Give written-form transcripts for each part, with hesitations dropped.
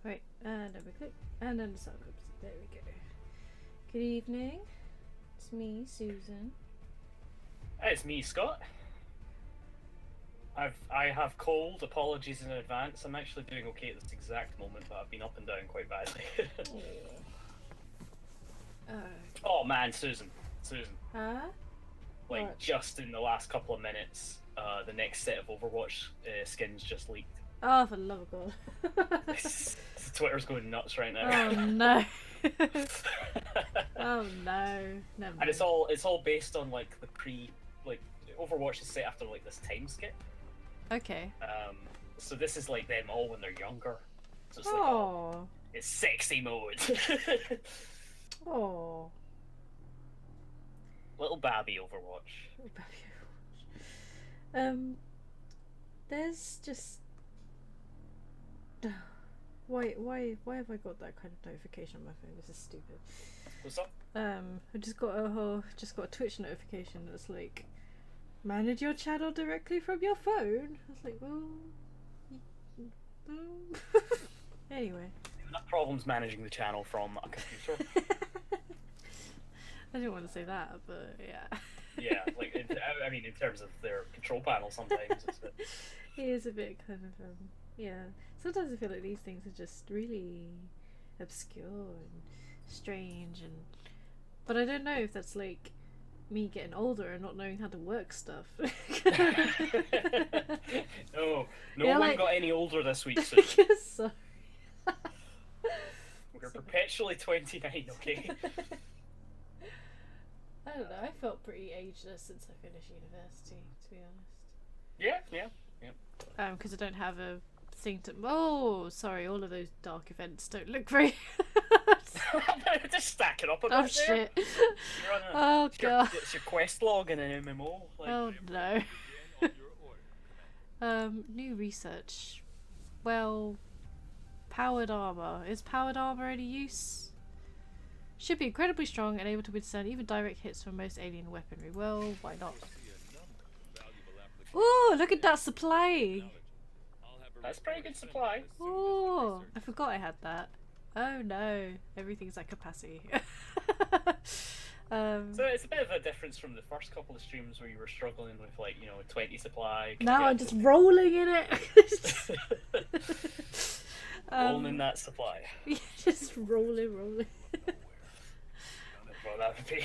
Right, and double click, and then the sound clips. There we go. Good evening. It's me, Susan. It's me, Scott. I have cold. Apologies in advance. I'm actually doing okay at this exact moment, but I've been up and down quite badly. Oh man, Susan. Huh? Like What? just in the last couple of minutes, the next set of Overwatch skins just leaked. Oh, for the love of God. Twitter's going nuts right now. Oh no. Oh no. Never mind. And it's all based on like the like Overwatch is set after like this time skip. Okay. So this is like them all when they're younger. So it's like Oh. it's sexy mode. Oh. Little Babby Overwatch. There's just why have I got that kind of notification on my phone? This is stupid. What's up? I just got a Twitch notification that's like, manage your channel directly from your phone. I was like, well, anyway. Enough problems managing the channel from a computer. I didn't want to say that, but yeah. Yeah, like I mean, in terms of their control panel, sometimes it's it is a bit kind of yeah. Sometimes I feel like these things are just really obscure and strange, but I don't know if that's like me getting older and not knowing how to work stuff. No Yeah, one like... got any older this week. So Sorry. we're perpetually 29, okay? I don't know, I felt pretty ageless since I finished university, to be honest. Yeah. Because I don't have a thing to... Oh, sorry, all of those dark events don't look very... Just stack it up a bit. Oh, shit. You're on Oh, God. It's your quest log in an MMO. Like, oh, no. New research. Well, powered armor. Is powered armor any use? Should be incredibly strong and able to withstand even direct hits from most alien weaponry. Well, why not? Oh, look at that supply! that's pretty good supply. Oh, I forgot I had that. Oh no, everything's at capacity. So it's a bit of a difference from the first couple of streams where you were struggling with 20 supply. Now I'm just rolling in it. Rolling in that supply. Yeah, just rolling. Well, that would be.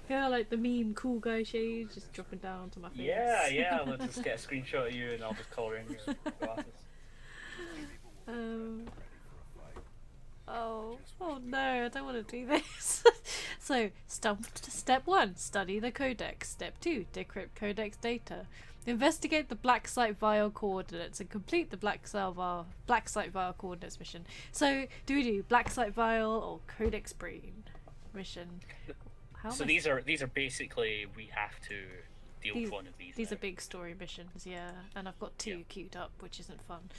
Yeah, like the meme cool guy shades just dropping down to my face. Yeah, let's just get a screenshot of you and I'll just colour in your glasses. Oh no, I don't want to do this. So, step 1, study the codex. Step 2, decrypt codex data. Investigate the black site vial coordinates and complete the black site vial coordinates mission. So, do we do black site vial or codex brain mission? So these are basically, we have to deal with one of these. These are big story missions, yeah, and I've got 2 queued up, which isn't fun.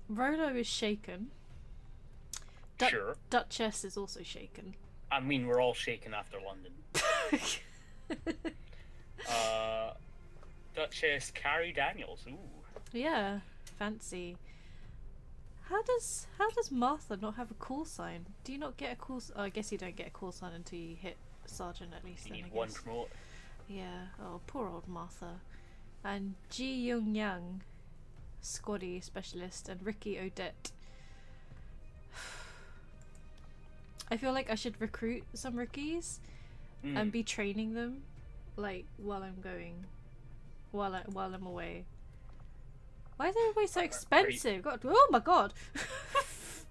Rolo is shaken. Sure. Duchess is also shaken. I mean, we're all shaken after London. Duchess Carrie Daniels. Ooh. Yeah, fancy. How does Martha not have a call sign? Do you not get a call? Oh, I guess you don't get a call sign until you hit sergeant at least. You then, need I one guess. promote. Yeah. Oh, poor old Martha. And Ji Young Yang, squaddy specialist, and Ricky Odette. I feel like I should recruit some Rickies and be training them, like while I'm away. Why is everybody so expensive? God, oh my god! Did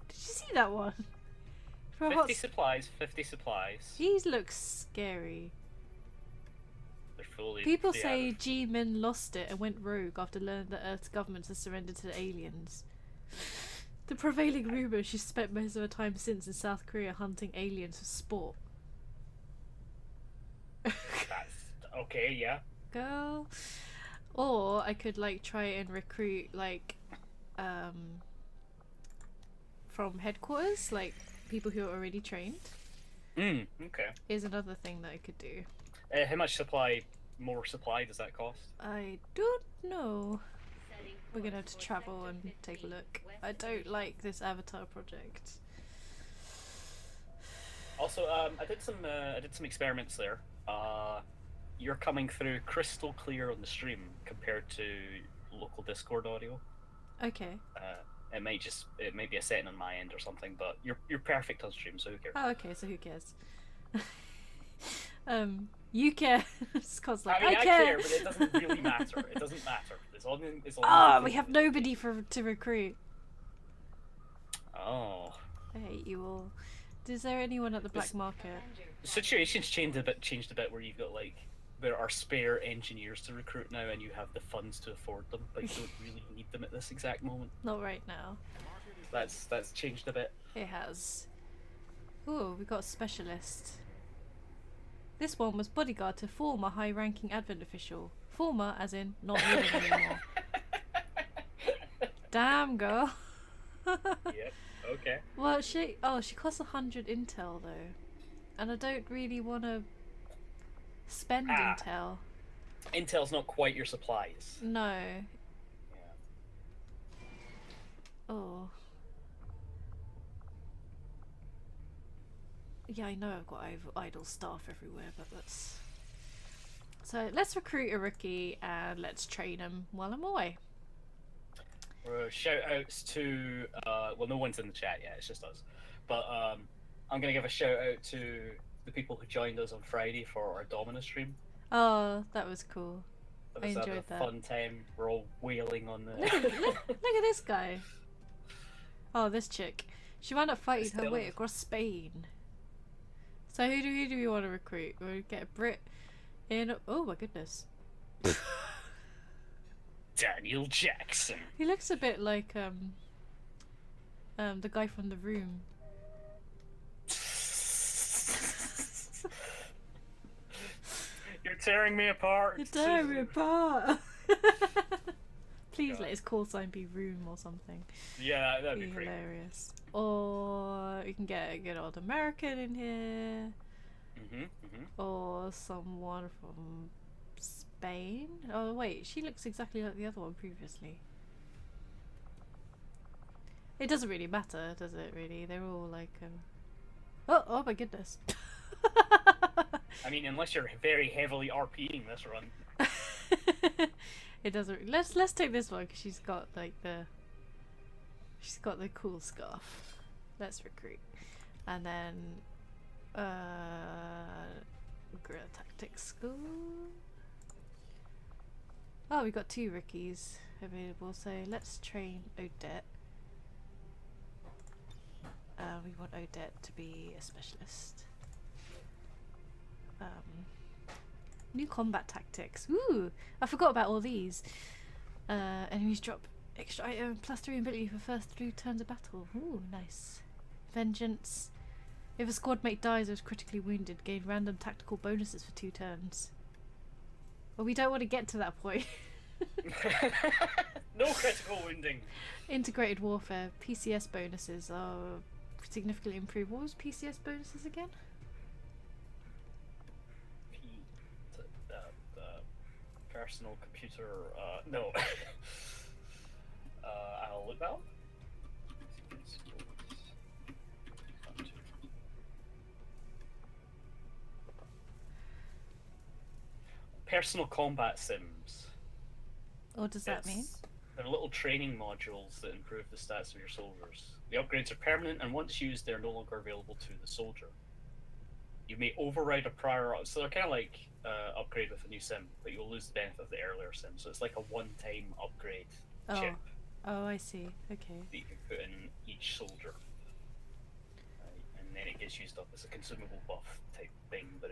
you see that one? 50 supplies. These look scary. They're fully. People say G-Men lost it and went rogue after learning that Earth's government has surrendered to the aliens. The prevailing rumour she spent most of her time since in South Korea hunting aliens for sport. That's okay, yeah. Girl. Or I could like try and recruit like from headquarters, like people who are already trained. Okay. Is another thing that I could do. How much more supply does that cost? I don't know. We're gonna have to travel and take a look. I don't like this avatar project. Also, I did some experiments there. You're coming through crystal clear on the stream compared to local Discord audio. Okay. It might be a setting on my end or something, but you're perfect on stream, so who cares? Oh, okay. So who cares? You care. Scott's like, I mean, I I care. care, but it doesn't really matter. It doesn't matter. It's all. Oh, we have nobody to recruit. Oh. I hate you all. Is there anyone at the black market? The situation's changed a bit where you've got like there are spare engineers to recruit now, and you have the funds to afford them, but you don't really need them at this exact moment. Not right now. That's changed a bit. It has. Ooh, we got a specialist. This one was bodyguard to former high-ranking Advent official. Former, as in not living anymore. Damn, girl. Yep. Okay. Well, she costs 100 intel though, and I don't really want to spend intel. Intel's not quite your supplies. No. Yeah. Oh. Yeah, I know I've got idle staff everywhere, but that's... So let's recruit a rookie and let's train him while I'm away. Shout outs to well, no one's in the chat yet, it's just us, but I'm gonna give a shout out to the people who joined us on Friday for our Domina stream. Oh, that was cool. That I was enjoyed a that. fun time. We're all wailing on the Look at this guy. Oh, this chick. She wound up fighting her way across Spain. So who do we want to recruit? We'll get a Brit in. Oh my goodness. Daniel Jackson. He looks a bit like the guy from The Room. You're tearing me apart. You're tearing me apart. Please God. let his call sign be Room or something. Yeah, that'd be pretty hilarious. Or we can get a good old American in here. Or someone from Spain. Oh wait, she looks exactly like the other one previously. It doesn't really matter, does it? Really, they're all like. Oh my goodness. I mean, unless you're very heavily RPing this run. It doesn't. Let's take this one because she's got like the. She's got the cool scarf. Let's recruit, and then guerrilla tactics school. Oh, we got 2 rookies available, so let's train Odette. We want Odette to be a specialist. New combat tactics. Ooh, I forgot about all these. Enemies drop extra item +3 ability for first 3 turns of battle. Ooh, nice. Vengeance. If a squad mate dies or is critically wounded, gain random tactical bonuses for 2 turns. Well, we don't want to get to that point. No critical wounding. Integrated warfare. PCS bonuses are significantly improved. What was PCS bonuses again? Personal computer. No. I'll look that up. Personal combat sims. What does that mean? They're little training modules that improve the stats of your soldiers. The upgrades are permanent, and once used, they're no longer available to the soldier. You may override a prior, so they're kind of like upgrade with a new sim, but you'll lose the benefit of the earlier sim. So it's like a one-time upgrade chip. Oh, I see. Okay. That you can put in each soldier, and then it gets used up as a consumable buff type thing. But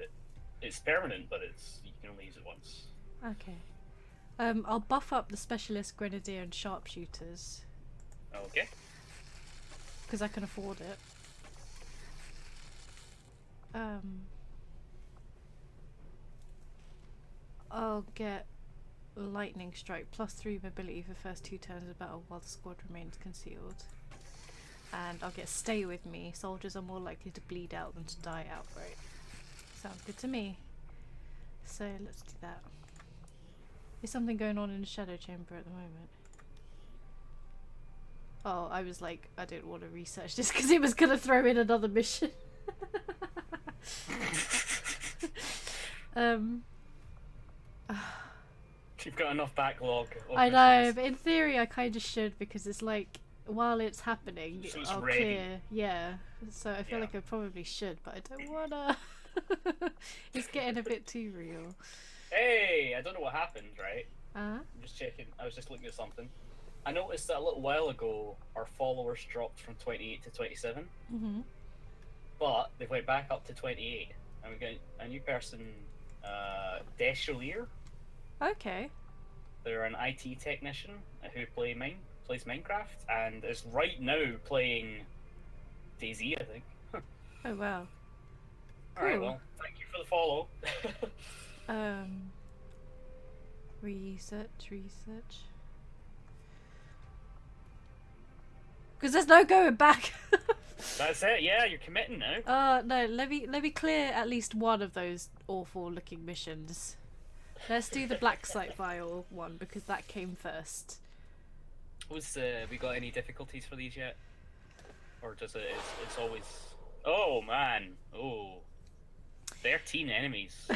it's permanent, but you can only use it once. Okay. I'll buff up the specialist, grenadier, and sharpshooters. Okay. Because I can afford it. I'll get lightning strike +3 mobility for first 2 turns of battle while the squad remains concealed. And I'll get stay with me. Soldiers are more likely to bleed out than to die outright. Sounds good to me. So let's do that. There's something going on in the shadow chamber at the moment. Oh, I was like, I don't want to research this because it was going to throw in another mission. um, You've got enough backlog. Of I know, missions. but in theory I kind of should because it's like, while it's happening, So it's I'll ready. clear. Yeah, so I feel Yeah. like I probably should, but I don't wanna. It's getting a bit too real. Hey, I don't know what happened, right? Uh? I'm just checking. I was just looking at something. I noticed that a little while ago our followers dropped from 28 to 27, Mm-hmm. but they went back up to 28, and we got a new person, Descholier. Okay. They're an IT technician who plays Minecraft and is right now playing DayZ, I think. Oh wow. Alright, Cool. well, thank you for the follow. Research. Because there's no going back. That's it, yeah, you're committing now. No, let me clear at least one of those awful looking missions. Let's do the black site vial one because that came first. We got any difficulties for these yet? Or does it's always... Oh, man. Oh. 13 enemies.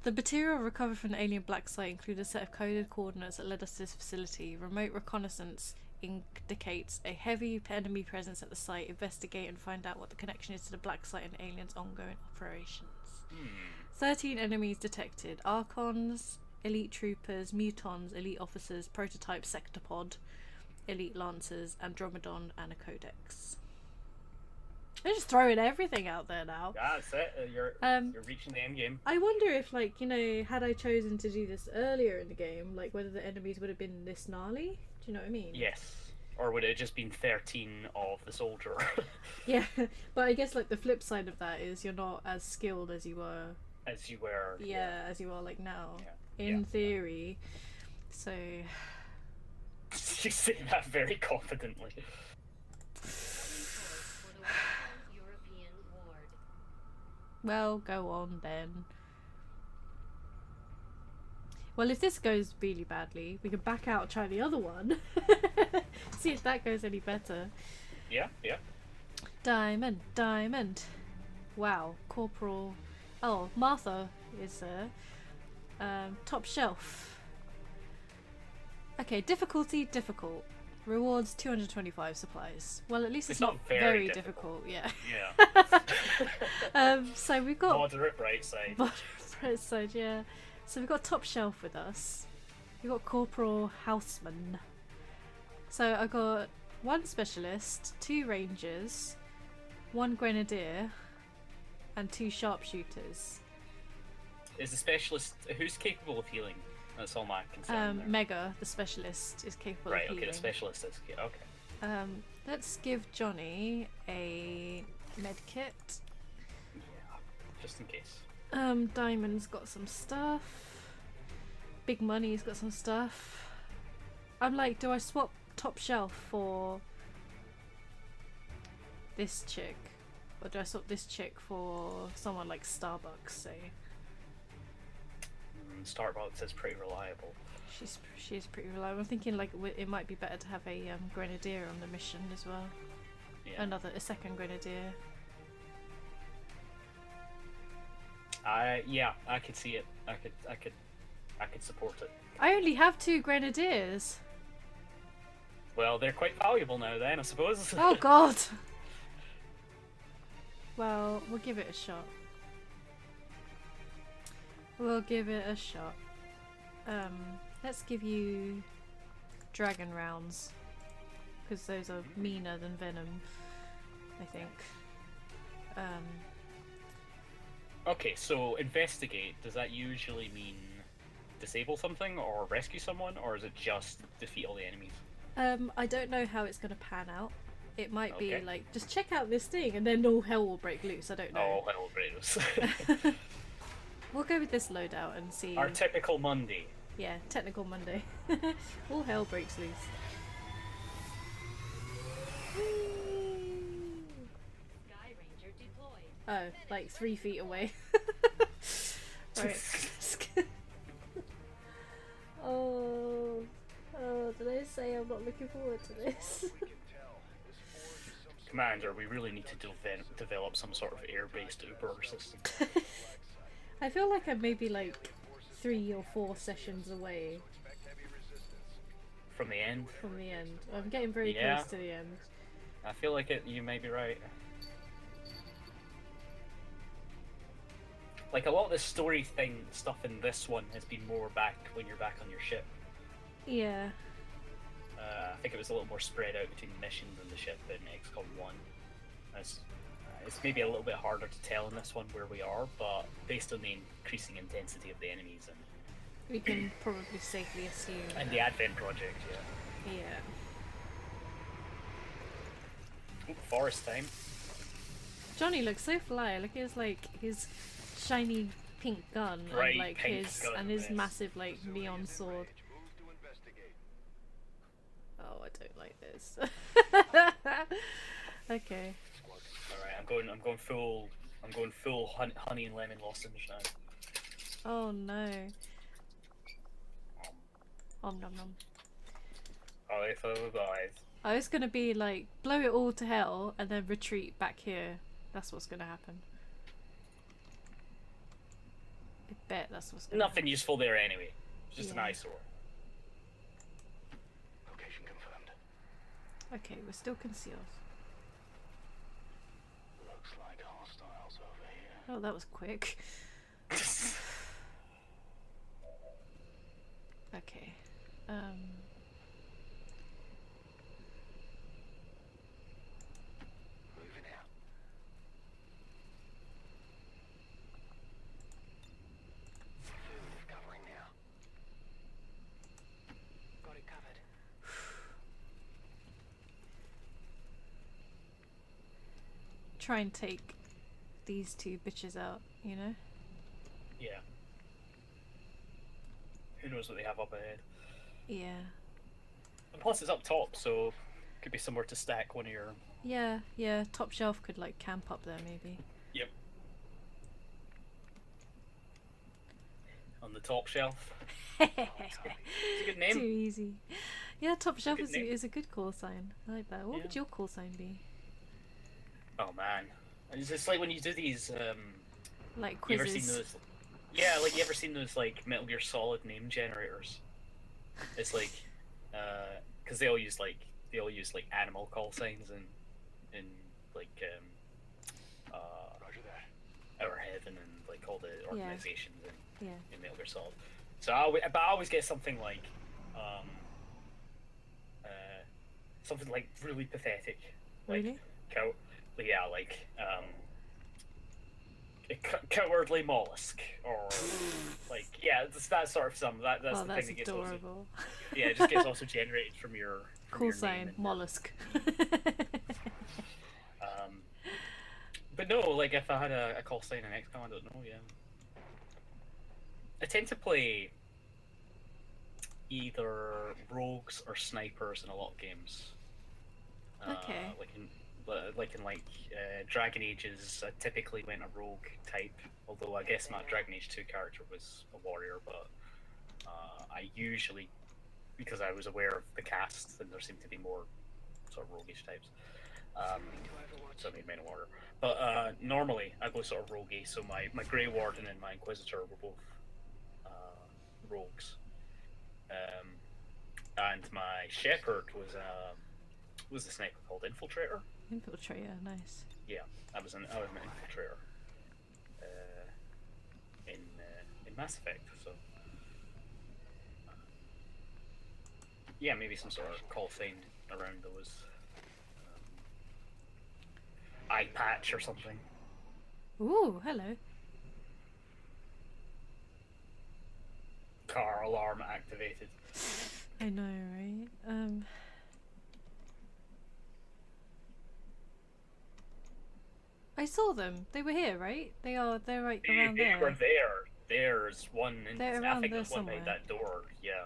The material recovered from the alien black site included a set of coded coordinates that led us to this facility. Remote reconnaissance indicates a heavy enemy presence at the site. Investigate and find out what the connection is to the black site and aliens' ongoing operations. 13 enemies detected. Archons, elite troopers, mutons, elite officers, prototype sectopod, elite lancers, Andromedon, and a codex. They're just throwing everything out there now. That's it. You're reaching the end game. I wonder if, like, you know, had I chosen to do this earlier in the game, like, whether the enemies would have been this gnarly? Do you know what I mean? Yes. Or would it have just been 13 of the soldier? Yeah, but I guess, like, the flip side of that is you're not as skilled as you were. As you were. Yeah, as you are, like, now. Yeah. In theory. So... You say that very confidently. Well, go on then. Well, if this goes really badly, we can back out and try the other one. See if that goes any better. Yeah. Diamond. Wow, Corporal. Oh, Martha is top shelf. Okay, difficulty difficult. Rewards 225 supplies. Well, at least it's not very difficult. Yeah. Yeah. So we've got Moderate right side. Moderate side, yeah. So we've got top shelf with us. We've got Corporal Houseman. So I got 1 specialist, 2 rangers, 1 grenadier, and 2 sharpshooters. Is the specialist who's capable of healing? That's all my concern. there. Mega, the specialist, is capable Right. of healing. Okay. The specialist is okay. Let's give Johnny a med kit. Yeah. Just in case. Diamond's got some stuff. Big Money's got some stuff. I'm like, do I swap top shelf for this chick? Or do I swap this chick for someone like Starbucks, say? Starbucks is pretty reliable. She's pretty reliable. I'm thinking like it might be better to have a grenadier on the mission as well. Yeah. A second grenadier. Yeah, I could see it. I could support it. I only have 2 grenadiers. Well, they're quite valuable now then, I suppose. Oh god. Well, we'll give it a shot. Let's give you dragon rounds. Because those are meaner than venom, I think. Okay, so investigate, does that usually mean disable something or rescue someone, or is it just defeat all the enemies? I don't know how it's going to pan out. It might be Okay. like, just check out this thing and then all hell will break loose, I don't know. Oh, hell breaks. We'll go with this loadout and see. Our typical Monday. Yeah, technical Monday. All hell breaks loose. Sky Ranger deployed. Oh, like 3 feet away. Right. Oh, Oh, did I say I'm not looking forward to this? Commander, we really need to develop some sort of air-based Uber system. I feel like I'm maybe like 3 or 4 sessions away From the end? from the end. I'm getting very Yeah. close to the end. I feel like you may be right. Like, a lot of the story stuff in this one has been more back when you're back on your ship. Yeah. I think it was a little more spread out between the missions and the ship in XCOM 1. It's maybe a little bit harder to tell in this one where we are, but based on the increasing intensity of the enemies We can probably safely assume. and the Advent Project, yeah. Yeah. Ooh, forest time. Johnny looks so fly. Look at his shiny pink gun Bright and like pink his gun, his yes. massive like neon sword. Oh, I don't like this. Okay. Alright, I'm going full honey and lemon lozenge now. Oh no. Nom nom nom. Oh, if I survive. I was gonna be like blow it all to hell and then retreat back here. That's what's gonna happen. I bet that's what's gonna Nothing useful there anyway. It's just an Yeah. eyesore. Location confirmed. happen. Okay, we're still concealed. Looks like hostiles over here. Oh, that was quick. Okay. Moving out. Affirmative, covering now. Got it covered. Try and take these 2 bitches out, you know? Yeah. Who knows what they have up ahead? Yeah. And plus, it's up top, so could be somewhere to stack one of your. Yeah, yeah. Top shelf could like camp up there maybe. Yep. On the top shelf. It's a good name. Too easy. Yeah, top shelf Good name. is a good call sign. I like that. What would Yeah. your call sign be? Oh man, it's just like when you do these. Like You ever seen quizzes. those? Yeah, like you ever seen those like Metal Gear Solid name generators? It's like, because they all use like animal call signs in like Roger that. Outer Heaven and like all the organizations Yeah. in Metal Gear Solid. So but I always get something like something like really pathetic. Like, Really? Yeah, like a cowardly mollusk, or like it's that sort of some. That's Oh, the that's thing that gets also, adorable. yeah, it just gets also generated from your Call your sign, name and, mollusk. but no, like if I had a call sign in XCOM, I don't know. Yeah, I tend to play either rogues or snipers in a lot of games. Okay. Like in Dragon Ages, I typically went a rogue type. Although I guess my Dragon Age 2 character was a warrior, but I usually, because I was aware of the cast, and there seemed to be more sort of roguish types. So I made main warrior. But normally I go sort of roguey. So my Grey Warden and my Inquisitor were both rogues. And my Shepherd was a sniper called Infiltrator. Infiltrator, nice. Yeah, I was an infiltrator in Mass Effect. So yeah, maybe some sort of call sign around those eye patch or something. Ooh, hello. Car alarm activated. I know, right? I saw them. They were here, right? They're right around They there. were there. There's one. They're I around think there there's one behind somewhere. that door. Yeah.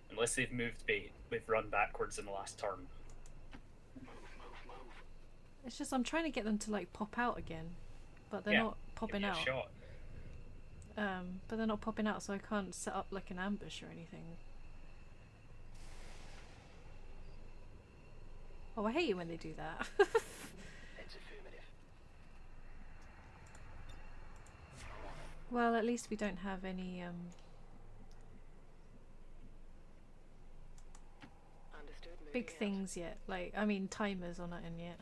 Unless they've moved, they've run backwards in the last turn. Move. It's just I'm trying to get them to like pop out again, but they're Yeah, not popping Give out. me a shot. But they're not popping out, so I can't set up like an ambush or anything. Oh, I hate it when they do that. It's affirmative. Well, at least we don't have any Understood. big Moving out. things yet. Like, I mean, timers are not in yet.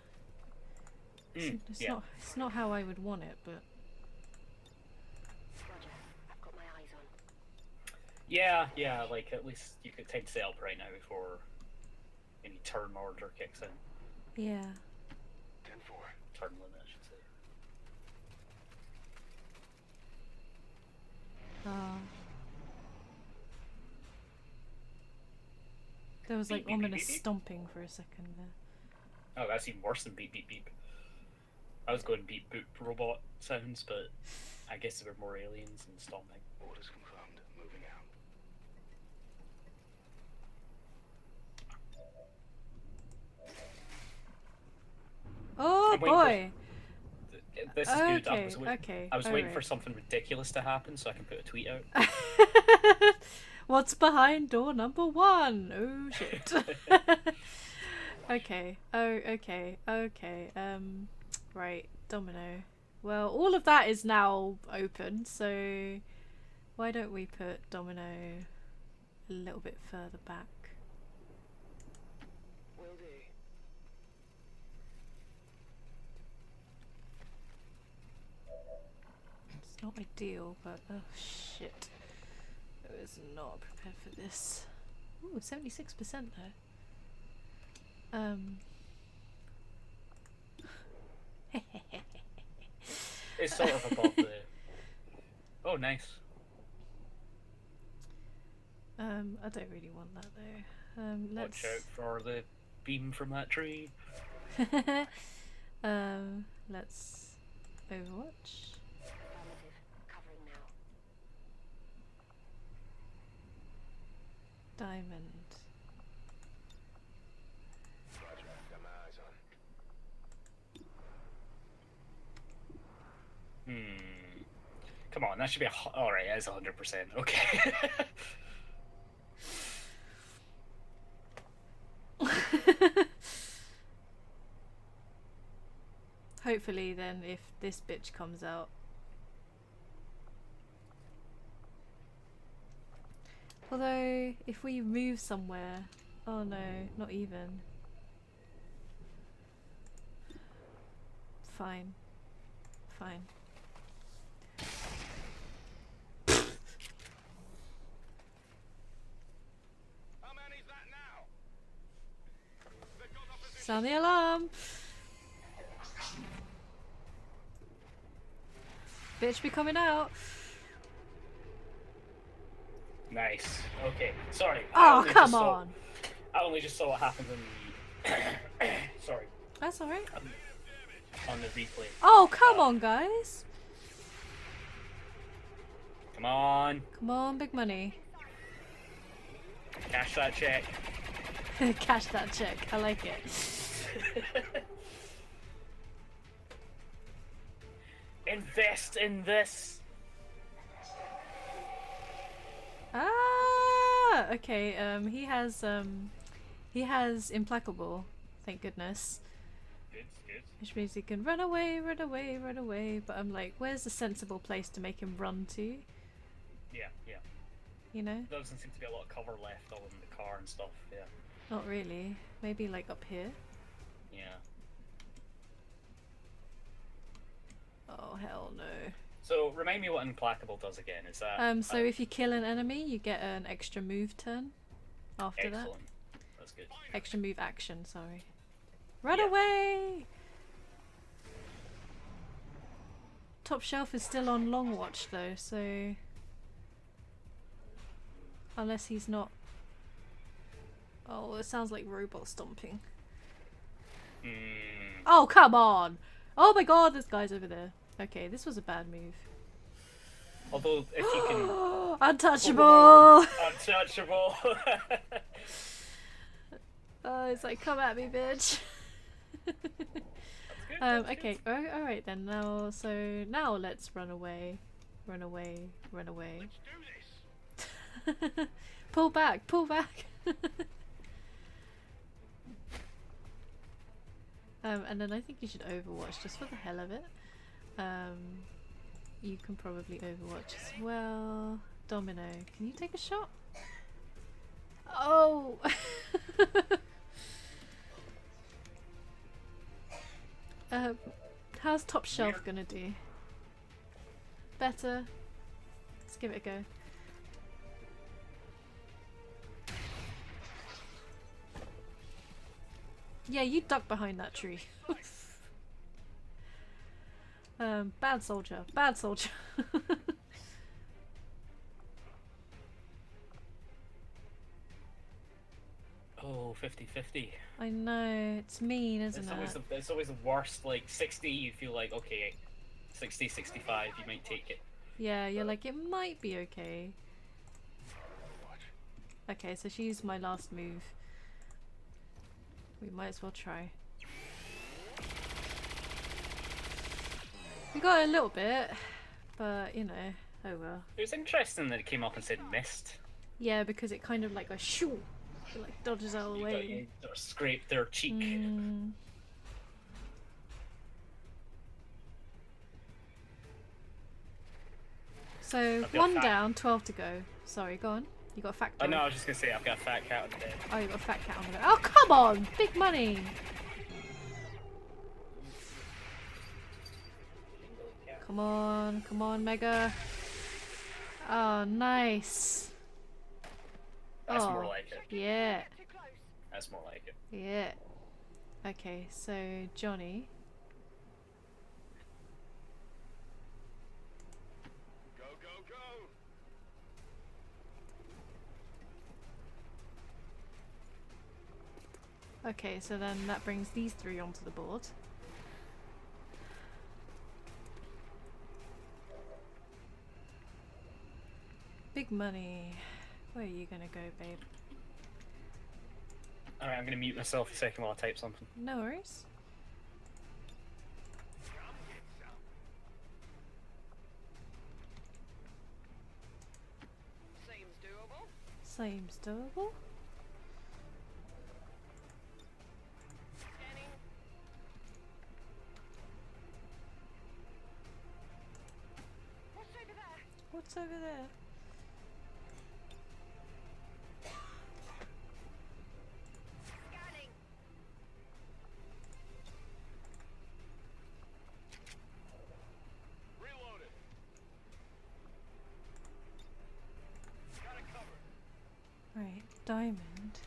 It's Yeah. not. It's not how I would want it, but Roger. I've got my eyes on. Yeah, like at least you could take set up right now before any turn order kicks in. yeah. 10-4. Turn limit, I should say. There was like Beep, beep, beep, ominous beep, beep. stomping for a second there. Oh, that's even worse than beep beep beep. I was going beep boop robot sounds, but I guess there were more aliens and stomping. Orders confirmed. Moving out. Oh I'm waiting for- boy! This is good. Okay, okay. I was waiting for alright. something ridiculous to happen so I can put a tweet out. What's behind door number 1? Oh shit. Okay. Oh, okay. Okay. Right. Domino. Well, all of that is now open, so why don't we put Domino a little bit further back? Will do. It's not ideal, but oh shit. I was not prepared for this. Ooh, 76% though. It's sort of above the. Oh, nice. I don't really want that though. Watch out for the beam from that tree. Let's Overwatch. Affirmative. Covering now. Diamond. Roger. Got my eyes on. Come on, that should be alright. That's 100%. Okay. Hopefully then if this bitch comes out. Although if we move somewhere, oh no, not even. Fine. Fine. How many's that now? Sound the alarm! Bitch be coming out! Nice. Okay. Sorry. Oh, come on! I only just saw what happened in the. Sorry. That's alright. On the replay. Oh, come on, guys! Come on. Come on, big money. Cash that check. Cash that check. I like it. Invest in this. Ah, okay. He has implacable. Thank goodness. Good, good. Which means he can run away, run away, run away. But I'm like, where's the sensible place to make him run to? Yeah, yeah. You know? There doesn't seem to be a lot of cover left other than the car and stuff. Yeah. Not really. Maybe like up here. Yeah. Oh hell no. So remind me what implacable does again. Is that? So if you kill an enemy, you get an extra move turn. After excellent. that, That's good. extra move action. Sorry. Run Yeah. away! Top shelf is still on long watch though, so unless he's not. Oh, it sounds like robot stomping. Mm. Oh come on! Oh my god, this guy's over there. Okay, this was a bad move. Although if you can. Untouchable! Untouchable. Oh, it's like, come at me, bitch. Okay, alright then. Now, so now let's run away. Run away, run away. Do this. Pull back, pull back. And then I think you should Overwatch just for the hell of it. You can probably Overwatch as well. Domino, can you take a shot? Oh! How's Top Shelf gonna do? Better? Let's give it a go. Yeah, you duck behind that tree. Bad soldier. Bad soldier. Oh, 50-50. I know, it's mean, isn't it? It's always the worst. Like 60, you feel like, okay, 60, 65, you might take it. Yeah, you're like, it might be okay. Okay, so she used my last move. We might as well try. We got a little bit, but you know, oh well. It was interesting that it came up and said missed. Yeah, because it kind of like goes shoo, it like dodges out of the You way. sort of scraped their cheek. Mm. So I've got 1 fat. down, 12 to go. Sorry, go on. You got a factoid. Oh no, I was just gonna say I've got a fat cat on the bed. Oh, you got a fat cat on the bed. Oh, come on! Big money! Come on, Mega. Oh, nice. That's Oh, more like it. yeah, Too close. That's more like it. yeah. Okay, so Johnny. Go, go, go. Okay, so then that brings these three onto the board. Big money. Where are you gonna go, babe? Alright, I'm gonna mute myself a second while I type something. No worries. Come get some. Seems doable. Seems doable. Scanning. What's over there? What's over there? Scanning. Reloaded. Got it covered. Right, diamond.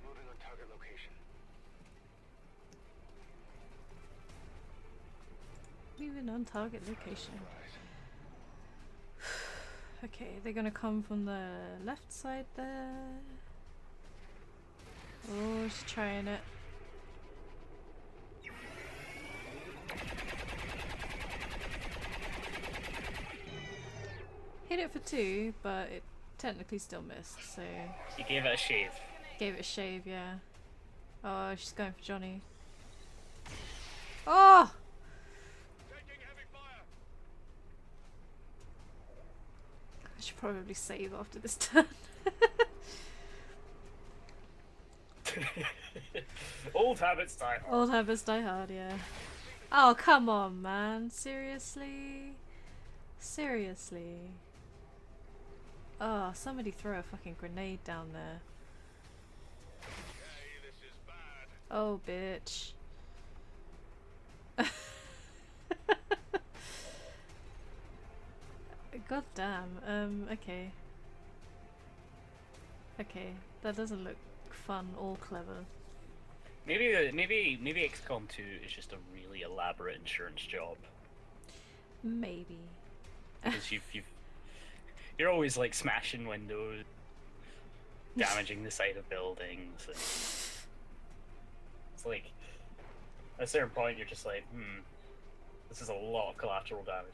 Moving on target location. Moving on target location. Okay, they're gonna come from the left side there. Oh, she's trying it. Hit it for 2, but it technically still missed, so You gave it a shave. gave it a shave, yeah. Oh, she's going for Johnny. Oh! Taking heavy fire. I should probably save after this turn. Old habits die hard. Old habits die hard, yeah. Oh, come on, man. Seriously? Seriously? Oh, somebody throw a fucking grenade down there. Okay, this is bad. Oh, bitch. God damn. Okay. Okay, that doesn't look fun or clever. Maybe XCOM 2 is just a really elaborate insurance job. Maybe. Because you're always like smashing windows, damaging the side of buildings. And it's like at a certain point you're just like, this is a lot of collateral damage.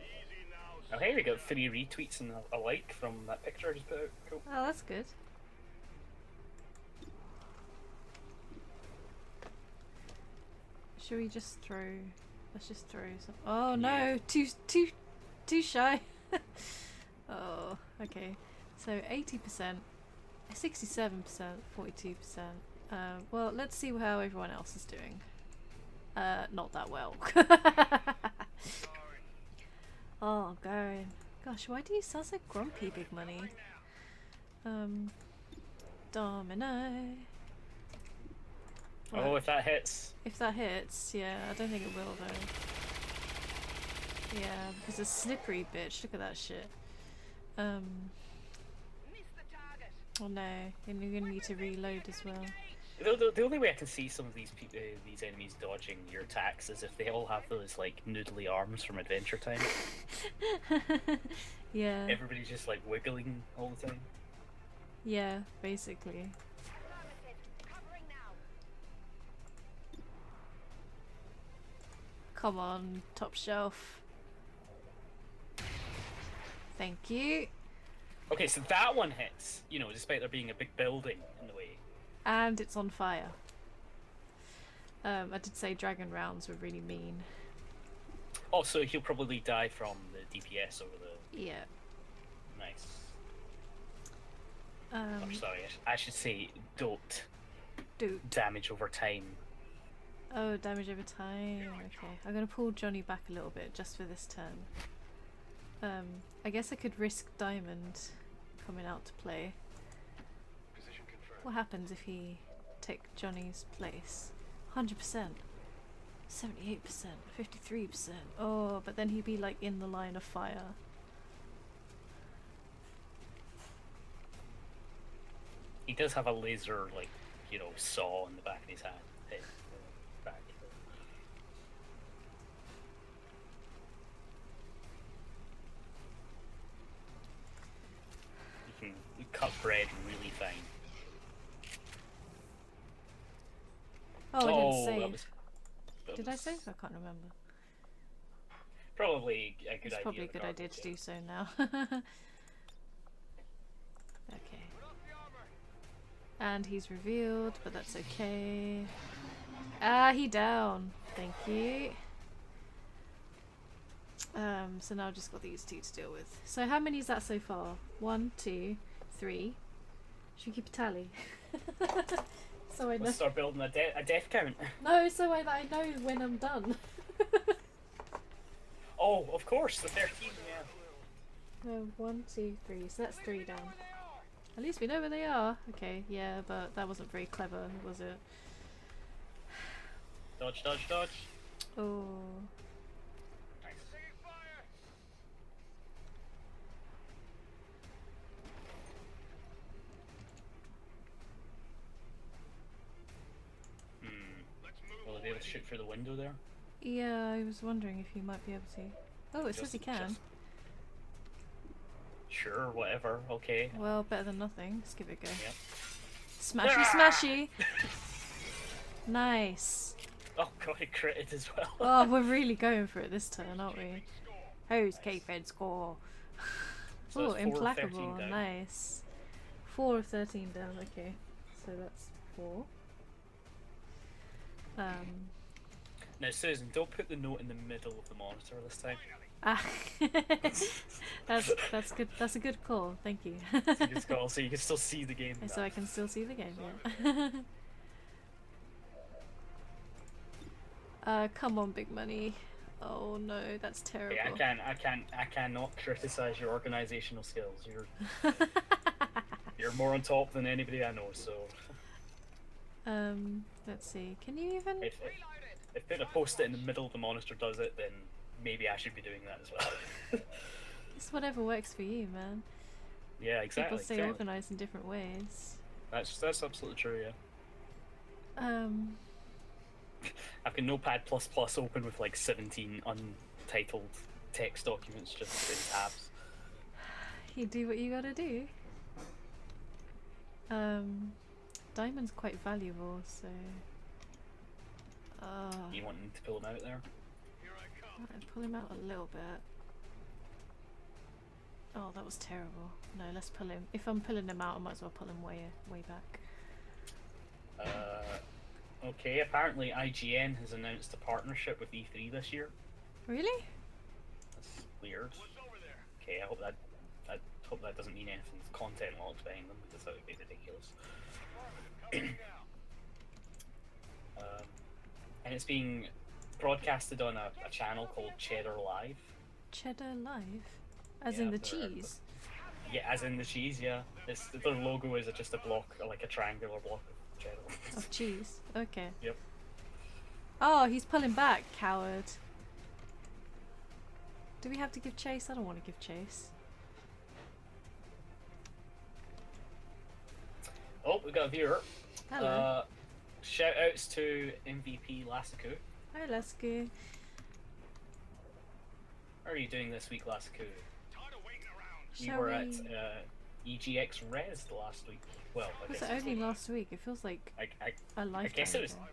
Easy now. Oh hey, we got 3 retweets and a like from that picture I just put out. Cool. Oh, that's good. Should we just throw? Let's just throw some. Oh no, Yeah. too shy. Oh, Okay, so 80%, 67%, 42%. Well, let's see how everyone else is doing. Not that well. Oh, Garen. Gosh, why do you sound so grumpy, Big Money? Domino. Oh, Well, if that hits. if that hits, yeah, I don't think it will though. Yeah, because it's a slippery bitch. Look at that shit. Oh no, and you're gonna need to reload as well. The only way I can see some of these these enemies dodging your attacks is if they all have those like noodly arms from Adventure Time. Yeah, Everybody's just like wiggling all the time. yeah, basically. Come on, top shelf. Thank you. Okay, so that one hits, you know, despite there being a big building in the way. And it's on fire. I did say dragon rounds were really mean. Also, he'll probably die from the DPS over the... Yeah. Nice. I'm sorry, I should say don't. Damage over time. Oh, damage over time. Okay, I'm gonna pull Johnny back a little bit just for this turn. I guess I could risk Diamond coming out to play. Position confirmed. What happens if he take Johnny's place? 100%, 78%, 53%. Oh, but then he'd be like in the line of fire. He does have a laser, like, you know, saw in the back of his hand. Back. You can cut bread really fine. Oh, I didn't save. That Did I was save? I can't remember. Probably a good It's idea. probably a good idea regardless, to yeah. do so now. Okay. And he's revealed, but that's okay. Ah, he down. Thank you. So now I've just got these two to deal with. So how many is that so far? 1, 2, 3. Should we keep a tally? So I know. Let's start building a death count. No, so I know when I'm done. Oh, of course, the 13, yeah. 1, 2, 3. So that's 3 down. At least we know where they are. Okay, yeah, but that wasn't very clever, was it? Dodge, dodge, dodge. Oh. Nice. Taking fire. Let's move. Will I be able to shoot through the window there? Yeah, I was wondering if you might be able to. Oh, it says you can. Sure, whatever, okay. Well, better than nothing. Let's give it a go. Yep. Smashy, Ah! smashy! Nice. Oh god, it critted as well. Oh, we're really going for it this turn, aren't we? Who's K-Fed score? So Oh, that's 4 of 13 implacable. down. Nice. 4 of 13 down. Okay, so that's 4. Now, Susan, don't put the note in the middle of the monitor this time. Ah, that's good. That's a good call. Thank you. It's got, so you can still see the game. So I can still see the game. Yeah. Come on, Big Money. Oh no, that's terrible. Yeah, I cannot criticize your organizational skills. You're more on top than anybody I know. So. Let's see. Can you even? If putting a post-it in the middle of the monitor does it, then maybe I should be doing that as well. It's whatever works for you, man. Yeah, exactly. People stay exactly. organized in different ways. That's absolutely true. Yeah. I've got Notepad++ open with like 17 untitled text documents just in tabs. You do what you gotta do. Diamond's quite valuable, so. You wanting to pull them out there? Here I come. I'd pull him out a little bit. Oh, that was terrible. No, let's pull him. If I'm pulling him out, I might as well pull him way back. Okay, apparently IGN has announced a partnership with E3 this year. Really? That's weird. What's over there? Okay, I hope that hope that doesn't mean anything content locked behind them, because that would be ridiculous. And it's being broadcasted on a channel called Cheddar Live. Cheddar Live? As Yeah, in the they're- cheese? Yeah, as in the cheese, yeah. Their logo is just a block, like a triangular block of cheddar. Of cheese. Okay. Yep. Oh, he's pulling back, coward. Do we have to give chase? I don't want to give chase. Oh, we got a viewer. Hello. Shout outs to MVP Lassiku. Hi, Lesku. How are you doing this week, Lassiku? Tired of waiting around. We Shall were we... at EGX Res last week. Well, I Was guess it only last week? It feels like I a lifetime guess it was. ago.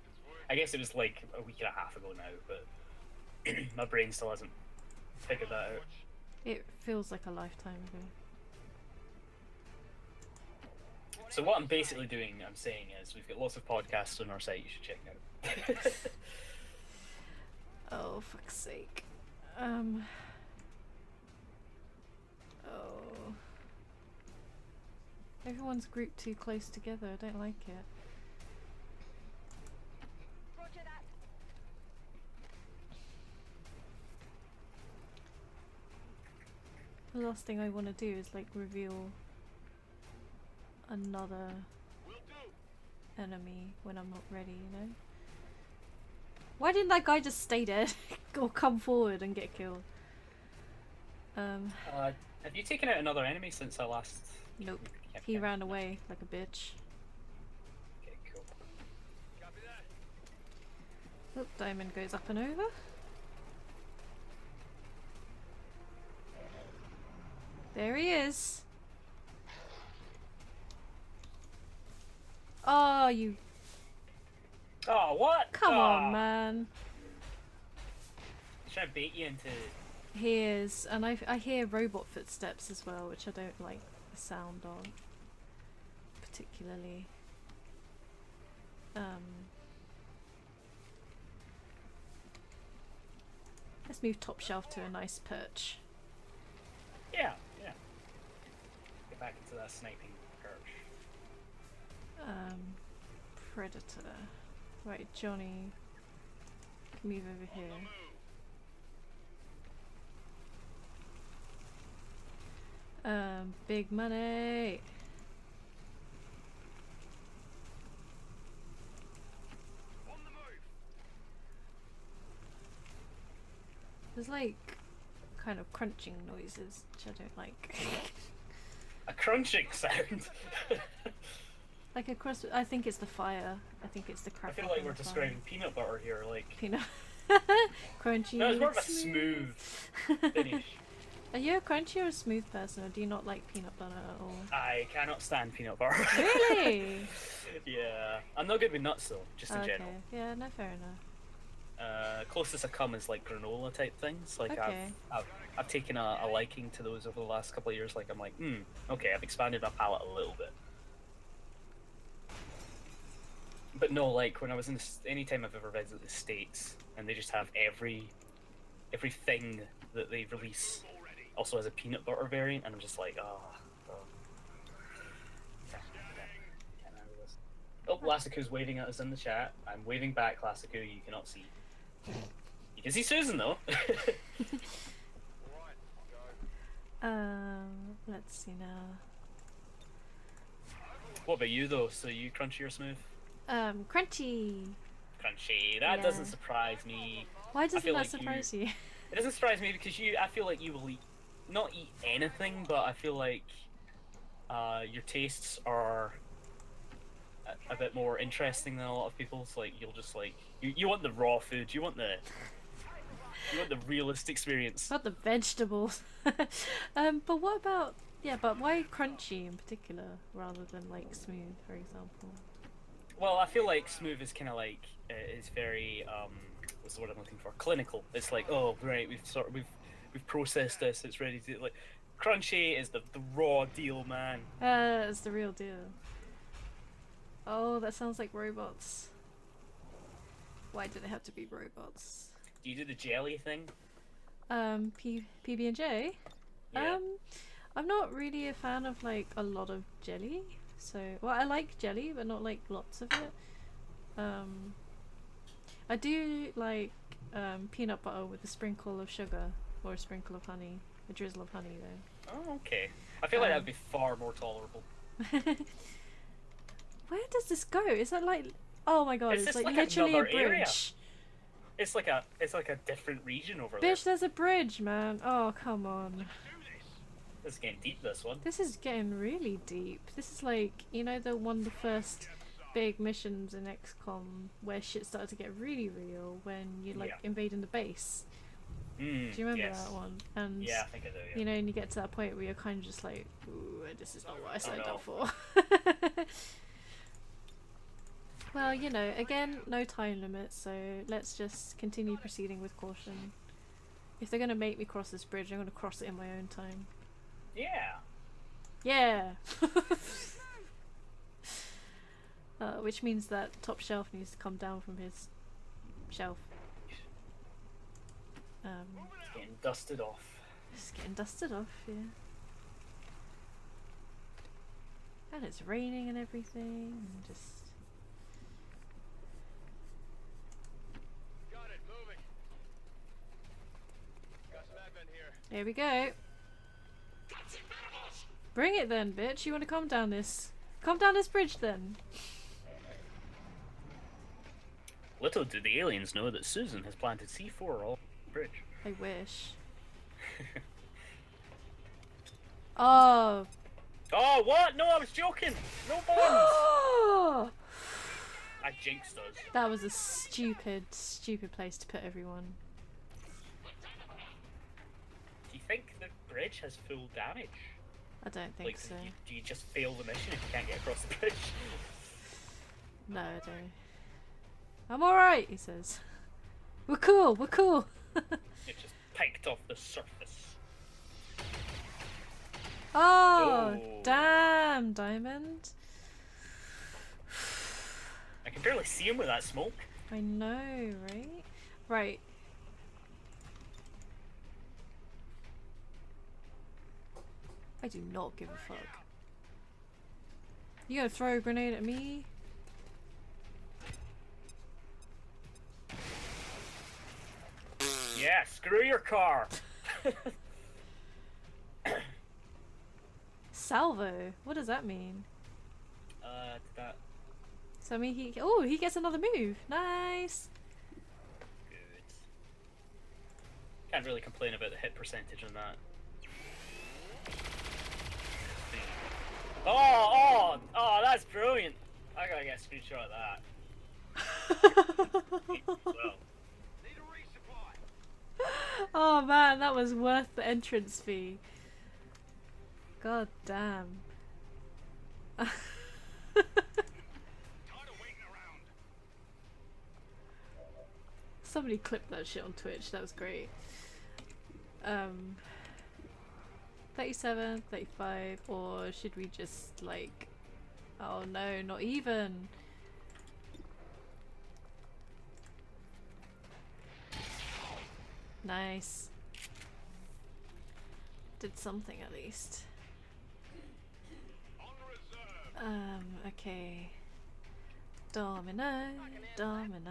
I guess it was like a week and a half ago now, but my brain still hasn't figured that out. It feels like a lifetime ago. So what I'm basically doing, I'm saying, is we've got lots of podcasts on our site you should check out. Oh, fuck's sake. Oh. Everyone's grouped too close together. I don't like it. Roger that. The last thing I want to do is like reveal another Will do. enemy when I'm not ready, you know? Why didn't that guy just stay dead or come forward and get killed? Have you taken out another enemy since I last? Nope. Yep, He yep. ran away like a bitch. Okay, cool. Copy that. Look, diamond goes up and over. There he is. Oh, you... Oh, what? Come Oh, on, man. He's trying to bait you into. He is. And I hear robot footsteps as well, which I don't like the sound of. Particularly. Let's move top shelf to a nice perch. Yeah, yeah. Get back into that sniping perch. Predator. Right, Johnny. Move over here. Big money. On the move. There's like kind of crunching noises, which I don't like. A crunching sound. Like across, I think it's the fire. I think it's the I crackle. feel like from we're the fire. describing peanut butter here, like. Peanut. Crunchy. No, it's more of a smooth. smooth finish. Are you a crunchy or a smooth person, or do you not like peanut butter at all? I cannot stand peanut butter. Really? Yeah, I'm not good with nuts though, just in Okay. general. Yeah, no, fair enough. Closest I come is like granola type things. Like Okay. I've taken a liking to those over the last couple of years. Like I'm like, okay, I've expanded my palate a little bit. But no, like when I was in anytime I've ever visited the States, and they just have everything that they release also has a peanut butter variant, and I'm just like, oh. Can't handle this. Oh, Lassiku's waving at us in the chat. I'm waving back, Lassiku. You cannot see. You can see Susan though. All right, go. Let's see now. What about you though? So you crunchy or smooth? Crunchy. Crunchy. That Yeah. doesn't surprise me. Why doesn't feel that like surprise you? It doesn't surprise me because I feel like you will not eat anything, but I feel like your tastes are a bit more interesting than a lot of people's. Like you'll just like you want the raw food. You want the realist experience. Not the vegetables. But what about but why crunchy in particular rather than like smooth, for example? Well, I feel like smooth is kind of like is very what's the word I'm looking for? Clinical. It's like, oh right, we've processed this. It's ready to like. Crunchy is the raw deal, man. It's the real deal. Oh, that sounds like robots. Why did it have to be robots? Do you do the jelly thing? PB&J. Yeah. I'm not really a fan of like a lot of jelly. So, well, I like jelly, but not like lots of it. I do like peanut butter with a sprinkle of sugar or a sprinkle of honey, a drizzle of honey though. Oh, okay. I feel like that would be far more tolerable. Where does this go? Is that like? Oh my god! It's It's just like like literally a another bridge. area. It's like a different region over there. Bitch, there's a bridge, man. Oh come on. Do this. This is getting deep. This one. This is getting really deep. This is like, you know, the first big missions in XCOM where shit started to get really real when you like Yeah. invading the base. Mm, Do you remember yes. that one? And Yeah, I think I do. Yeah. you know, and you get to that point where you're kind of just like, ooh, this is not what I signed no. up for. Well, you know, again, no time limit, so let's just continue proceeding with caution. If they're gonna make me cross this bridge, I'm gonna cross it in my own time. Yeah. Yeah! Which means that top shelf needs to come down from his shelf. It's getting dusted off. Just getting dusted off, yeah. And it's raining and everything, and just... Got it. Moving. Got some advent here. There we go. Bring it then, bitch. You want to come down this? Come down this bridge then. Little do the aliens know that Susan has planted C4 all over the bridge. I wish. Oh. Oh, what? No, I was joking. No bombs. Oh! I jinxed us. That was a stupid, stupid place to put everyone. Do you think the bridge has full damage? I don't think Like, so. do you just fail the mission if you can't get across the bridge? No, I don't. I'm alright, he says. We're cool, we're cool. It just piked off the surface. Oh, Oh. damn, Diamond. I can barely see him with that smoke. I know, right? Right. I do not give a fuck. You gonna throw a grenade at me? Yeah, screw your car. Salvo? What does that mean? That So I mean he he gets another move. Nice. good. Can't really complain about the hit percentage on that. Oh, that's brilliant. I gotta get a screenshot of that. Well, Need a resupply. Oh man, that was worth the entrance fee. God damn. Tired of waiting around. Somebody clipped that shit on Twitch, that was great. 37, 35, or should we just like... Oh no, not even! Nice. Did something at least. On reserve. Okay. Domino, domino.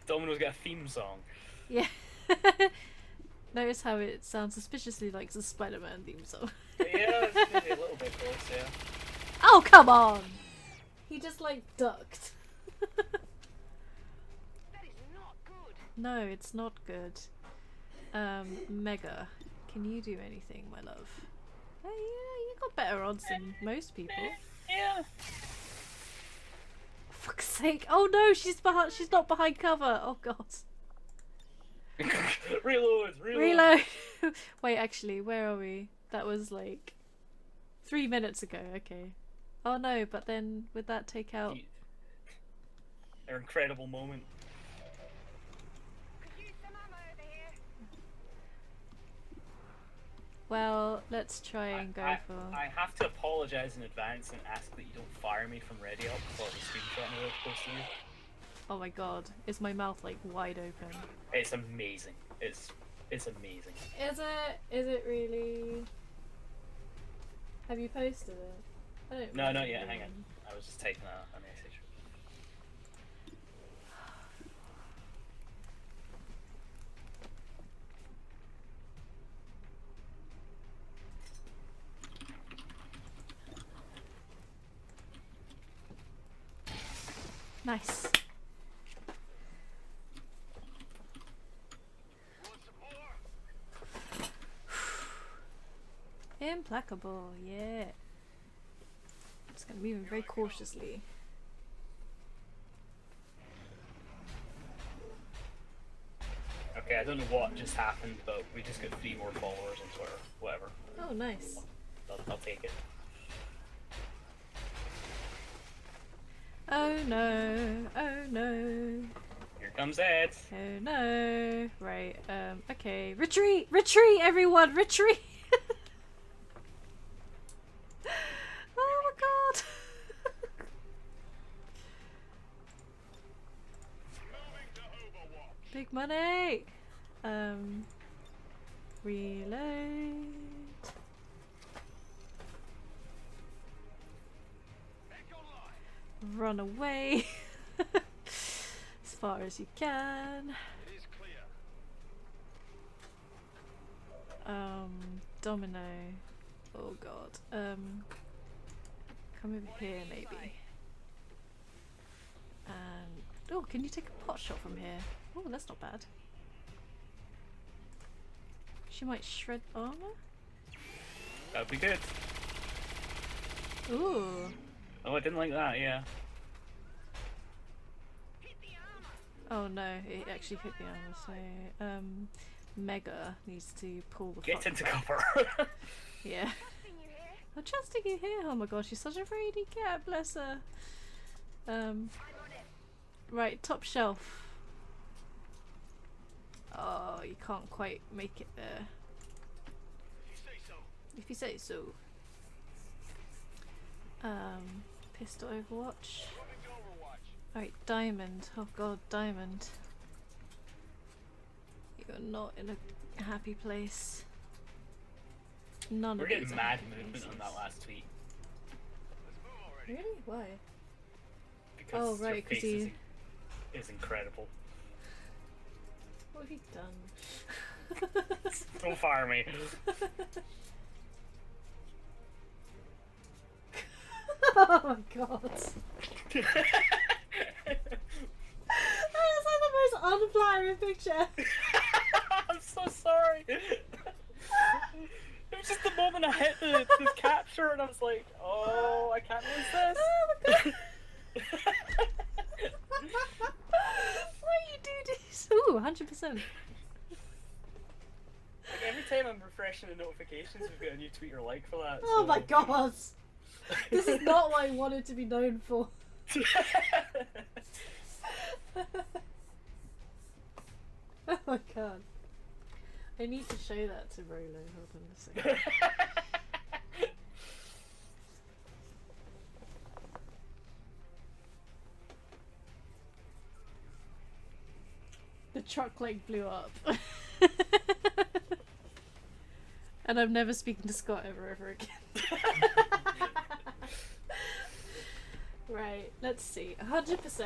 Domino's got a theme song. Yeah. Notice how it sounds suspiciously like the Spider-Man theme song. Yeah, it's maybe a little bit close, yeah. Oh, come on! He just like ducked. That is not good. No, it's not good. Mega, can you do anything, my love? Hey, yeah, you got better odds than most people. Yeah. For fuck's sake! Oh no, she's behind. She's not behind cover. Oh god. Reload. Reload. Wait, actually, where are we? That was like 3 minutes ago. Okay. Oh no, but then would that take out? Their incredible moment. Could use some ammo over here. Well, let's try and go for. I have to apologize in advance and ask that you don't fire me from ready up before the screenshot anywhere close to you. Oh my god, is my mouth like wide open? It's amazing. It's It's amazing. Is it? Is it really? Have you posted it? I don't No, not yet. really. Hang on. I was just typing a message. Nice. Want some more? Implacable, yeah. Just gonna move him very cautiously. Okay, I don't know what just happened, but we just got 3 more followers on Twitter. Whatever. Oh, nice. I'll take it. Oh no, oh no, Here comes Ed. oh no. Right, okay. Retreat! Retreat, everyone! Retreat! Oh my god! Moving to Overwatch. Big money! Reload. Echo line. Run away. As far as you can. It is clear. Domino. Oh god. Come over here maybe. And oh, can you take a pot shot from here? Oh, that's not bad. She might shred armor. That'd be good. Ooh. Oh, I didn't like that. Yeah. Hit the armor. Oh no, it actually hit the armor. So Mega needs to pull the. Get fuck into back. cover. Yeah. Trusting you here. I'm trusting you here. Oh my gosh, she's such a fraidy cat. Bless her. I'm on it. Right, top shelf. Oh, you can't quite make it there. You say so. If you say so. Pistol Overwatch. Moving to Overwatch. Alright, diamond. Oh god, diamond. You're not in a happy place. None We're of these getting are mad happy movement on places. that last tweet. Let's move already. Really? Why? Because Oh, your right, 'cause face you- is incredible. What have you done? Don't fire me. Oh my god. That is like the most unflattering picture. I'm so sorry. It was just the moment I hit the capture and I was like, oh, I can't lose this. Oh my god. Why you do this? Ooh, 100%. Like every time I'm refreshing the notifications, we've got a new tweet or like for that. Oh so- my god. This is not what I wanted to be known for. Oh my god. I need to show that to Rolo. Hold on a second. The truck like blew up. And I'm never speaking to Scott ever again. Right, let's see. 100%.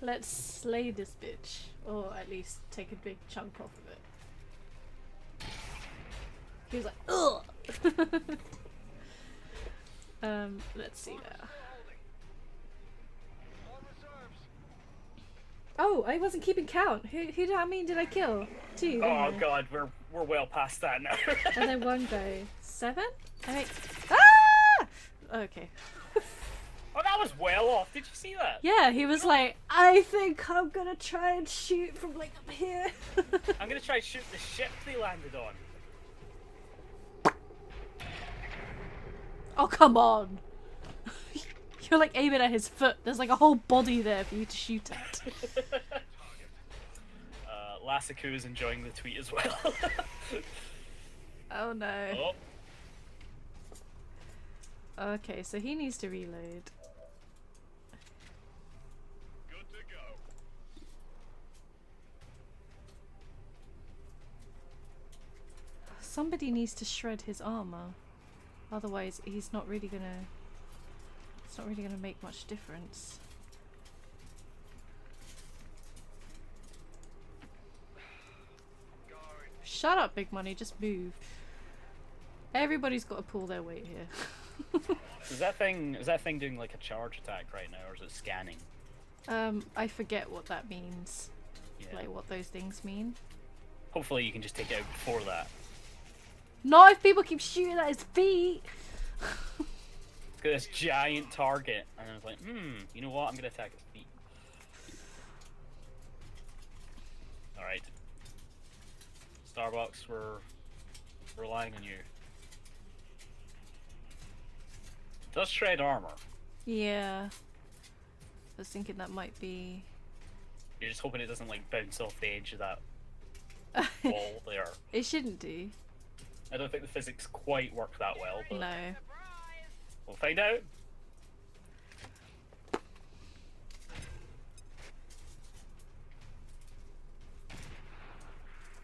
Let's slay this bitch. Or at least take a big chunk off of it. He was like, ugh! Let's see now. All reserves. Oh, I wasn't keeping count. Who how many did I kill? 2. didn't Oh I? god, we're well past that now. And then 1 go. 7? I make. Ah! Okay. Oh, that was well off. Did you see that? Yeah, he was like, I think I'm gonna try and shoot from like up here. I'm gonna try and shoot the ship they landed on. Oh, come on. You're like aiming at his foot. There's like a whole body there for you to shoot at. Lassiku is enjoying the tweet as well. Oh no. Oh, Okay, so he needs to reload. Good to go. Somebody needs to shred his armor. Otherwise, he's not really gonna. It's not really gonna make much difference. Guard. Shut up, big money. Just move. Everybody's got to pull their weight here. Is that thing doing like a charge attack right now, or is it scanning? I forget what that means. Yeah. Like what those things mean. Hopefully you can just take it out before that. Not if people keep shooting at his feet. Got this giant target, and I was like, you know what? I'm gonna attack its feet. All right, Starbucks, we're relying on you. Does shred armor? Yeah. I was thinking that might be. You're just hoping it doesn't like bounce off the edge of that wall there. It shouldn't do. I don't think the physics quite work that well, but No. we'll find out.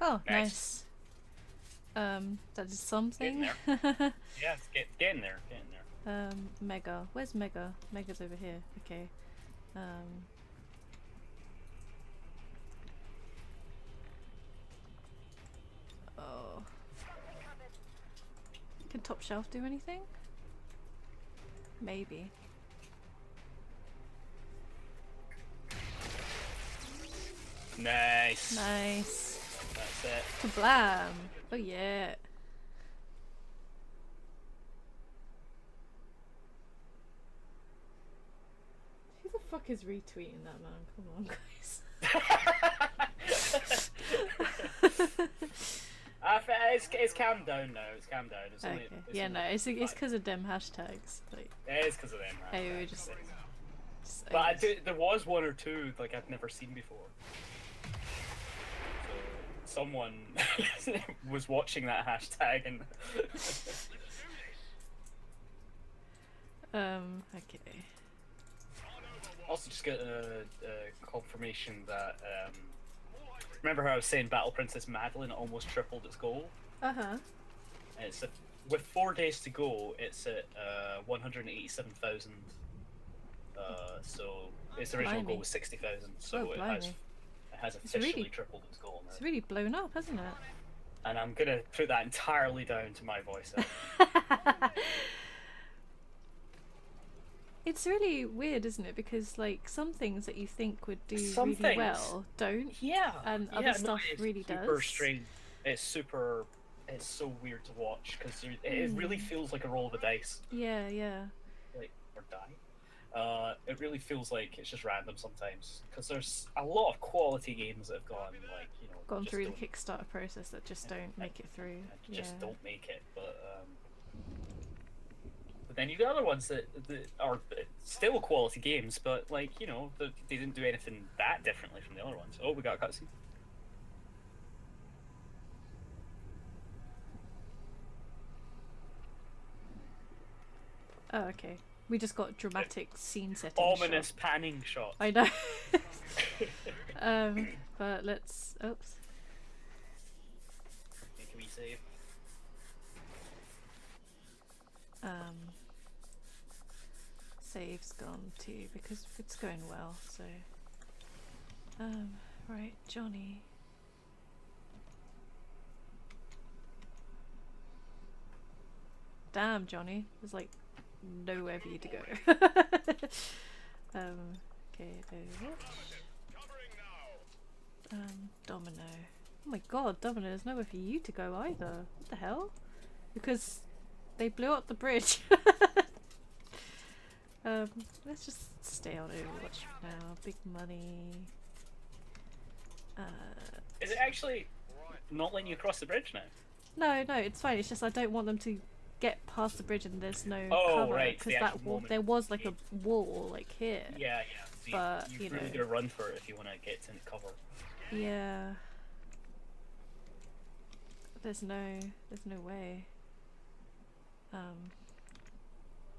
Oh, Nice. nice. That is something. Yeah, it's get in there, get in there. Mega. Where's Mega? Mega's over here. Okay. Oh. Can top shelf do anything? Maybe. Nice. Nice. That's it. Kablam! Oh yeah. Who the fuck is retweeting that, man? Come on, guys. It's calmed down now. It's calmed down. It's only, Okay. it's Yeah, only no, it's five. because of them hashtags. Like, It is because of them. Right? hey, we just But I do, there was one or two like I've never seen before. So someone was watching that hashtag and. Okay. Also, just got a confirmation that. Remember how I was saying Battle Princess Madeline almost tripled its goal? Uh-huh. And it's with 4 days to go, it's at 187,000. So its original Blimey. goal was 60,000. So Oh, it blimey. has It's officially really- tripled its goal now. It's really blown up, hasn't it? And I'm gonna put that entirely down to my voice. It's really weird, isn't it? Because like some things that you think would do Some really things- well don't. Yeah. And yeah, other no, stuff it's really super does. strange. It's super. It's so weird to watch because it really feels like a roll of the dice. Yeah, yeah. Like or die. It really feels like it's just random sometimes because there's a lot of quality games that have gone like Gone just through the don't- Kickstarter process that just don't make it through. just Yeah. don't make it. But then you got other ones that are still quality games, but like they didn't do anything that differently from the other ones. Oh, we got a cutscene. Oh, okay. We just got dramatic scene setting. Ominous shot. panning shot. I know. But let's. Oops. Make a wee save. Save's gone too because it's going well. So. Right, Johnny. Damn, Johnny. There's like nowhere for you to go. Okay, Covering now. Domino. Oh my god, Domino, there's nowhere for you to go either. What the hell? Because they blew up the bridge. Let's just stay on Overwatch for now. Big money. Is it actually not letting you cross the bridge now? No, it's fine. It's just I don't want them to get past the bridge and there's no Oh, cover right, because the that actual wall, moment. there was like a wall like here. Yeah. So But, you you really know. gotta run for it if you want to get to the cover. Yeah. There's no way.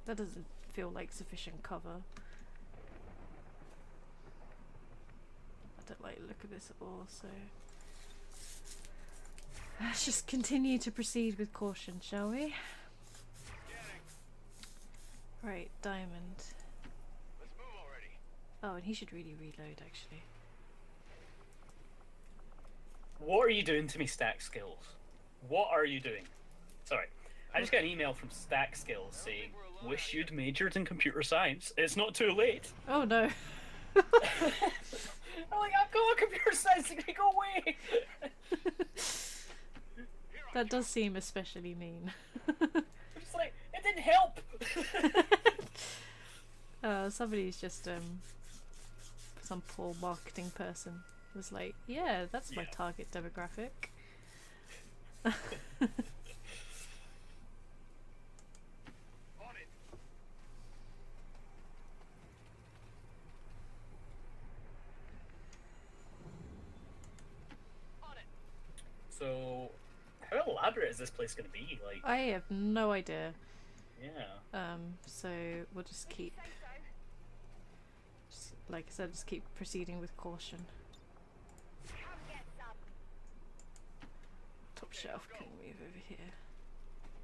That doesn't feel like sufficient cover. I don't like the look of this at all, so Let's just continue to proceed with caution, shall we? Right, diamond. Let's move already. Oh, and he should really reload, actually. What are you doing to me, Stack Skills? What are you doing? Sorry. I just got an email from Stack Skills saying, wish you'd majored in computer science. It's not too late. Oh no. I'm like, I've got a computer science degree, go away! That does seem especially mean. I'm just like, it didn't help! Somebody's just, some poor marketing person was like, yeah, that's my Yeah. target demographic. On it. On it. So, how elaborate is this place going to be? Like, I have no idea. yeah. So we'll just keep, Say so. just, like I said, just keep proceeding with caution. Come get some. Top shelf can move over here.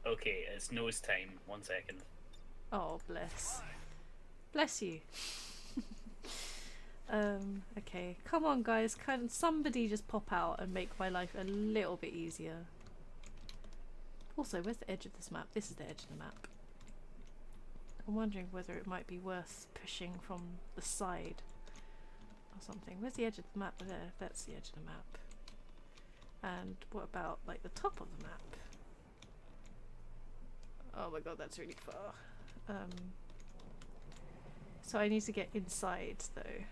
Okay, it's nose time. 1 second. Oh, bless. Bless you. Okay, come on guys, can somebody just pop out and make my life a little bit easier? Also, where's the edge of this map? This is the edge of the map. I'm wondering whether it might be worth pushing from the side or something. Where's the edge of the map? There, that's the edge of the map. And what about like the top of the map? Oh my god, that's really far. So I need to get inside though.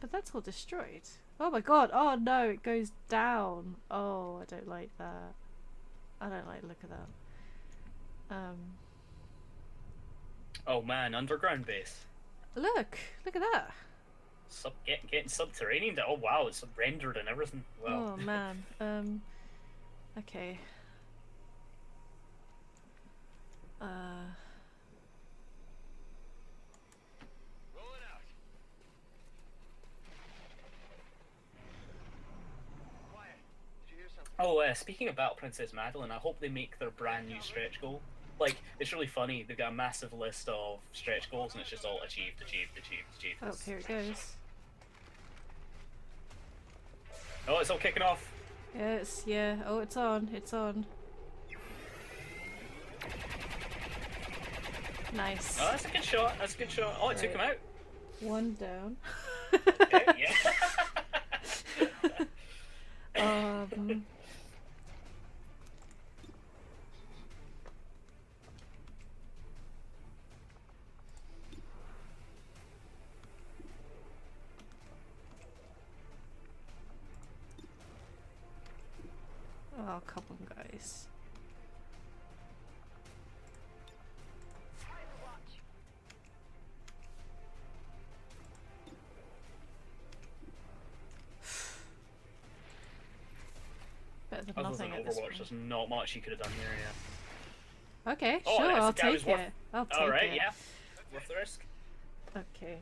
But that's all destroyed. Oh my god, oh no, it goes down. Oh, I don't like that. I don't like the look of that. Oh man, underground base. Look at that. Getting subterranean. Oh wow, it's rendered and everything. Wow. Oh man. Okay. Roll it out. Quiet. Did you hear something? Oh, speaking about Princess Madeline, I hope they make their brand new stretch goal. Like, it's really funny. They've got a massive list of stretch goals, and it's just all achieved. Oh, here it goes. Oh, it's all kicking off. Yes, yeah. Oh, it's on. It's on. Nice. Oh, that's a good shot. That's a good shot. Oh, it took him out. One down. Okay, yeah. Oh, come on, guys. Overwatch. Better than Other nothing than at this Overwatch, point. there's not much you could have done here, yeah. Okay, Oh, sure, that's- I'll that was take worth- it. I'll take Alright, it. yeah. Worth the risk. Okay.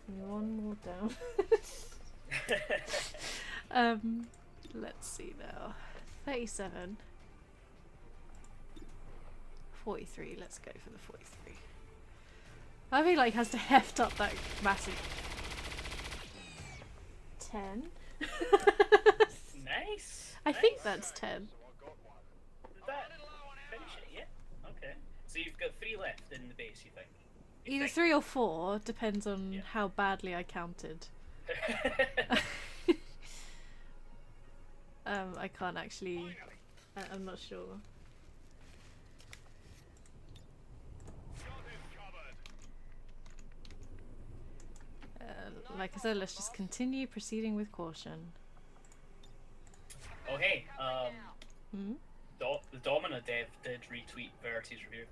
One more down. Let's see now. 37. 43. Let's go for the 43. I feel like has to heft up that massive 10. Nice. I think that's 10. Did that finish it? Yeah. Okay. So you've got 3 left in the base, you think? Either 3 or 4, depends on how badly I counted. I can't actually. I'm not sure. Like I said, let's just continue proceeding with caution. Oh hey, Hmm? the Domina dev did retweet Verity's review.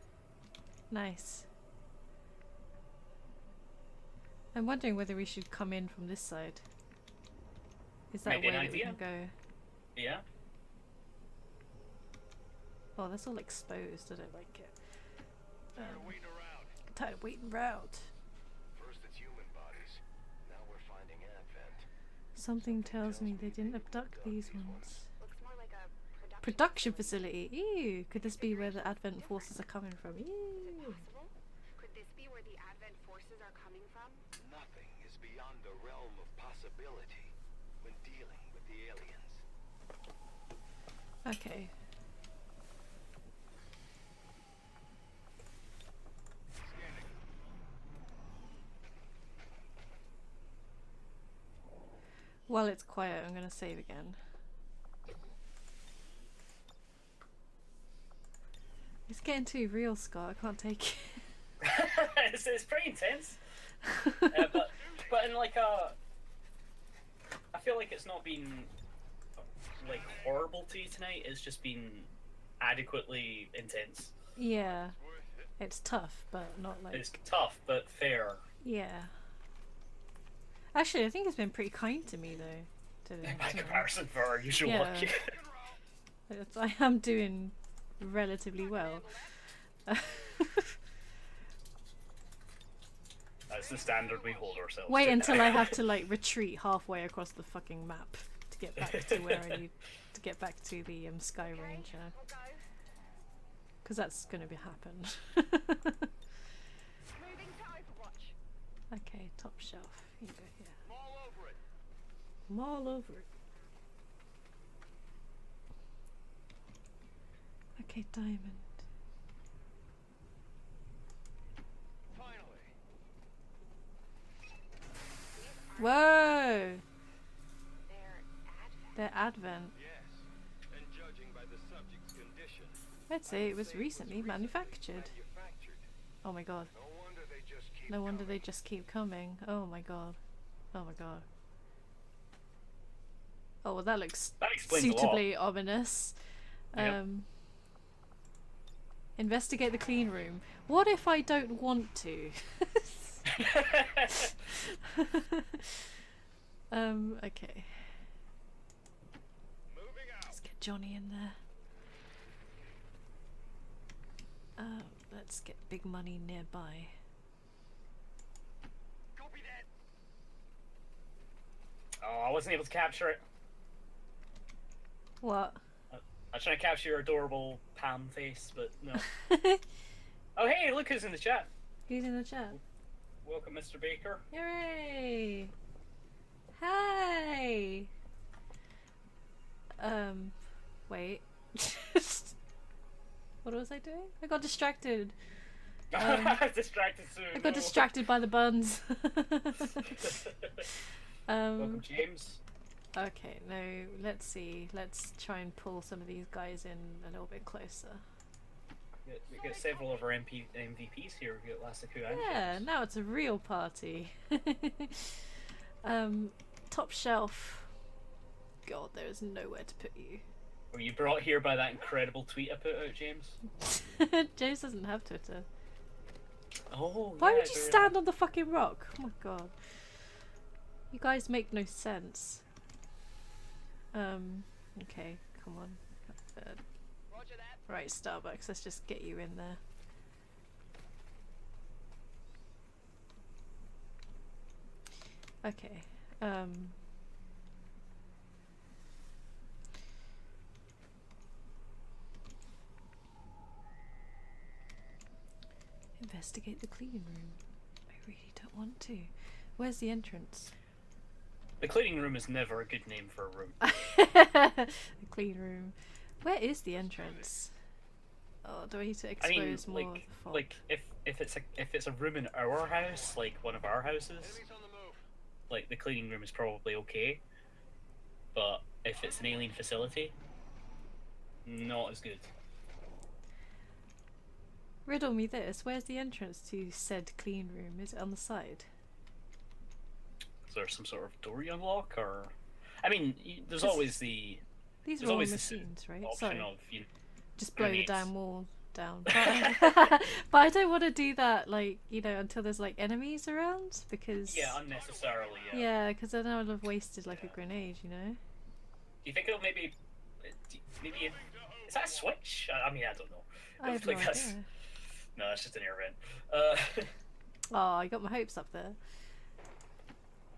Nice. I'm wondering whether we should come in from this side. Is that Maybe way an that we idea. can go? Yeah. Oh, that's all exposed. I don't like it. Waiting around. Tired of waiting round. First it's human bodies. Now we're finding Advent. Something tells me they didn't abduct these ones. Looks Production facility. Ew. Could this be where the Advent forces are coming from? Ew. Possible? Could this be where the Advent forces are coming from? Nothing is beyond the realm of possibility when dealing with the aliens. Okay. Scanning. While it's quiet, I'm gonna save again. It's getting too real, Scott. I can't take it. It's pretty intense. But in like I feel like it's not been like horrible to you tonight. It's just been adequately intense. Yeah. Worth it. It's tough, but not like... It's tough but fair. Yeah. Actually, I think it's been pretty kind to me, though. By comparison for our usual Yeah. work. I am doing relatively well. That's the standard we hold ourselves Wait to. until I have to like retreat halfway across the fucking map to get back to where I need to get back to the Sky Ranger, We'll go. because that's gonna be happen. Moving to Overwatch. Okay, top shelf. You go here. I'm all over it. I'm all over it. Okay, diamond. Finally. Whoa! Their Advent. They're Advent. Yes. And judging by the subject's condition, Let's say it was recently manufactured. manufactured. Oh my god. No wonder they just keep No wonder they coming. just keep coming. Oh my god. Oh my god. Oh well, that looks That explains a lot. suitably ominous. Yep. Investigate the clean room. What if I don't want to? Okay. Moving out. Let's get Johnny in there. Let's get big money nearby. Copy that. Oh, I wasn't able to capture it. What? I was trying to capture your adorable Pam face, but no. Oh hey, look who's in the chat. Who's in the chat? Welcome, Mr. Baker. Hooray! Hi! Wait. What was I doing? I got distracted. Distracted soon. I got distracted by the buns. Welcome, James. Okay, no, let's see. Let's try and pull some of these guys in a little bit closer. We get several of our MVPs here. We got Lassiku and Yeah, James. now it's a real party. Top shelf. God, there is nowhere to put you. Were you brought here by that incredible tweet I put out, James? James doesn't have Twitter. Oh, Why yeah, would you very stand on the fucking rock? Oh my god. You guys make no sense. Okay, come on. Roger that. Right, Starbucks, let's just get you in there. Okay, investigate the clean room. I really don't want to. Where's the entrance? The cleaning room is never a good name for a room. The clean room. Where is the entrance? Oh, do I need to I expose mean, more of like, the fog? like if it's a room in our house, like one of our houses, Enemies on the move. like the cleaning room is probably okay. But if it's an alien facility, not as good. Riddle me this. Where's the entrance to said clean room? Is it on the side? Is there some sort of door you unlock, or? I mean, there's Just- always the These there's are all always machines, right? option Sorry. of Just blow the grenades. damn wall down. But I don't want to do that, like, you know, until there's like enemies around, because Yeah, unnecessarily. Yeah. yeah, because then I would have wasted like a Yeah. grenade, you know. Do you think it'll maybe is that a switch? I mean, I don't know. I have Looks no like that's- idea. No, that's just an air vent. Oh, I got my hopes up there.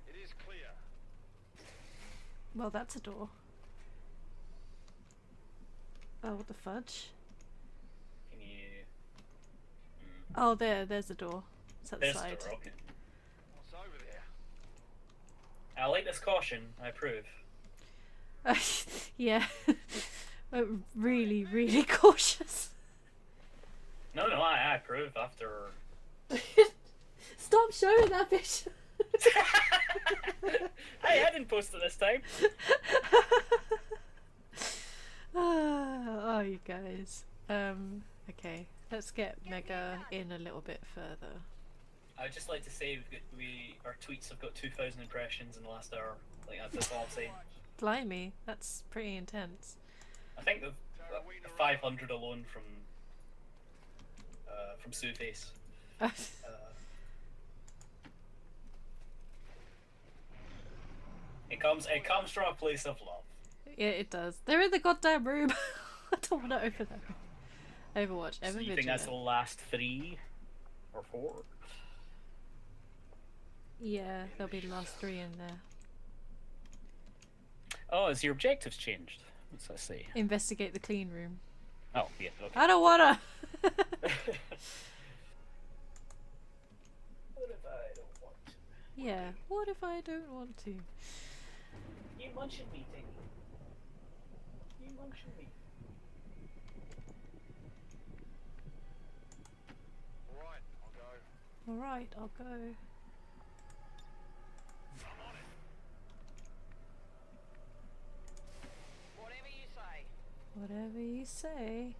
It is clear. Well, that's a door. Oh, what the fudge? Can you? Oh, there's the door. It's at the There's the side. door. Okay. What's over there? I like this caution. I approve. Yeah. Really, really cautious. No, I approve after. Stop showing that picture. Hey, I didn't post it this time. Oh, you guys. Okay. Let's get Mega in a little bit further. I'd just like to say our tweets have got 2,000 impressions in the last hour. Like that's all I'm saying. Blimey, that's pretty intense. I think the 500 alone from Sueface. It comes from a place of love. Yeah, it does. They're in the goddamn room. I don't want to open them. Overwatch. So you think that's the last 3 or 4? Yeah, there'll be the last 3 in there. Oh, has your objectives changed? What's that say? Investigate the clean room. Oh, yeah. Okay. I don't wanna. What if I don't want to? Yeah. What if I don't want to? You munching me, Tinky. You munching me. Alright, I'll go. All right, I'll go. I'm on it. Whatever you say. Whatever you say.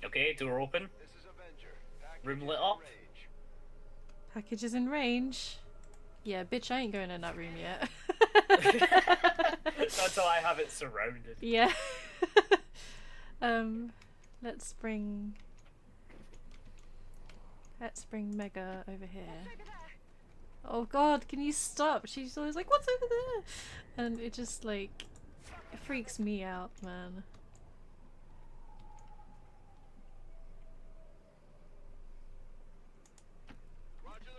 Okay, door open. This is Avenger. Room Package lit in up. range. Packages in range. Yeah, bitch, I ain't going in that room yet. Not until I have it surrounded. Yeah. Let's bring Mega over here. Oh god, can you stop? She's always like, what's over there? And it just like it freaks me out, man.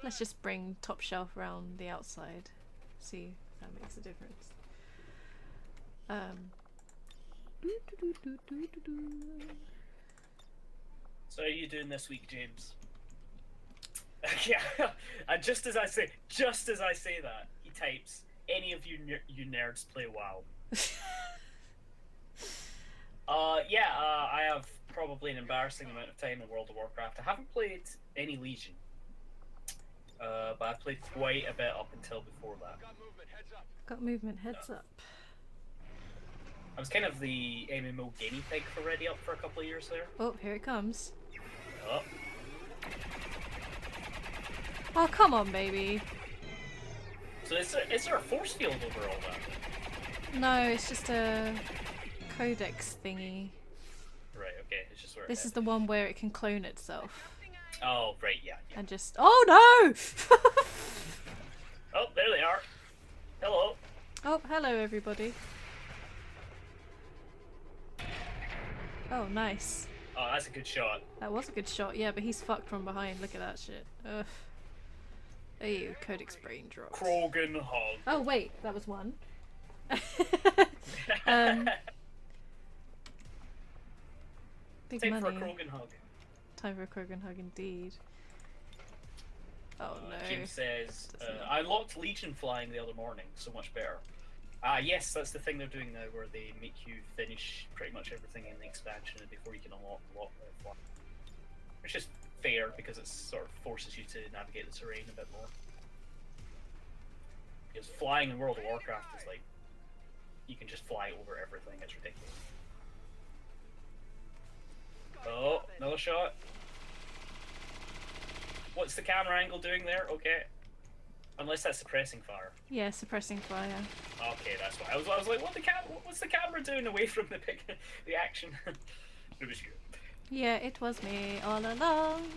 Let's just bring top shelf around the outside. See if that makes a difference. So how are you doing this week, James? Yeah, and just as I say that, he types, "Any of you nerds play WoW?" I have probably an embarrassing amount of time in World of Warcraft. I haven't played any Legion, but I played quite a bit up until before that. Got movement, heads up. Got movement, heads up. I was kind of the MMO guinea pig for Ready Up for a couple of years there. Oh, here it comes. Oh. Oh, come on, baby. So is there a force field over all that? No, it's just a codex thingy. Right, okay, it's just where This is the one where it can clone itself. Oh, right, yeah. And just... Oh, no! Oh, there they are. Hello. Oh, hello, everybody. Oh, nice. Oh, that's a good shot. That was a good shot, yeah, but he's fucked from behind. Look at that shit. Ugh. Ew, codex brain drop. Krogan hog. Oh, wait, that was one. Big Time for a money. Krogan hug. Time for a Krogan hug, indeed. Oh no. Jim says, Doesn't I unlocked Legion flying the other morning, so much better. Ah, yes, that's the thing they're doing now, where they make you finish pretty much everything in the expansion before you can unlock flying. Which is fair, because it sort of forces you to navigate the terrain a bit more. Because flying in World of Warcraft is like, you can just fly over everything, it's ridiculous. Oh, another shot. What's the camera angle doing there? Okay. Unless that's suppressing fire. Yeah, suppressing fire. Okay, that's why. I was like, what's the camera doing away from the action? It was you. Yeah, it was me all along.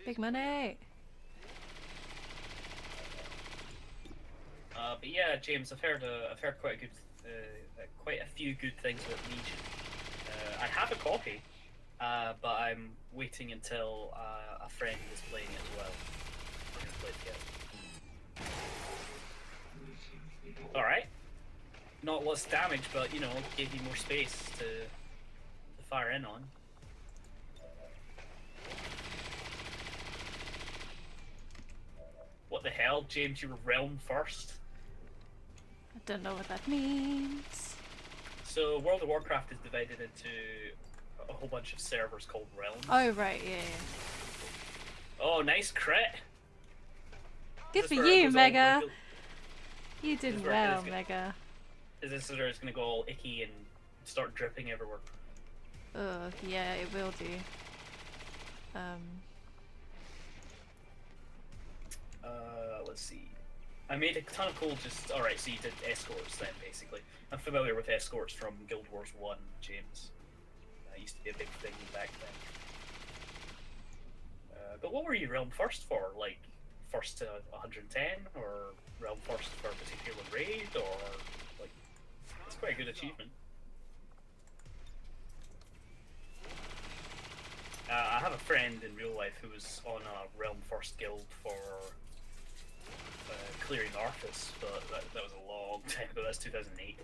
Big money. But yeah, James, I've heard quite a few good things about Legion. I have a copy, but I'm waiting until a friend is playing it as well. Or has played less damage, but you know, gave you more space to fire in on. What the hell, James? You were realm first. I don't know what that means. So World of Warcraft is divided into a whole bunch of servers called realms. Oh right, yeah. Oh, nice crit. Good Is for this where it you, goes all Mega. wiggle- You This did is where it well, is good. Mega. Is this where it's gonna go all icky and start dripping everywhere? Ugh, yeah, it will do. Let's see. I made a ton of cool just... Alright, so you did escorts then, basically. I'm familiar with escorts from Guild Wars 1, James. That used to be a big thing back then. But what were you realm first for? Like, first to 110? Or realm first for a particular raid? Or, like... It's quite a good achievement. I have a friend in real life who was on a realm first guild for clearing Arthas, but that was a long time ago. That's 2008.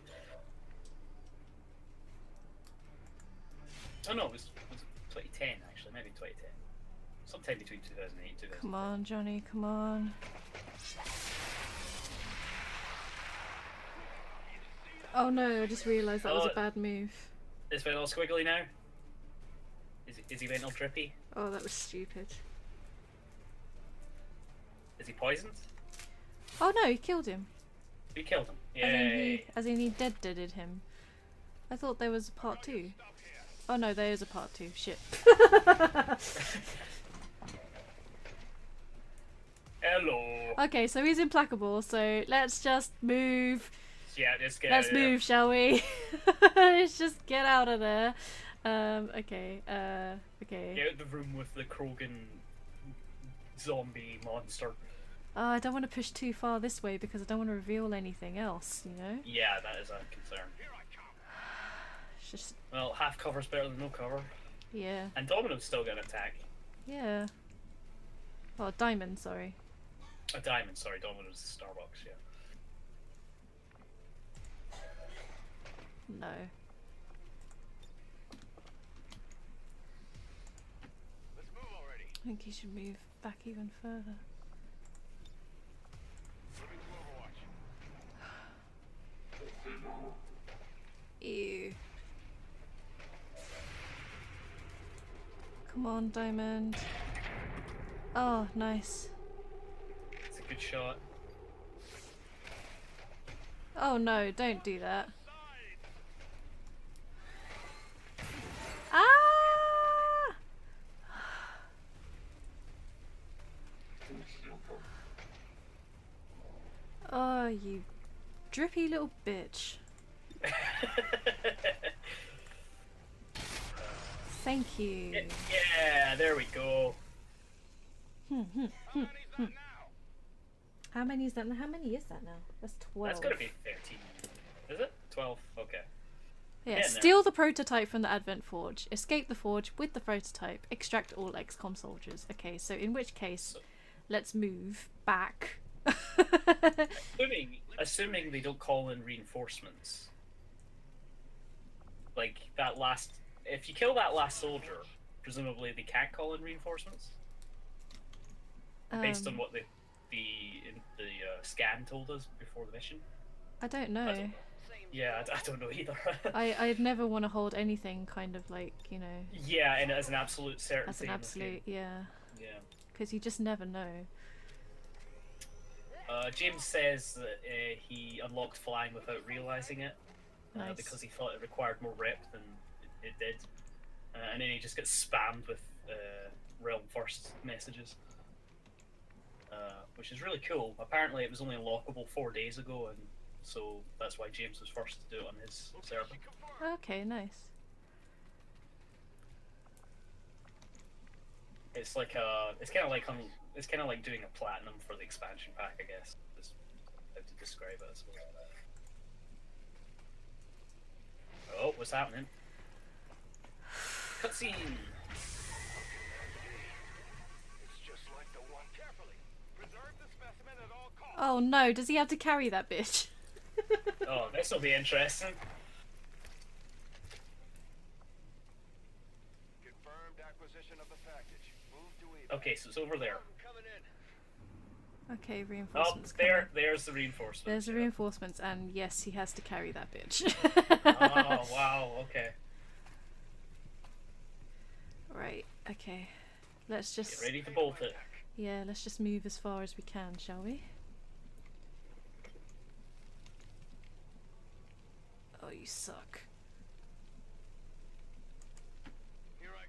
Oh no, it was 2010 actually, maybe 2010. Sometime between 2008 and 2010. Come on, Johnny, come on. Oh no, I just realised that was a bad move. Is it all squiggly now? Is he went all drippy? Oh, that was stupid. Is he poisoned? Oh no, he killed him. We killed him. As Yay! in he deaded him. I thought there was a part 2. Oh no, there is a part 2. Shit. Hello! Okay, so he's implacable, so let's just move. Yeah, let's get Let's out of there. move, shall we? Let's just get out of there. Okay, okay. Get out of the room with the Krogan zombie monster. Oh, I don't want to push too far this way because I don't want to reveal anything else, you know? Yeah, that is a concern. It's just, Well, half cover's better than no cover. yeah. And Domino's still gonna attack. Yeah. Oh, diamond, sorry. A diamond, sorry, Domino's is Starbucks, yeah. No. Let's move already. I think he should move back even further. Moving to Overwatch. Ew. Come on, diamond. Oh, nice. It's a good shot. Oh no, don't do that. Ah! Oh, you drippy little bitch. Thank you. Yeah, there we go. How many is that? How many is that now? That's 12. That's gotta be 13. Is it? 12? Okay. Yeah, Getting there. steal the prototype from the Advent Forge, escape the forge with the prototype, extract all XCOM soldiers. Okay, so in which case, let's move back. Assuming they don't call in reinforcements. Like, that last... If you kill that last soldier, presumably they can't call in reinforcements? Based on what the scan told us before the mission? I don't know. Yeah, I don't know either. I'd never want to hold anything kind of like, you know, Yeah, and as an absolute certainty. as an absolute, yeah. Yeah. Because you just never know. James says that he unlocked flying without realizing it Nice. because he thought it required more rep than it did, and then he just gets spammed with realm first messages, which is really cool. Apparently, it was only unlockable 4 days ago, and so that's why James was first to do it on his server. Okay, nice. It's like it's kind of like doing a platinum for the expansion pack, I guess. Is how to describe it, I suppose. Oh, what's happening? Cutscene. It's just like the one. Carefully. Preserve the specimen at all costs. Oh no, does he have to carry that bitch? Oh, this will be interesting. Confirmed acquisition of the package. Move to evac. Okay, so it's over there. Coming in. Okay, Oh, reinforcements there, coming. there's the reinforcements. There's the yeah. reinforcements, and yes, he has to carry that bitch. Oh, wow, okay. Right, okay. Let's just... Get ready to bolt it. Yeah, let's just move as far as we can, shall we? Oh, you suck. Here I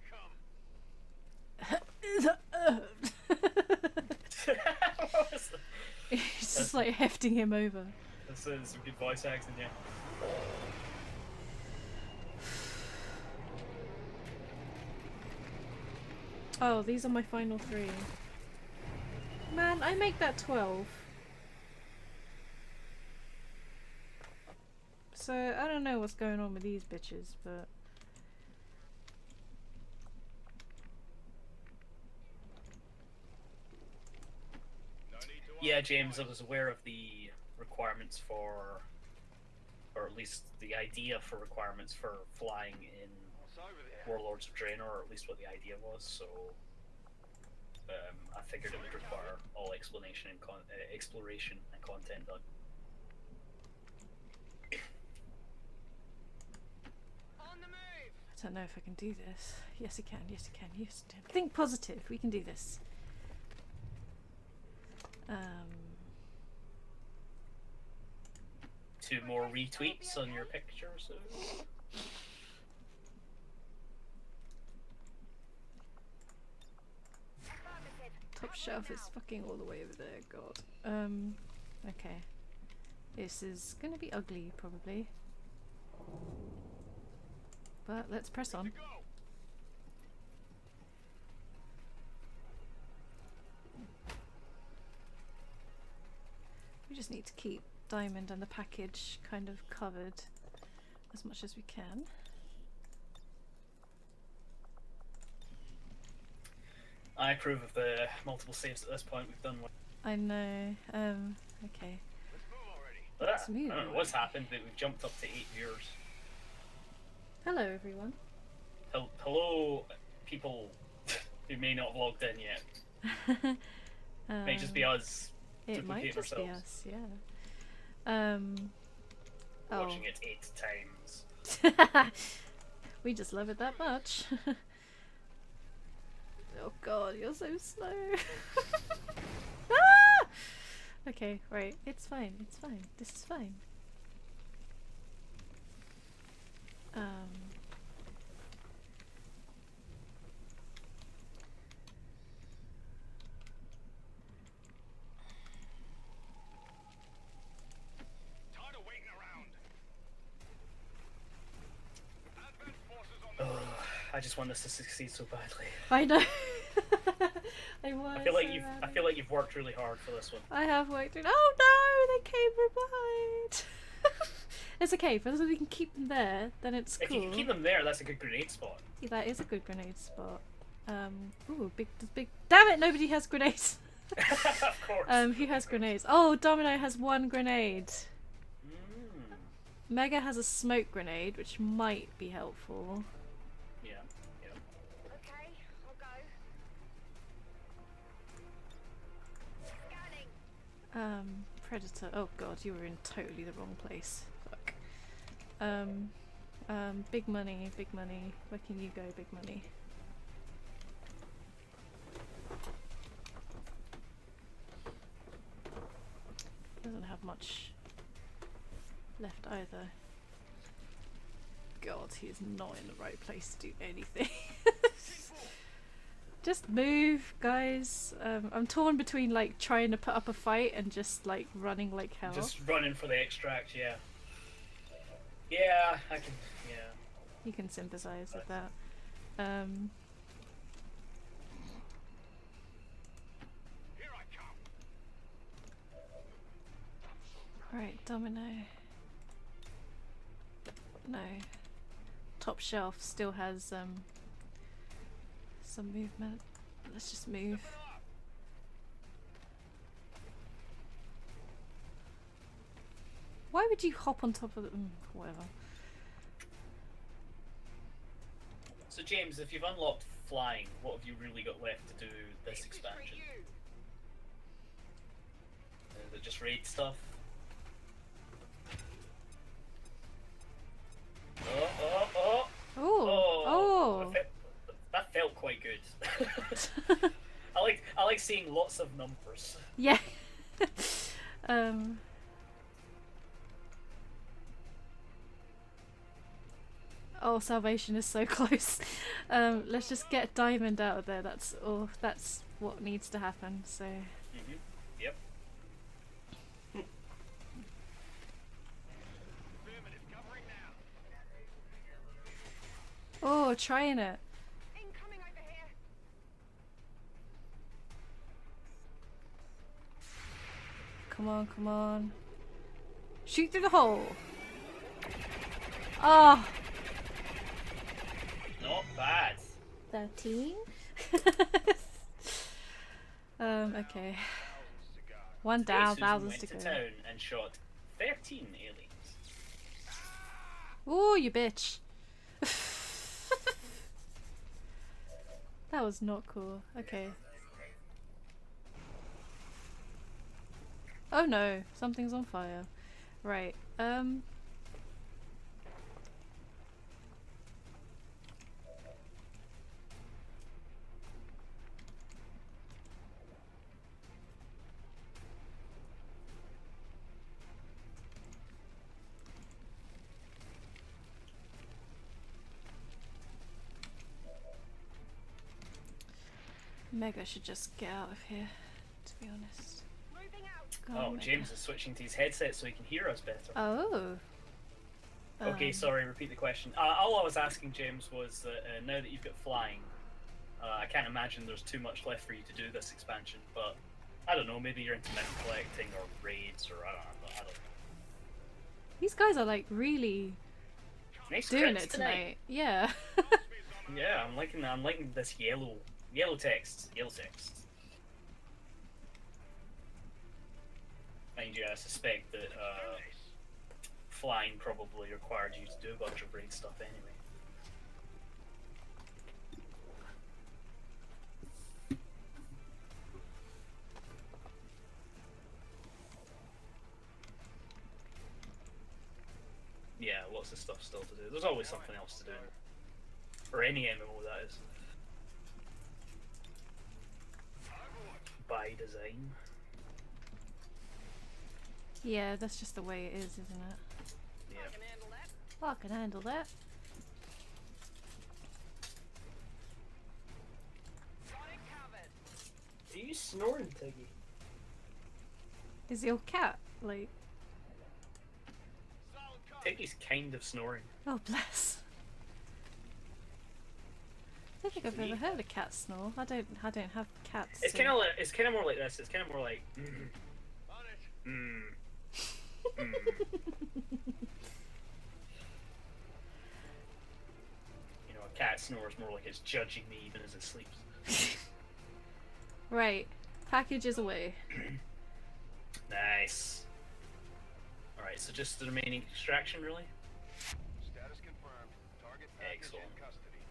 What was that? He's just like hefting him over. This is some good voice acting, yeah. Oh, these are my final 3. Man, I make that 12. So, I don't know what's going on with these bitches, but... come. No need to Yeah, James, I was aware of the requirements for, or at least the idea for requirements for flying in It's over there. Warlords of Draenor, or at least what the idea was, so I figured it would require all explanation and exploration and content done. On the move. I don't know if I can do this. Yes, I can. Yes, I can. Yes, I can. Think positive. We can do this. 2 more retweets on your picture, so... Top shelf is fucking all the way over there. God. Okay. This is gonna be ugly, probably. But let's press on. Go. We just need to keep Diamond and the package kind of covered as much as we can. I approve of the multiple saves at this point. We've done one. I know. Okay. Let's move already. Let's move I don't know what's happened, but we've jumped up to 8 viewers. Hello, everyone. Hello, people who may not have logged in yet. May just be us It might duplicating just be ourselves. us, yeah. Oh. Watching it 8 times. We just love it that much. Oh god, you're so slow. Ah! Okay, right. It's fine. It's fine. This is fine. Tired of waiting around. Advent forces on the Oh, I just want this to succeed so badly. I know. I was. I feel like so you've. I badly. feel like you've worked really hard for this one. I have worked in. Oh no, they came from behind. It's okay, as long as we can keep them there, then it's If cool. you can keep them there, that's a good grenade spot. Yeah, that is a good grenade spot. Ooh, big. Damn it! Nobody has grenades. Of course. Who has grenades? Oh, Domino has 1 grenade. Mm, Mega has a smoke grenade, which might be helpful. yeah. Okay, I'll go. Scanning. Predator. Oh god, you were in totally the wrong place. Fuck. Big money, big money. Where can you go, big money? Doesn't have much left either. God, he is not in the right place to do anything. Just move, guys. I'm torn between like trying to put up a fight and just like running like hell. Just running for the extract, yeah. Yeah, I can. Yeah. You can sympathize with that. Here I come. Alright, Domino. No. Top shelf still has some movement. Let's just move. Why Why would you hop on top of the... whatever. So James, if you've unlocked flying, what have you really got left to do this This is for expansion? you. Is it just raid stuff? Oh! Oh! That felt quite good. I like seeing lots of numbers. Yeah. Oh, salvation is so close. Let's just get Diamond out of there. That's all. That's what needs to happen. So. Yep. Affirmative, covering now. Oh, trying it. Incoming over here. Come on, come on. Shoot through the hole. Oh. Not bad. 13? Okay. One Today down, Susan thousands went to go. town and shot 13 aliens. Ooh, you bitch. That was not cool. Okay. Oh no, something's on fire. Right, Mega should just get out of here, to be honest. Moving out. Go Oh, on, Mega. James is switching to his headset so he can hear us better. Oh. Okay, sorry, repeat the question. All I was asking, James, was that now that you've got flying, I can't imagine there's too much left for you to do this expansion, but I don't know, maybe you're into mint collecting or raids or I don't know. These guys are like really Nice doing crits it tonight. Yeah. Yeah, I'm liking this yellow text. Mind you, I suspect that flying probably required you to do a bunch of raid stuff anyway. Yeah, lots of stuff still to do. There's always something else to do. Or any MMO, that is. By design. Yeah, that's just the way it is, isn't it? Yeah. I can handle that. Oh, I can handle that. Got it covered. Are you snoring, Tiggy? Is your cat like... Solid copy. Tiggy's kind of snoring. Oh, bless. I don't think I've ever heard a cat snore. I don't have cats. It's so- kind of like, it's kind of more like this. It's kind of more like. On it. Mm. You know, a cat snores more like it's judging me even as it sleeps. Right. Package is away. Nice. Alright, so just the remaining extraction, really? Status confirmed. Target package Excellent. in custody.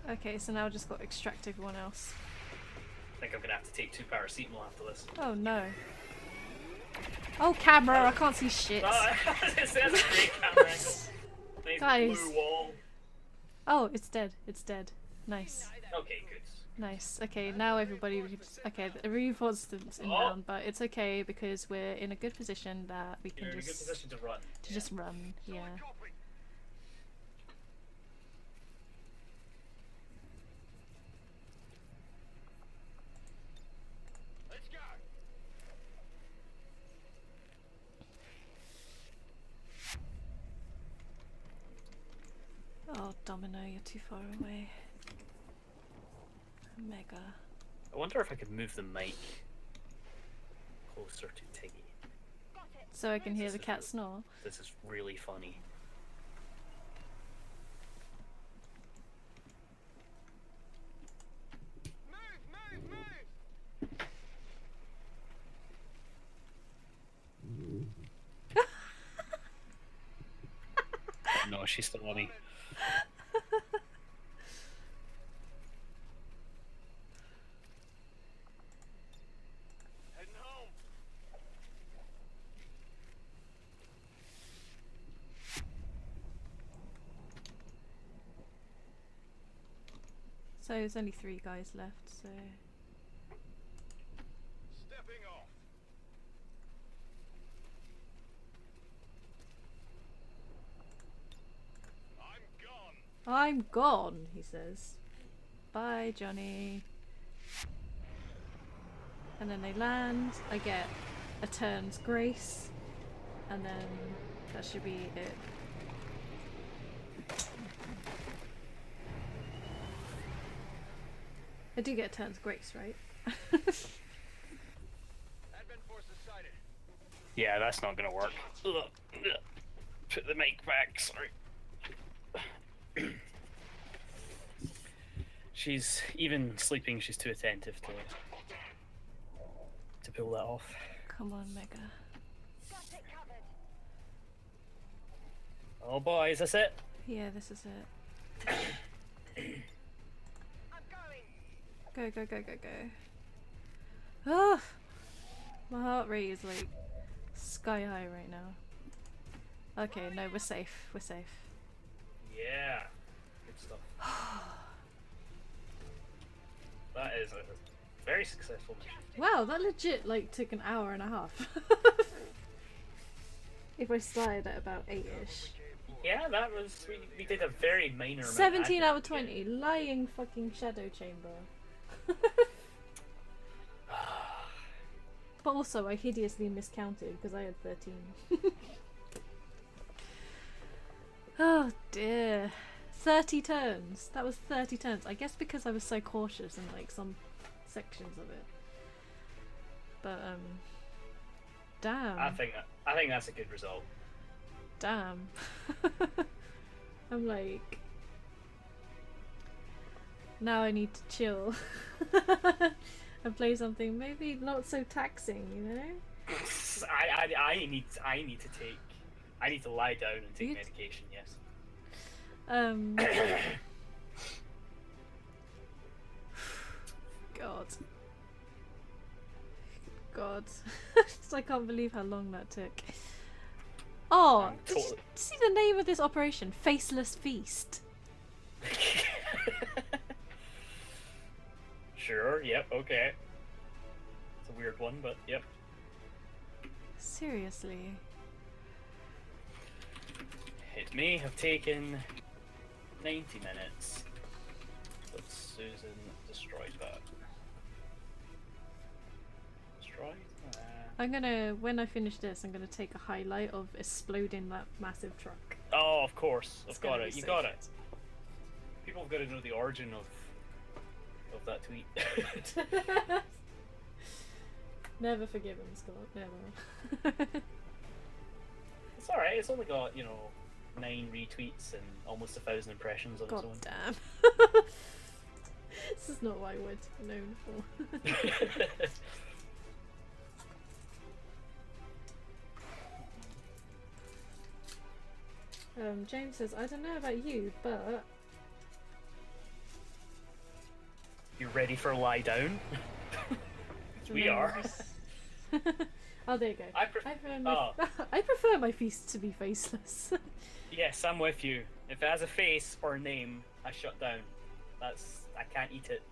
Okay, so now I've just got to extract everyone else. I think I'm gonna have to take 2 paracetamol after this. Oh no. Oh, camera, I can't see shit. That's a great camera angle. Nice Guys. blue wall. Oh, it's dead. It's dead. Nice. Okay, good. Nice. Okay, now everybody... Okay, the reinforcements inbound, but it's okay because we're in a good position that we can You're in a good just... position to run. To just run, yeah. Solid copy. Let's go. Oh, Domino, you're too far away. Mega. I wonder if I could move the mic closer to Tiggy. Got it. So I can hear the cat snore. This is really funny. Move, move, move. no, she's still on me. Heading home. So there's only 3 guys left, so... Stepping off. I'm gone. I'm gone, he says. Bye, Johnny. And then they land. I get a turn's grace. And then that should be it. I do get a turn's grace, right? Advent forces sighted. Yeah, that's not gonna work. Ugh, ugh. Put the mic back, sorry. She's, even sleeping, she's too attentive to pull that off. Come on, Mega. Got it covered. Oh boy, is this it? Yeah, this is it. I'm going. Go, go, go, go, go. Ah! My heart rate is like sky high right now. Okay, no, we're safe. We're safe. Yeah. Good stuff. That is a very successful mission. Wow, that legit like took an hour and a half. If I started at about 8ish. Yeah, that was, we did a very minor amount of 17 admin out of to 20. Lying fucking shadow chamber. But also, I hideously miscounted because I had 13. Oh dear. 30 turns. That was 30 turns. I guess because I was so cautious in like some sections of it. But damn. I think that's a good result. Damn. I'm like, now I need to chill and play something maybe not so taxing, you know? I need to lie down and take You- medication, yes. God. God. I can't believe how long that took. Oh, I'm did you totally- see the name of this operation? Faceless Feast. Sure, yep, okay. It's a weird one, but yep. Seriously. It may have taken 90 minutes, but Susan destroyed that. Destroyed? I'm gonna, when I finish this, I'm gonna take a highlight of exploding that massive truck. Oh, of course. It's I've got gonna it. be You so got good. it. People have got to know the origin of that tweet. Never forgive him, Scott. Never. It's alright. It's only got, 9 retweets and almost 1,000 impressions on God its own. damn. This is not what I would be known for. James says, I don't know about you, but You ready for lie down? We are. Oh, there you go. I pref- I prefer my feasts to be faceless. Yes, I'm with you. If it has a face or a name, I shut down. I can't eat it.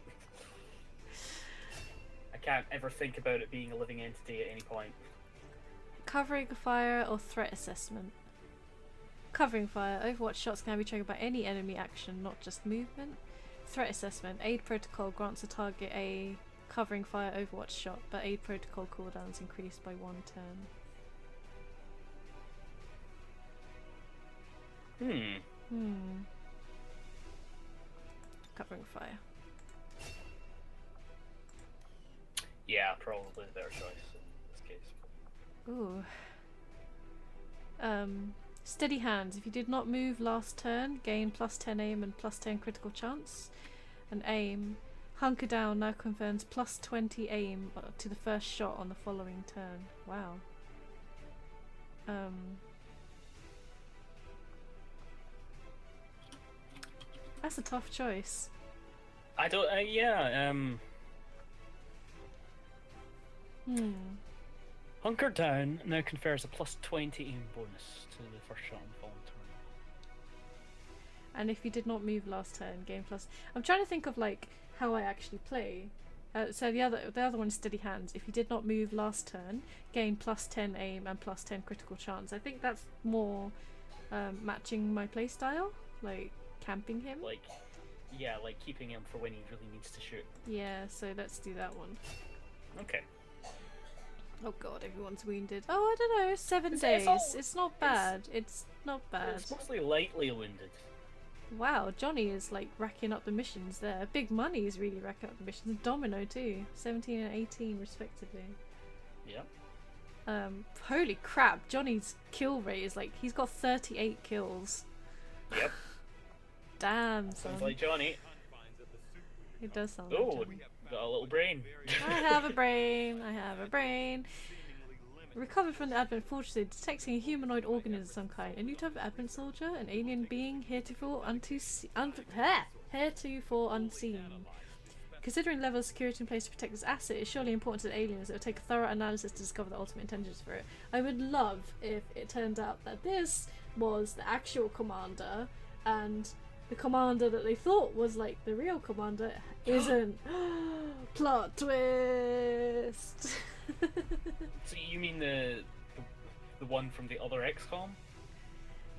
I can't ever think about it being a living entity at any point. Covering fire or threat assessment. Covering fire. Overwatch shots can be triggered by any enemy action, not just movement. Threat assessment. Aid protocol grants a target a covering fire Overwatch shot, but aid protocol cooldowns increased by 1 turn. Covering fire. Yeah, probably the better choice in this case. Ooh. Steady hands. If you did not move last turn, gain +10 aim and +10 critical chance. And aim. Hunker down now confirms +20 aim to the first shot on the following turn. Wow. That's a tough choice. I don't. Yeah. Hmm. Hunker Down now confers a +20 aim bonus to the first shot on fallen target. And if you did not move last turn, gain plus. I'm trying to think of like how I actually play. So the other one is steady hands. If you did not move last turn, gain +10 aim and +10 critical chance. I think that's more matching my playstyle, like camping him. Like, yeah, like keeping him for when he really needs to shoot. Yeah, so let's do that one. Okay. Oh god, everyone's wounded. Oh, I don't know, 7 It's days. all- It's not bad. It's not bad. It's mostly lightly wounded. Wow, Johnny is like racking up the missions there. Big Money is really racking up the missions. Domino too, 17 and 18 respectively. Yeah. Holy crap, Johnny's kill rate is like, he's got 38 kills. Yep. Damn, son. Sounds like Johnny. It does sound Oh, like Johnny. got a little brain. I have a brain, I have a brain. Recovered from the Advent Fortress, detecting a humanoid organism of some kind. A new type of Advent soldier, an alien being heretofore unseen. Considering the level of security in place to protect this asset, it's surely important to the aliens that it would take a thorough analysis to discover the ultimate intentions for it. I would love if it turned out that this was the actual commander, and the commander that they thought was like the real commander isn't. Plot twist! So you mean the one from the other XCOM?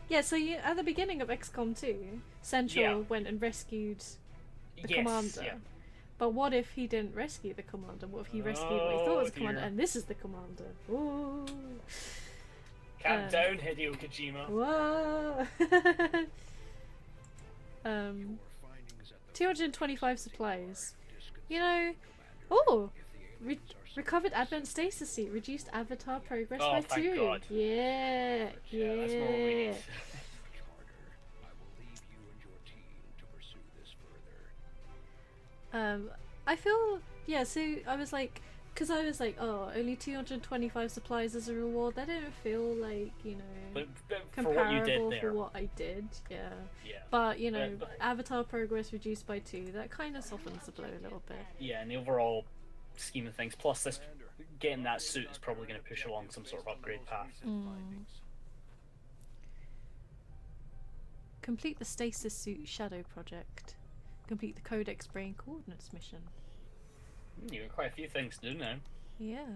Yeah, so you, at the beginning of XCOM 2, Central Yeah. went and rescued the Yes, commander. yeah. But what if he didn't rescue the commander? What if he rescued what he thought was the dear. commander, and this is the commander? Ooh. Calm down, Hideo Kojima. Whoa! 225 supplies. You know, oh, recovered Advent stasis seat, reduced avatar progress Oh, by thank 2. God. Yeah, Yeah, that's more what we need. I feel, yeah, so I was like, because I was like, oh, only 225 supplies as a reward. That didn't feel like, you know, But for what you did comparable there. for what I did, yeah. Yeah. But, you know, But- avatar progress reduced by 2, that kind of softens the blow a little bit. Yeah, in the overall scheme of things. Plus, this getting that suit is probably going to push along some sort of upgrade path. Complete the stasis suit shadow project. Complete the Codex Brain Coordinates mission. You got quite a few things to do now. Yeah.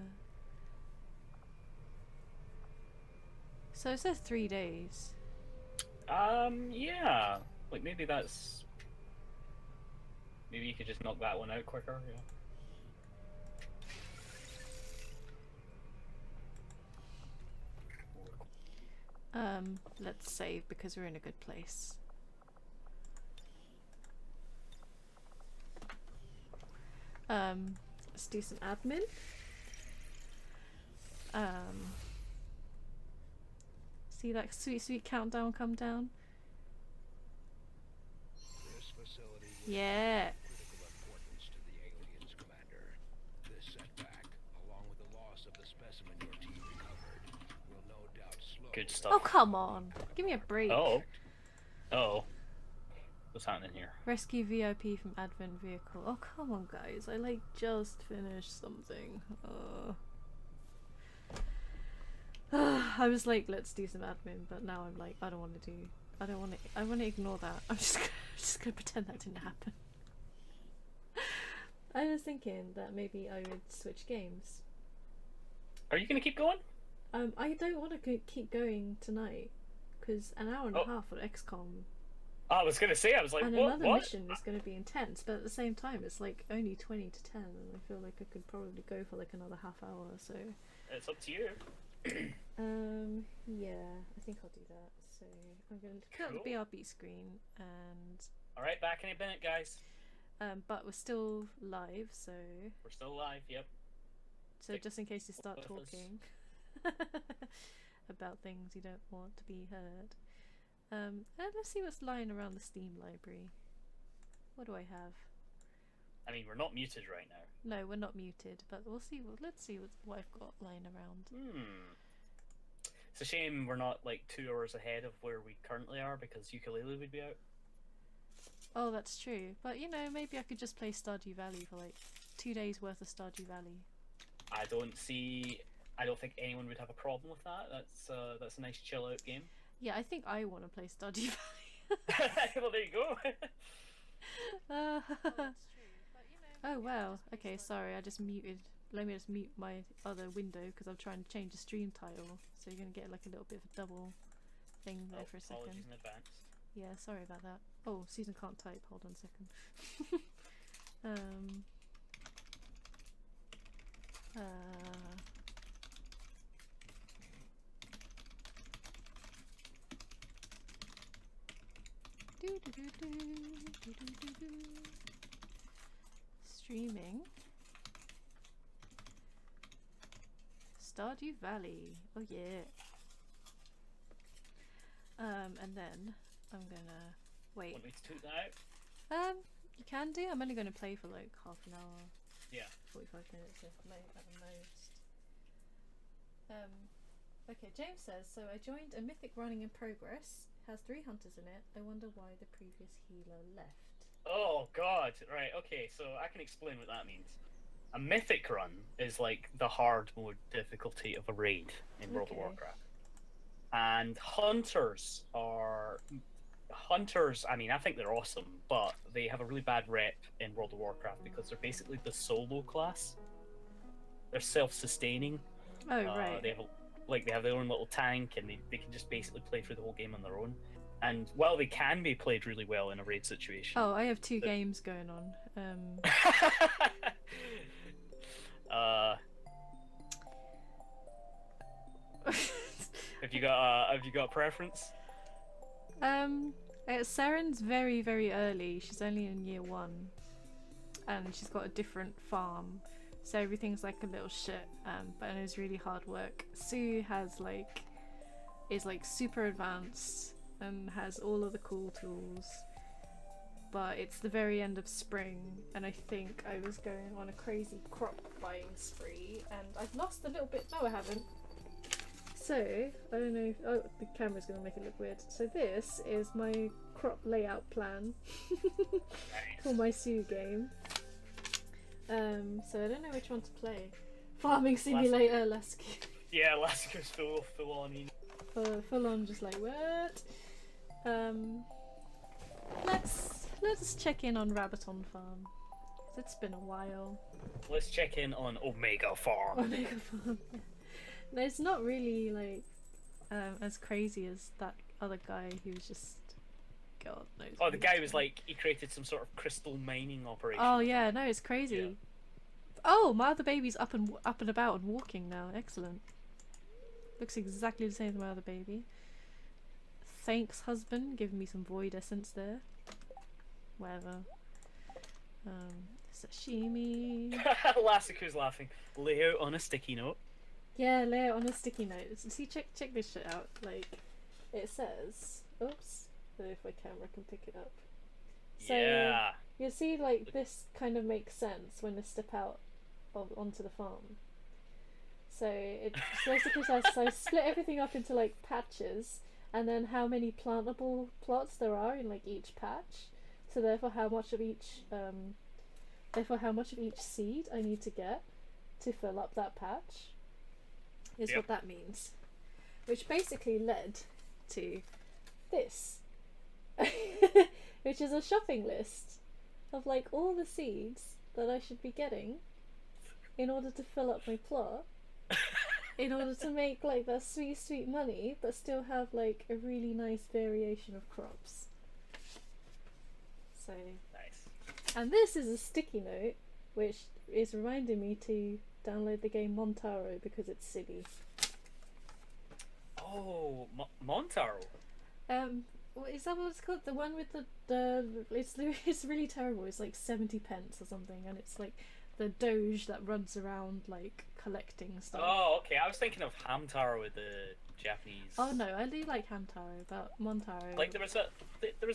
So it says 3 days. Yeah. Like maybe that's. Maybe you could just knock that one out quicker. Yeah. Let's save because we're in a good place. Let's do some admin. See that sweet countdown come down? This facility Yeah. critical importance to the aliens, Commander. This setback, along with the loss of the specimen your team recovered, will no doubt slow. Good stuff. Oh, come on. Give me a break. Oh. Oh. What's happening here? Rescue VIP from Advent vehicle. Oh, come on, guys. I like just finished something. I was like, let's do some admin, but now I'm like, I don't want to do. I don't want to. I want to ignore that. I'm just gonna pretend that didn't happen. I was thinking that maybe I would switch games. Are you going to keep going? I don't want to keep going tonight because an hour and a Oh. half on XCOM. I was going to say, I was like, And what? another What? mission is going to be intense, but at the same time, it's like only 20 to 10, and I feel like I could probably go for like another half hour. So, It's up to you. yeah, I think I'll do that. So I'm going to put up the Cool. BRB screen, and Alright, back in a minute, guys. but we're still live, so We're still alive, yep. Stick just in case you start with us. talking about things you don't want to be heard. And let's see what's lying around the Steam library. What do I have? I mean, we're not muted right now. No, we're not muted, but we'll see. Let's see what I've got lying around. It's a shame we're not like 2 hours ahead of where we currently are because Ukulele would be out. Oh, that's true. But you know, maybe I could just play Stardew Valley for like 2 days worth of Stardew Valley. I don't think anyone would have a problem with that. That's a nice chill out game. Yeah, I think I want to play Stardew Well, there you go. Valley. That's true. But you know, Oh maybe I could wow. just play Okay, Stardew. sorry, I just muted. Let me just mute my other window because I'm trying to change the stream title. So you're gonna get like a little bit of a double thing there for a Apologies second. in advance. Yeah, sorry about that. Oh, Susan can't type. Hold on a second. um. Do, do, do, do, do, do, do, do. Streaming. Stardew Valley. Oh yeah. And then I'm gonna wait. Want me to toot that out? You can do. I'm only gonna play for like half an hour, Yeah. 45 minutes at the most. Okay, James says, so I joined a mythic running in progress. Has 3 hunters in it. I wonder why the previous healer left. Oh god. Right. Okay. So I can explain what that means. A mythic run is like the hard mode difficulty of a raid in World of Okay. Warcraft, and hunters. I mean, I think they're awesome, but they have a really bad rep in World of Warcraft because they're basically the solo class. They're self-sustaining. Oh right. They have their own little tank, and they can just basically play through the whole game on their own. And while they can be played really well in a raid situation, Oh, I have 2 games going on. have you got a preference? Saren's very, very early. She's only in year 1, and she's got a different farm, so everything's like a little shit. But it is really hard work. Sue is like super advanced and has all of the cool tools. But it's the very end of spring, and I think I was going on a crazy crop buying spree, and I've lost a little bit. No, I haven't. So, I don't know. Oh, the camera's going to make it look weird. So this is my crop layout plan for my Sue game. So I don't know which one to play. Farming Simulator, Lasky. Yeah, Lassiter's full on. Full on, just like what? Let's check in on Rabbiton Farm. 'Cause it's been a while. Let's check in on Omega Farm. Omega Farm. No, it's not really like as crazy as that other guy who was just God knows. Oh, the guy was like, he created some sort of crystal mining operation. Oh yeah, no, it's crazy. Yeah. Oh, my other baby's up and about and walking now. Excellent. Looks exactly the same as my other baby. Thanks, husband, giving me some void essence there. Whatever. Sashimi. Lassiter's laughing. Layout on a sticky note. Yeah, lay it on a sticky note. See, check this shit out. Like, it says. Oops. I don't know if my camera can pick it up. So, Yeah. you see, like, this kind of makes sense when they step out onto the farm. So, it basically says, so split everything up into, like, patches, and then how many plantable plots there are in, like, each patch. So, therefore, how much of each seed I need to get to fill up that patch is Yep. what that means. Which basically led to this. Which is a shopping list of like all the seeds that I should be getting in order to fill up my plot, in order to make like that sweet money, but still have like a really nice variation of crops. So, Nice. and this is a sticky note which is reminding me to download the game Montaro because it's silly. Oh, Montaro. What is that what it's called? The one with the it's really terrible. It's like 70 pence or something, and it's like the Doge that runs around like collecting stuff. Oh, okay. I was thinking of Hamtaro with the Japanese. Oh no, I do like Hamtaro, but Montaro. Like there's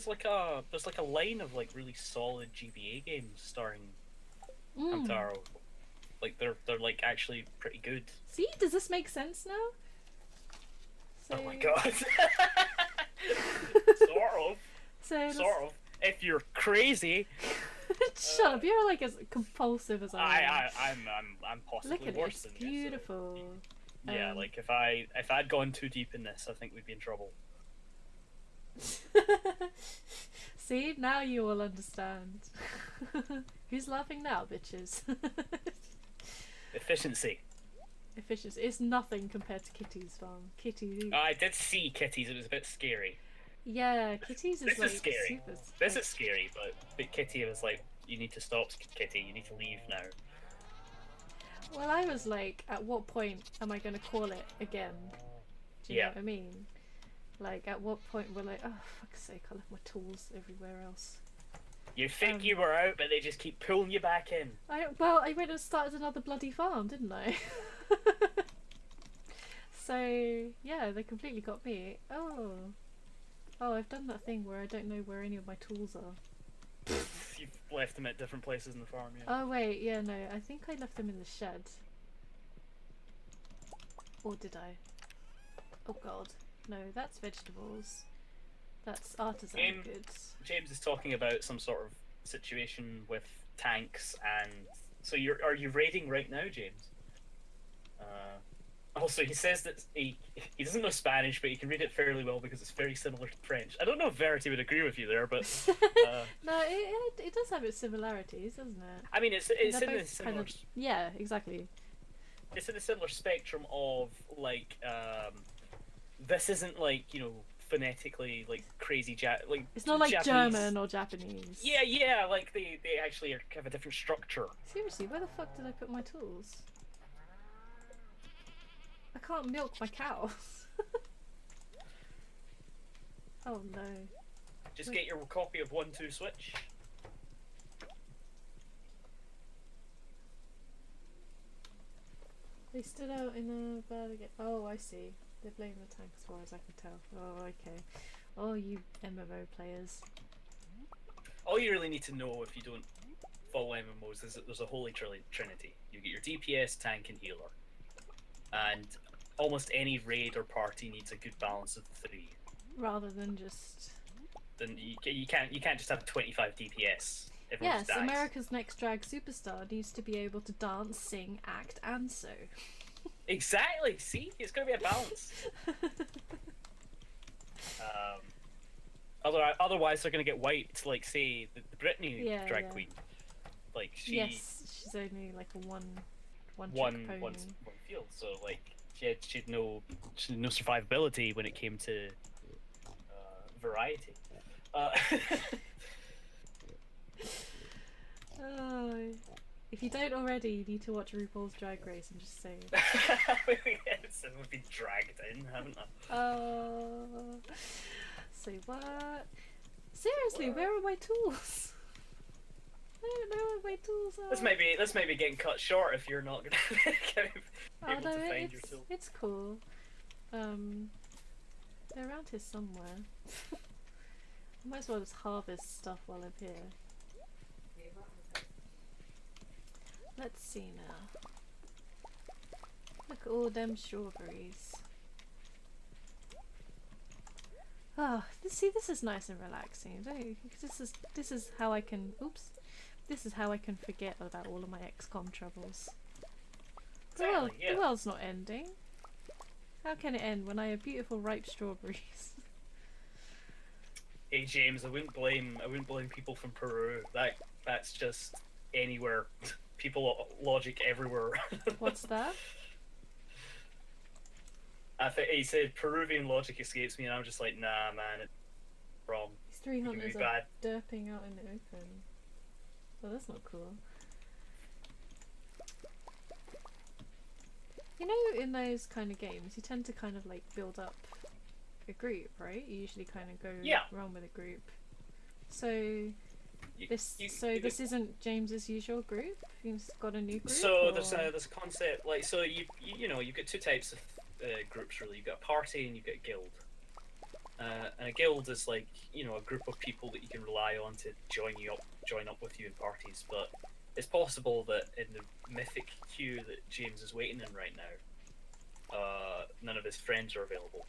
like a line of like really solid GBA games starring Hamtaro. Like they're like actually pretty good. See, does this make sense now? So, Oh my god. Sort of. So Sort of. if you're crazy. Shut up! You're like as compulsive as I am. I'm possibly Look at it. worse It's than you. So, beautiful. yeah, like if I'd gone too deep in this, I think we'd be in trouble. See, now you all understand. Who's laughing now, bitches? Efficiency. Efficiency. It's nothing compared to Kitty's farm. Kitty. I did see Kitty's. It was a bit scary. Yeah, Kitty's is This like is scary. super. This is scary, but Kitty was like, you need to stop, Kitty. You need to leave now. Well, I was like, at what point am I going to call it again? Do you know what I mean? Like, at what point we're like, oh, fuck's sake, I left my tools everywhere else. You think you were out, but they just keep pulling you back in. I went and started another bloody farm, didn't I? So, yeah, they completely got me. Oh, I've done that thing where I don't know where any of my tools are. You've left them at different places in the farm, yeah. Oh wait, yeah, no, I think I left them in the shed. Or did I? Oh god, no, that's vegetables. That's artisan goods. James is talking about some sort of situation with tanks, and so are you raiding right now, James? Also, he says that he doesn't know Spanish, but he can read it fairly well because it's very similar to French. I don't know if Verity would agree with you there, but no, it does have its similarities, doesn't it? I mean, it's They're in the both similar. kind of, yeah, exactly. It's in a similar spectrum of like this isn't like phonetically like crazy like it's not like Japanese. German or Japanese. Yeah, like they actually have a different structure. Seriously, where the fuck did I put my tools? I can't milk my cows. Oh no. Just get your copy of 1-2 Switch. They stood out in a bad again. Oh, I see. They're blaming the tank as far as I can tell. Oh, okay. Oh, you MMO players. All you really need to know if you don't follow MMOs is that there's a holy trinity. You get your DPS, tank, and healer. And almost any raid or party needs a good balance of the three. Rather than just... Then you can't just have 25 DPS. Everyone Yes, just dies. America's Next Drag Superstar needs to be able to dance, sing, act, and sew. Exactly. See, it's going to be a balance. Otherwise, they're going to get wiped. Like, say, the Brittany drag queen. Like Yes, she's only like a one field. So like, she had no survivability when it came to variety. Oh, if you don't already, you need to watch RuPaul's Drag Race and just say it. Yes, we've been dragged in, haven't I? Oh, say what? Seriously, where are my tools? I don't know where my tools are. This may be getting cut short if you're not gonna be able to find your tools. It's cool. They're around here somewhere. I might as well just harvest stuff while I'm here. Let's see now. Look at all them strawberries. Ah, this is nice and relaxing, don't you? This is how I can. Oops. This is how I can forget about all of my XCOM troubles. Exactly, yeah. The world's not ending. How can it end when I have beautiful ripe strawberries? Hey James, I wouldn't blame people from Peru. That's just anywhere. People logic everywhere. What's that? I think he said Peruvian logic escapes me, and I'm just like, nah, man, it's wrong. These three It can hunters be are bad. derping out in the open. Well, that's not cool. You know, in those kind of games, you tend to kind of like build up a group, right? You usually kind of go around with a group. So this isn't James's usual group. He's got a new group. So or? there's a concept like you've got two types of groups really. You've got a party and you've got a guild. And a guild is like a group of people that you can rely on to join up with you in parties. But it's possible that in the mythic queue that James is waiting in right now, none of his friends are available.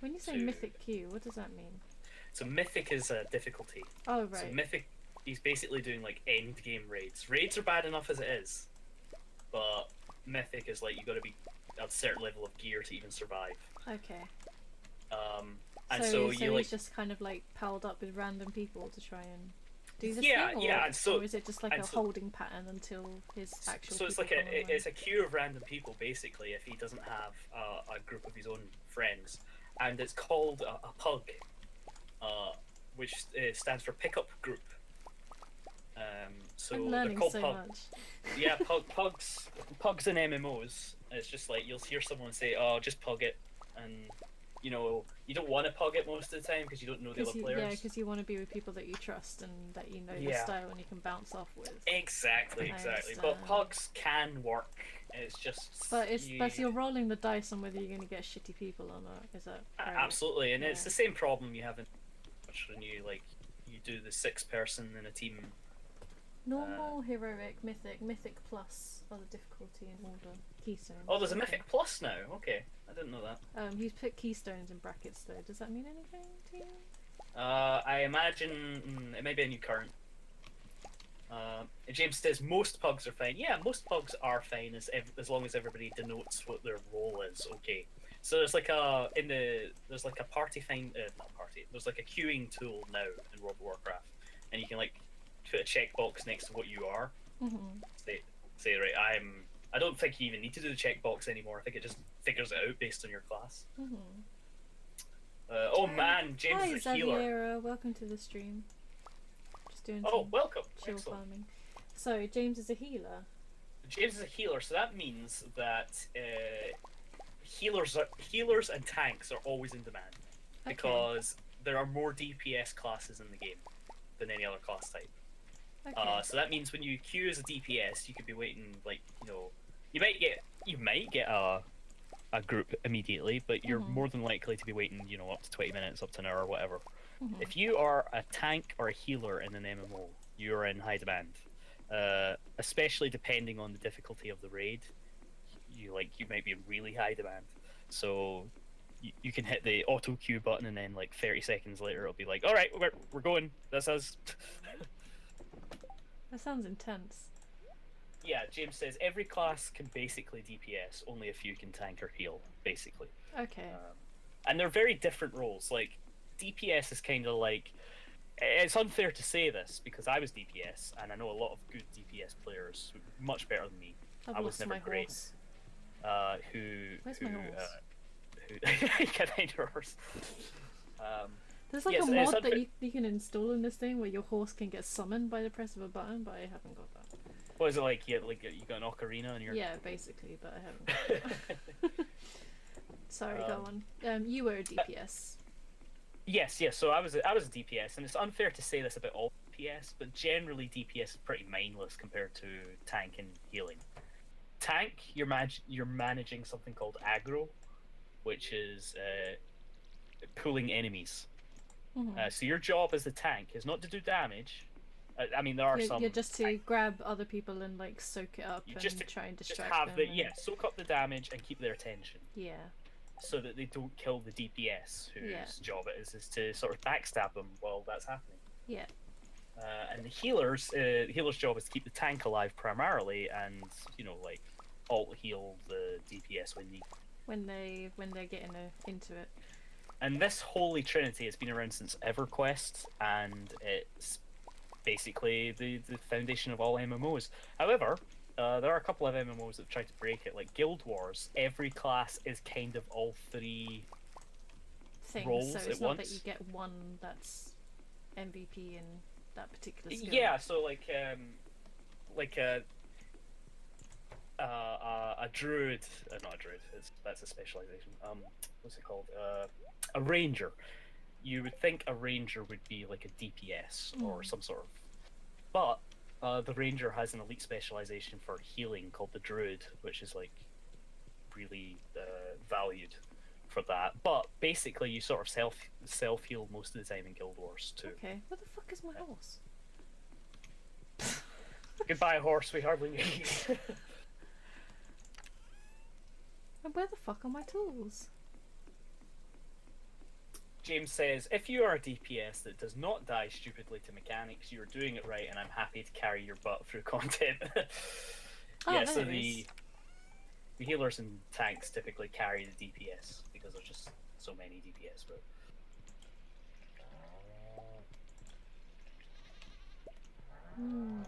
When you say mythic queue, what does that mean? So Mythic is a difficulty. Oh So right. Mythic, he's basically doing like end game raids. Raids are bad enough as it is, but Mythic is like you got to be at a certain level of gear to even survive. Okay. And so so he's you like just kind of like palled up with random people to try and do this yeah, thing, or, yeah, and so or is it just like and a so- holding pattern until his actual? so it's people like come online? it's a queue of random people basically if he doesn't have a group of his own friends, and it's called a pug, which stands for pickup group. So I'm they're learning called so pug. much. Yeah, pugs in MMOs. It's just like you'll hear someone say, "Oh, just pug it," and you know you don't want to pug it most of the time because you don't know the other players. Because you want to be with people that you trust and that you know the Yeah. style and you can bounce off with. Exactly. I But understand. pugs can work. It's just. But you're rolling the dice on whether you're going to get shitty people or not. Is that right? Absolutely, and it's Yeah. the same problem you have in when you you do the 6-person in a team. Normal, heroic, mythic plus are the difficulty in order. Keystones. Oh, there's a Okay. Mythic Plus now. Okay, I didn't know that. He's put keystones in brackets though. Does that mean anything to you? I imagine it may be a new current. James says most pugs are fine. Yeah, most pugs are fine as long as everybody denotes what their role is. Okay, so there's like there's like a party find not party. There's like a queuing tool now in World of Warcraft, and you can like put a checkbox next to what you are. Mm-hmm. Say right, I don't think you even need to do the checkbox anymore. I think it just figures it out based on your class. Mm-hmm. Oh man, James Hi is a healer. Xaviera, welcome to the stream. Just doing Oh, some welcome. chill Excellent. farming. So James is a healer. James is a healer, so that means that healers and tanks are always in demand Okay. because there are more DPS classes in the game than any other class type. Okay. So that means when you queue as a DPS, you could be waiting like you might get a group immediately, but you're Mhm. more than likely to be waiting up to 20 minutes, up to an hour, whatever. Mhm. If you are a tank or a healer in an MMO, you're in high demand. Especially depending on the difficulty of the raid, you might be in really high demand. So you can hit the auto queue button and then like 30 seconds later it'll be like, all right, we're going. That's us. That sounds intense. Yeah, James says every class can basically DPS, only a few can tank or heal, basically. Okay. And they're very different roles. Like DPS is kind of like, it's unfair to say this because I was DPS and I know a lot of good DPS players, much better than me. I've I was lost never my great. horse. Where's Who my horse? who can find your horse. There's like yes, a it's mod that unfair- you can install in this thing where your horse can get summoned by the press of a button, but I haven't got that. What is it like? You got an ocarina and you're. Yeah, basically, but I haven't got that. Sorry, go on. You were a DPS. Yes. So I was a DPS, and it's unfair to say this about all DPS, but generally DPS is pretty mindless compared to tank and healing. Tank, you're managing something called aggro, which is pulling enemies. Mhm. So your job as the tank is not to do damage. I mean, there are some. You're just to grab other people and like soak it up You and just to- try and just distract have them. the soak up the damage and keep their attention, Yeah. so that they don't kill the DPS, whose Yeah. job it is to sort of backstab them while that's happening. Yeah. And the healer's job is to keep the tank alive primarily, and like alt heal the DPS when need. When they're getting into it. And this holy trinity has been around since EverQuest, and it's basically the foundation of all MMOs. However, there are a couple of MMOs that try to break it, like Guild Wars. Every class is kind of all three Things. roles So at it's not that once. you get one that's MVP in that particular skill. Yeah, so like a druid, not a druid. That's a specialization. What's it called? A ranger. You would think a ranger would be like a DPS or some sort of, but the ranger has an elite specialization for healing called the druid, which is like really valued for that. But basically, you sort of self heal most of the time in Guild Wars too. Okay. Where the fuck is my horse? Goodbye, horse. We hardly need you. And where the fuck are my tools? James says, if you are a DPS that does not die stupidly to mechanics, you're doing it right, and I'm happy to carry your butt through content. Oh, Yeah, so nice. the healers and tanks typically carry the DPS because there's just so many DPS. But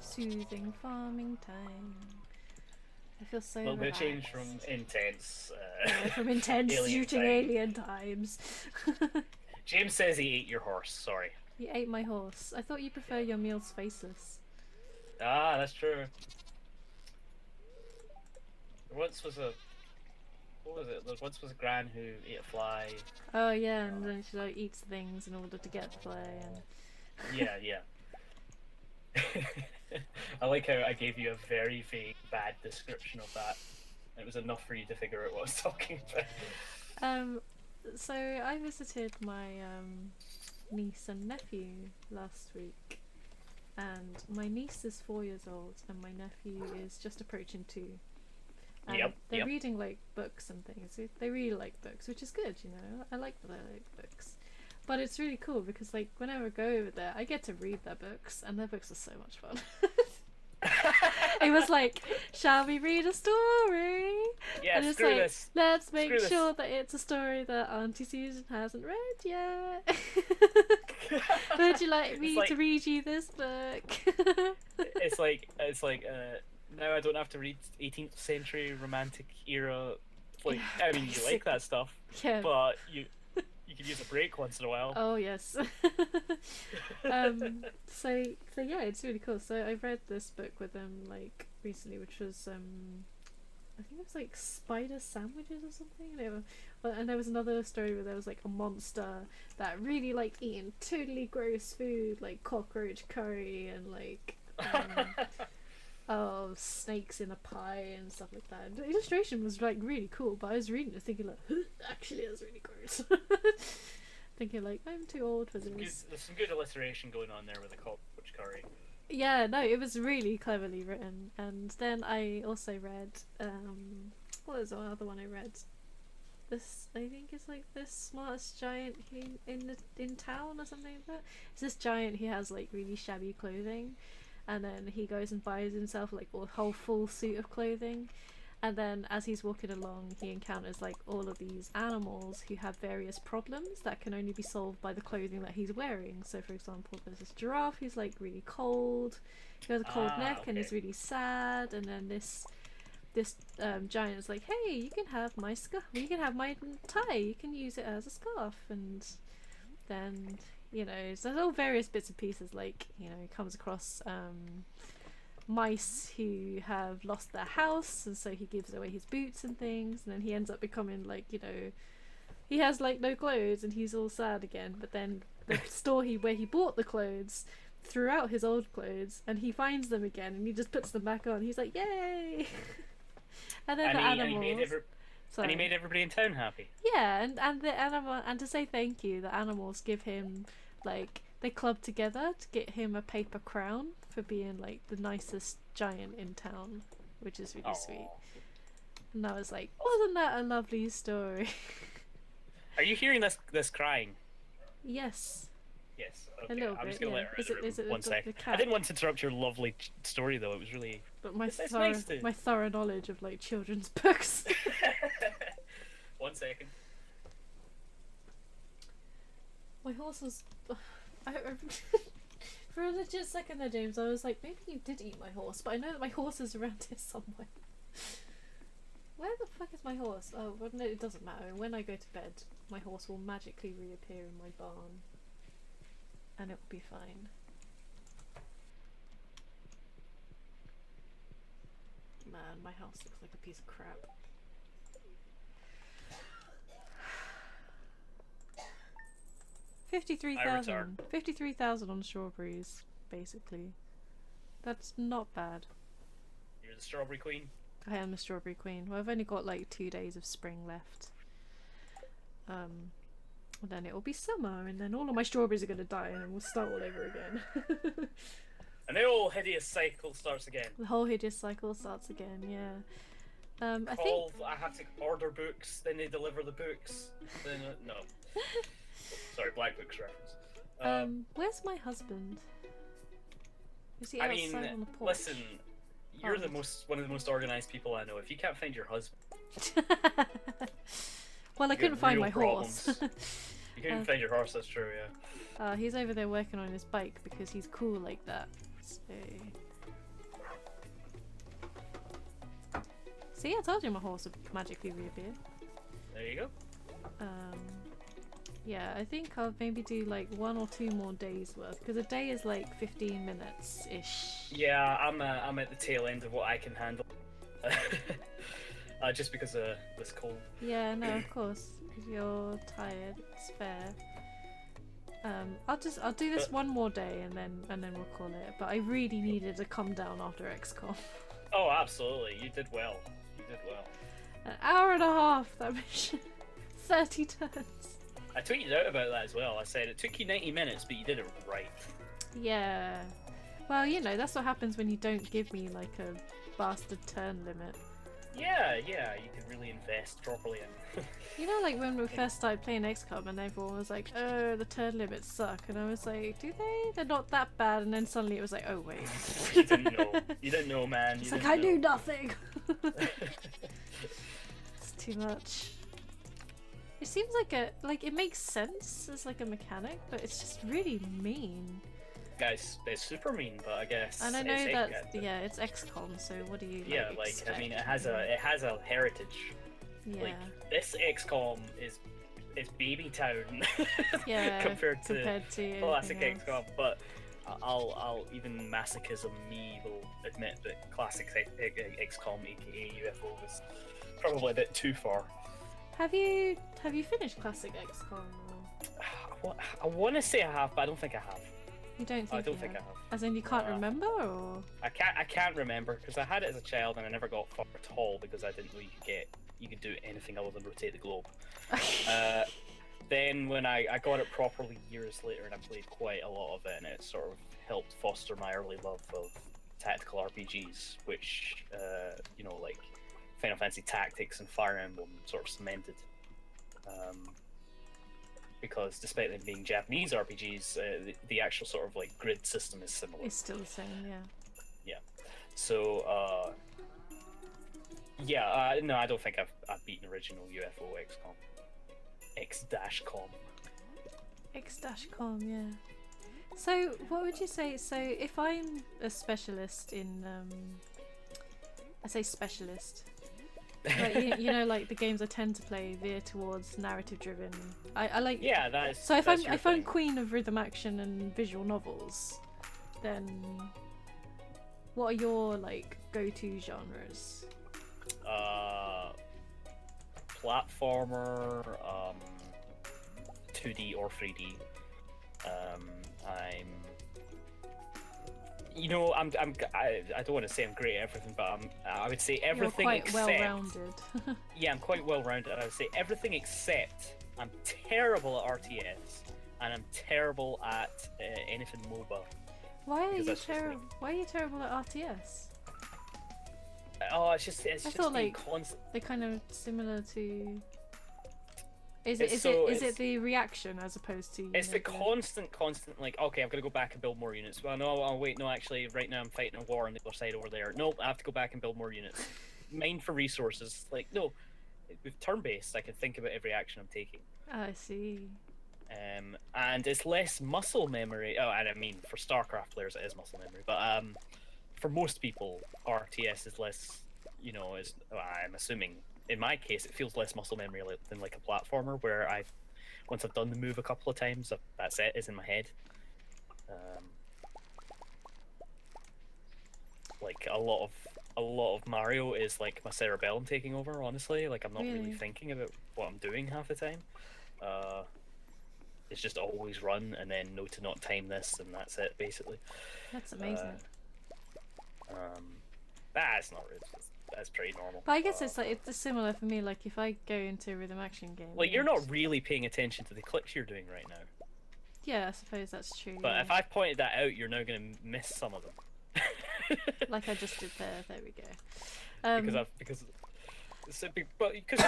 Soothing farming time. I feel so a little bit of change relaxed. from intense. Yeah, from intense alien shooting time. alien times. James says he ate your horse. Sorry. You ate my horse. I thought you prefer your meals faceless. Ah, that's true. There once was a what was it? There once was a gran who ate a fly. Oh yeah, and then she like eats things in order to get the play. And Yeah, yeah. I like how I gave you a very vague, bad description of that. It was enough for you to figure out what I was talking about. So I visited my niece and nephew last week, and my niece is 4 years old, and my nephew is just approaching 2. And they're Yep. reading like books and things. They really like books, which is good, you know. I like that they like books. But it's really cool because like whenever I go over there, I get to read their books, and their books are so much fun. It was like, shall we read a story? Yeah, And it's screw like, this. let's make Screw this. sure that it's a story that Auntie Susan hasn't read yet. Would you like me like- to read you this book? It's like now I don't have to read 18th century romantic era. Like, Yeah, I mean, you like that stuff, Yeah. but you could use a break once in a while. Oh yes. So yeah, it's really cool. So I read this book with them like recently, which was I think it was like spider sandwiches or something. And there was another story where there was like a monster that really liked eating totally gross food, like cockroach curry and like oh, snakes in a pie and stuff like that. And the illustration was like really cool, but I was reading it thinking like, huh, actually that's really gross. Thinking like, I'm too old for this. There's some good alliteration going on there with the cockroach curry. Yeah, no, it was really cleverly written. And then I also read, what was the other one I read? This, I think it's like the smartest giant in town or something like that. It's this giant who has like really shabby clothing, and then he goes and buys himself like a whole full suit of clothing. And then as he's walking along, he encounters like all of these animals who have various problems that can only be solved by the clothing that he's wearing. So for example, there's this giraffe who's like really cold, he has a cold neck and is really sad. And then this giant is like, hey, you can have my scarf, you can have my tie, you can use it as a scarf. And then, you know, so there's all various bits and pieces, like, you know, he comes across mice who have lost their house, and so he gives away his boots and things, and then he ends up becoming like, you know, he has like no clothes and he's all sad again. But then the store where he bought the clothes threw out his old clothes, and he finds them again and he just puts them back on. He's like, yay. And then the animals, and he made everybody in town happy. yeah, and the animal, and to say thank you, the animals give him like, they club together to get him a paper crown for being like the nicest giant in town, which is really sweet. And I was like, wasn't that a lovely story? Are you hearing this crying? Yes. Yes. A Okay. little I'm just bit, gonna yeah. let her Is it one the sec. cat? I didn't want to interrupt your lovely story though. It was really. But my It's thorough, nice to- my thorough knowledge of like children's books. 1 second. My horse was. For a legit second there, James, I was like, maybe you did eat my horse, but I know that my horse is around here somewhere. Where the fuck is my horse? Oh, well, no, it doesn't matter. When I go to bed, my horse will magically reappear in my barn, and it will be fine. Man, my house looks like a piece of crap. return. 53,000 on strawberries, basically. That's not bad. You're the strawberry queen. I am a strawberry queen. Well, I've only got like 2 days of spring left. And then it will be summer, and then all of my strawberries are going to die, and then we'll start all over again. And the whole hideous cycle starts again. The whole hideous cycle starts again, yeah. I think I have to order books, then they deliver the books. Then no. Sorry, Black Books reference. where's my husband? Is he I outside mean, on the porch? listen, you're Oh. one of the most organized people I know. If you can't find your husband, Well, I you couldn't got find real my horse. problems. You couldn't find your horse. That's true, yeah. He's over there working on his bike because he's cool like that. So... See, I told you my horse would magically reappear. There you go. Yeah, I think I'll maybe do like 1 or 2 more days worth because a day is like 15 minutes ish. Yeah, I'm at the tail end of what I can handle. Just because of this cold. Yeah, no, of course. If you're tired, it's fair. I'll do this 1 more day and then we'll call it. But I really needed to come down after XCOM. Oh, absolutely. You did well. You did well. An hour and a half that mission. 30 turns. I tweeted out about that as well. I said it took you 90 minutes, but you did it right. Yeah. Well, you know, that's what happens when you don't give me like a bastard turn limit. Yeah, you can really invest properly in. You know, like when we first started playing XCOM and everyone was like, oh, the turn limits suck. And I was like, do they? They're not that bad. And then suddenly it was like, oh, wait. You didn't know. You didn't know, man. It's You like, didn't I know. knew nothing. It's too much. It seems like it makes sense as like a mechanic, but it's just really mean. Guys, it's super mean, but I guess. And I know it's that it's XCOM, so what do you Yeah, like expect? I mean, it has a heritage. Yeah. Like this XCOM is baby town. Yeah, compared to classic anything else. XCOM, but I'll even masochism me will admit that classic XCOM, aka UFO, was probably a bit too far. Have you finished classic XCOM? Or I want to say I have, but I don't think I have. you don't think I don't you think I have? have. As in you can't remember, or I can't remember because I had it as a child and I never got far at all because I didn't know you could do anything other than rotate the globe. Then when I got it properly years later and I played quite a lot of it, and it sort of helped foster my early love of tactical RPGs, which like Final Fantasy Tactics and Fire Emblem sort of cemented. Because despite them being Japanese RPGs, the actual sort of like grid system is similar. it's still the same? Yeah. Yeah. So no, I don't think I've beaten original UFO XCOM. X-com. X-com, yeah. So what would you say? So if I'm a specialist in, I say specialist. Like, you know, like the games I tend to play veer towards narrative-driven. I like. Yeah, that's. So if that's I'm your thing. queen of rhythm action and visual novels, then what are your like go-to genres? Platformer, 2D or 3D. I don't want to say I'm great at everything, but I would say everything You're quite except. well-rounded. Yeah, I'm quite well-rounded. I would say everything except I'm terrible at RTS and I'm terrible at anything MOBA. Why are Because you that's just me. terrible? Why are you terrible at RTS? Oh, it's just I thought, the like, constant. They're kind of similar to. Is It's it the reaction as opposed to? It's the constant, like, okay, I've got to go back and build more units. Well, no, oh, wait, no, actually, right now I'm fighting a war on the other side over there. Nope, I have to go back and build more units. Mine for resources. Like, no, with turn-based, I can think about every action I'm taking. I see. And it's less muscle memory. Oh, and I mean, for StarCraft players, it is muscle memory. But for most people, RTS is less, I'm assuming, in my case, it feels less muscle memory than like a platformer, where once I've done the move a couple of times, that's it, is in my head. Like a lot of Mario is like my cerebellum taking over, honestly. Like I'm not really thinking about what I'm doing half the time. It's just always run and then know to not time this, and that's it, basically. That's amazing. That's not really. That's pretty normal. But I guess it's similar for me. Like if I go into a rhythm action game. Well, you're not really paying attention to the clicks you're doing right now. Yeah, I suppose that's true. But yeah. if I've pointed that out, you're now going to miss some of them. Like I just did there. There we go. So, but because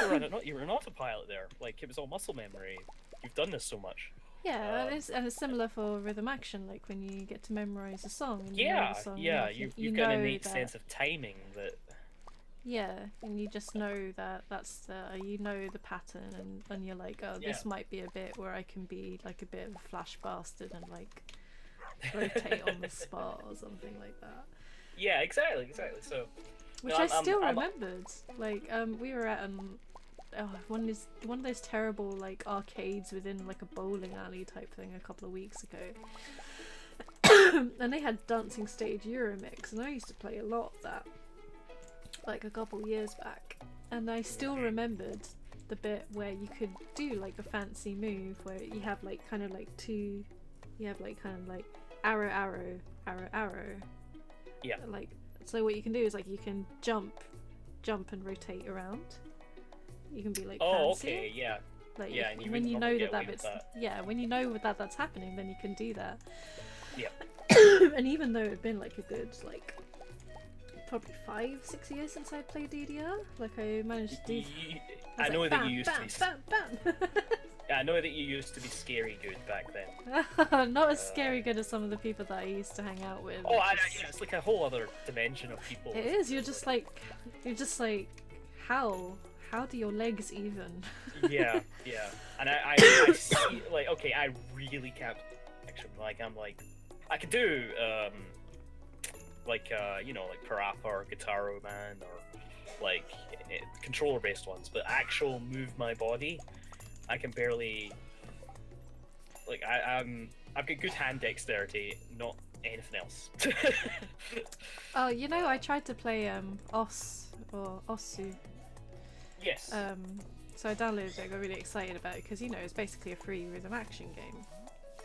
you were an autopilot there, like it was all muscle memory. You've done this so much. Yeah, Um, and it's similar for rhythm action. Like when you get to memorize a song and you know Yeah, the song, yeah. like, You've got know an innate that. sense of timing that. Yeah, and you just know that that's the you know the pattern, and you're like, oh, Yeah. this might be a bit where I can be like a bit of a flash bastard and like rotate on the spot or something like that. Yeah, exactly. So. Which No, I still I'm- remembered. Like, we were at one of those terrible like arcades within like a bowling alley type thing a couple of weeks ago, and they had Dancing Stage Euromix, and I used to play a lot of that, like a couple years back, and I still remembered the bit where you could do like a fancy move where you have like kind of like arrow arrow arrow arrow. Yeah. Like, so what you can do is like you can jump and rotate around. You can be like Oh, fancy. okay, yeah. Like Yeah, and you when wouldn't you normally know get that away with bit's that. yeah, when you know that's happening, then you can do that. Yeah. And even though it'd been like a good like probably 5-6 years since I played DDR, like I managed to do. I was know like, that bam, you used to be. bam, bam, I know that you used to be scary good back then. bam. Not as scary good as some of the people that I used to hang out with. Oh, yeah, it's like a whole other dimension of people. It is. You're just like, how do your legs even? Yeah. And I see, like, okay, I really can't. Actually, like, I could do, like Parappa or Guitar Man or like controller-based ones, but actual move my body, I can barely. Like, I've got good hand dexterity, not anything else. Oh, I tried to play Osu. Yes. So I downloaded it. I got really excited about it because it's basically a free rhythm action game.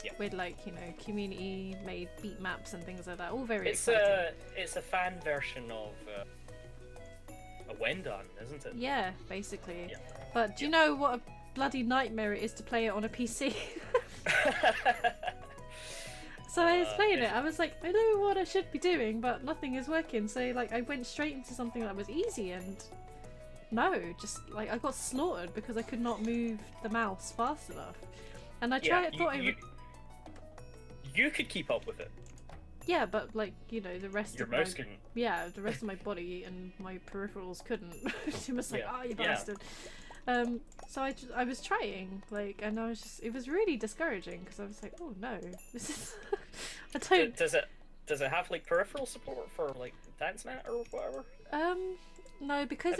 Yeah. With like community made beat maps and things like that. All very it's exciting. it's a fan version of a Wendan, isn't it? Yeah, basically. Yeah. But do you know what a bloody nightmare it is to play it on a PC? So I was playing it. I was like, I know what I should be doing, but nothing is working. So like, I went straight into something that was easy, and no, just like I got slaughtered because I could not move the mouse fast enough. And I tried. You could keep up with it. Yeah, but like the rest Your of mouse my couldn't. the rest of my body and my peripherals couldn't. It was like, Yeah. you Yeah. bastard. So I was trying, like, and it was really discouraging because I was like, oh no, this is I don't. Does it have like peripheral support for like DanceNet or whatever? No, because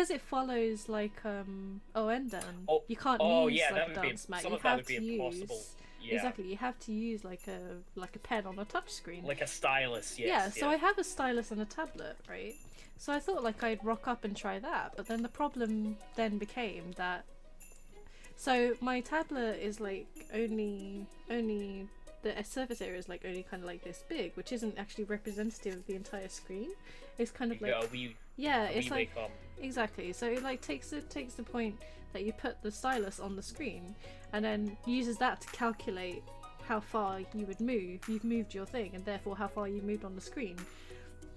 it follows like Oendan. Oh, You can't use yeah, like that would be dance mat. some You of that have would be to impossible. use Yeah. exactly. You have to use like a pen on a touch screen. Like a stylus, yes. Yeah, so I have a stylus and a tablet, right? So I thought like I'd rock up and try that, but then the problem then became that. So my tablet is like only the surface area is like only kind of like this big, which isn't actually representative of the entire screen. It's kind of You like got a wee, yeah, a it's wee like wake exactly. So it like takes the point that you put the stylus on the screen, and then uses that to calculate how far you would move. You've moved your thing, and therefore how far you moved on the screen.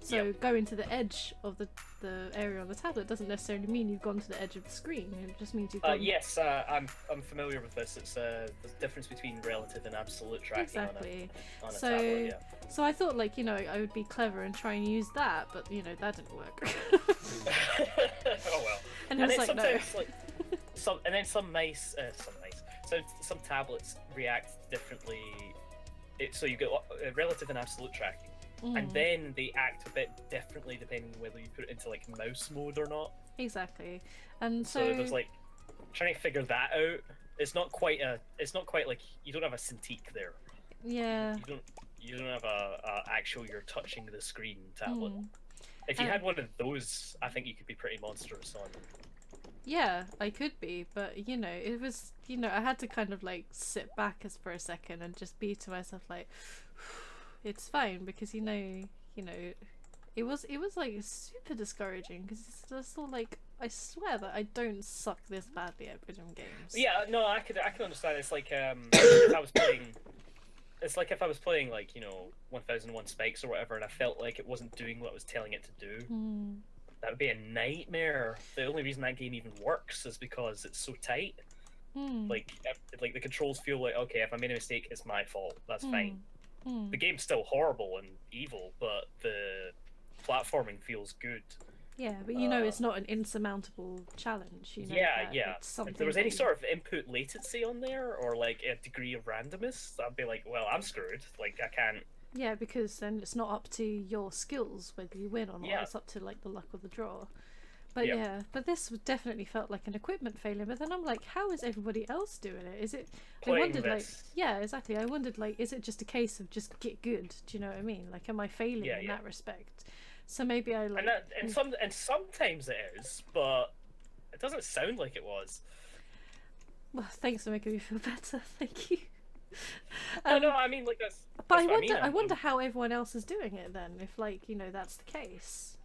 So Yep. going to the edge of the area on the tablet doesn't necessarily mean you've gone to the edge of the screen. It just means you've gone. Yes, I'm familiar with this. It's the difference between relative and absolute tracking Exactly. on a So tablet. Yeah. So I thought like I would be clever and try and use that, but that didn't work. Oh well. And it was then like, no. sometimes some tablets react differently. So you get relative and absolute tracking, and Mm. then they act a bit differently depending on whether you put it into like mouse mode or not. Exactly. And So there's like trying to figure that out. It's not quite like you don't have a Cintiq there. yeah. You don't have a actual you're touching the screen tablet. Mm. If you And- had one of those, I think you could be pretty monstrous on. Yeah, I could be, but it was I had to kind of like sit back for a second and just be to myself like it's fine, because it was like super discouraging because it's just all like I swear that I don't suck this badly at video games. Yeah, no, I can understand. It's like if I was playing. It's like if I was playing like 1001 Spikes or whatever, and I felt like it wasn't doing what I was telling it to do. Mm. That would be a nightmare. The only reason that game even works is because it's so tight. Hmm. Like the controls feel like, okay, if I made a mistake, it's my fault. That's fine. Hmm. The game's still horrible and evil, but the platforming feels good. Yeah, but you know it's not an insurmountable challenge. You know Yeah, that yeah. it's something If there was that any you- sort of input latency on there, or like a degree of randomness, I'd be like, well, I'm screwed. Like I can't. Yeah, because then it's not up to your skills whether you win or not. Yeah. It's up to like the luck of the draw. But Yeah. yeah, but this definitely felt like an equipment failure. But then I'm like, how is everybody else doing it? Is it? I Playing wondered this. like, yeah, exactly. I wondered like, is it just a case of just get good? Do you know what I mean? Like, am I failing Yeah, in yeah. that respect? So maybe I like. And sometimes it is, but it doesn't sound like it was. Well, thanks for making me feel better. Thank you. No, I mean like that's. But That's I what wonder, mean. I wonder how everyone else is doing it then. If like you know that's the case.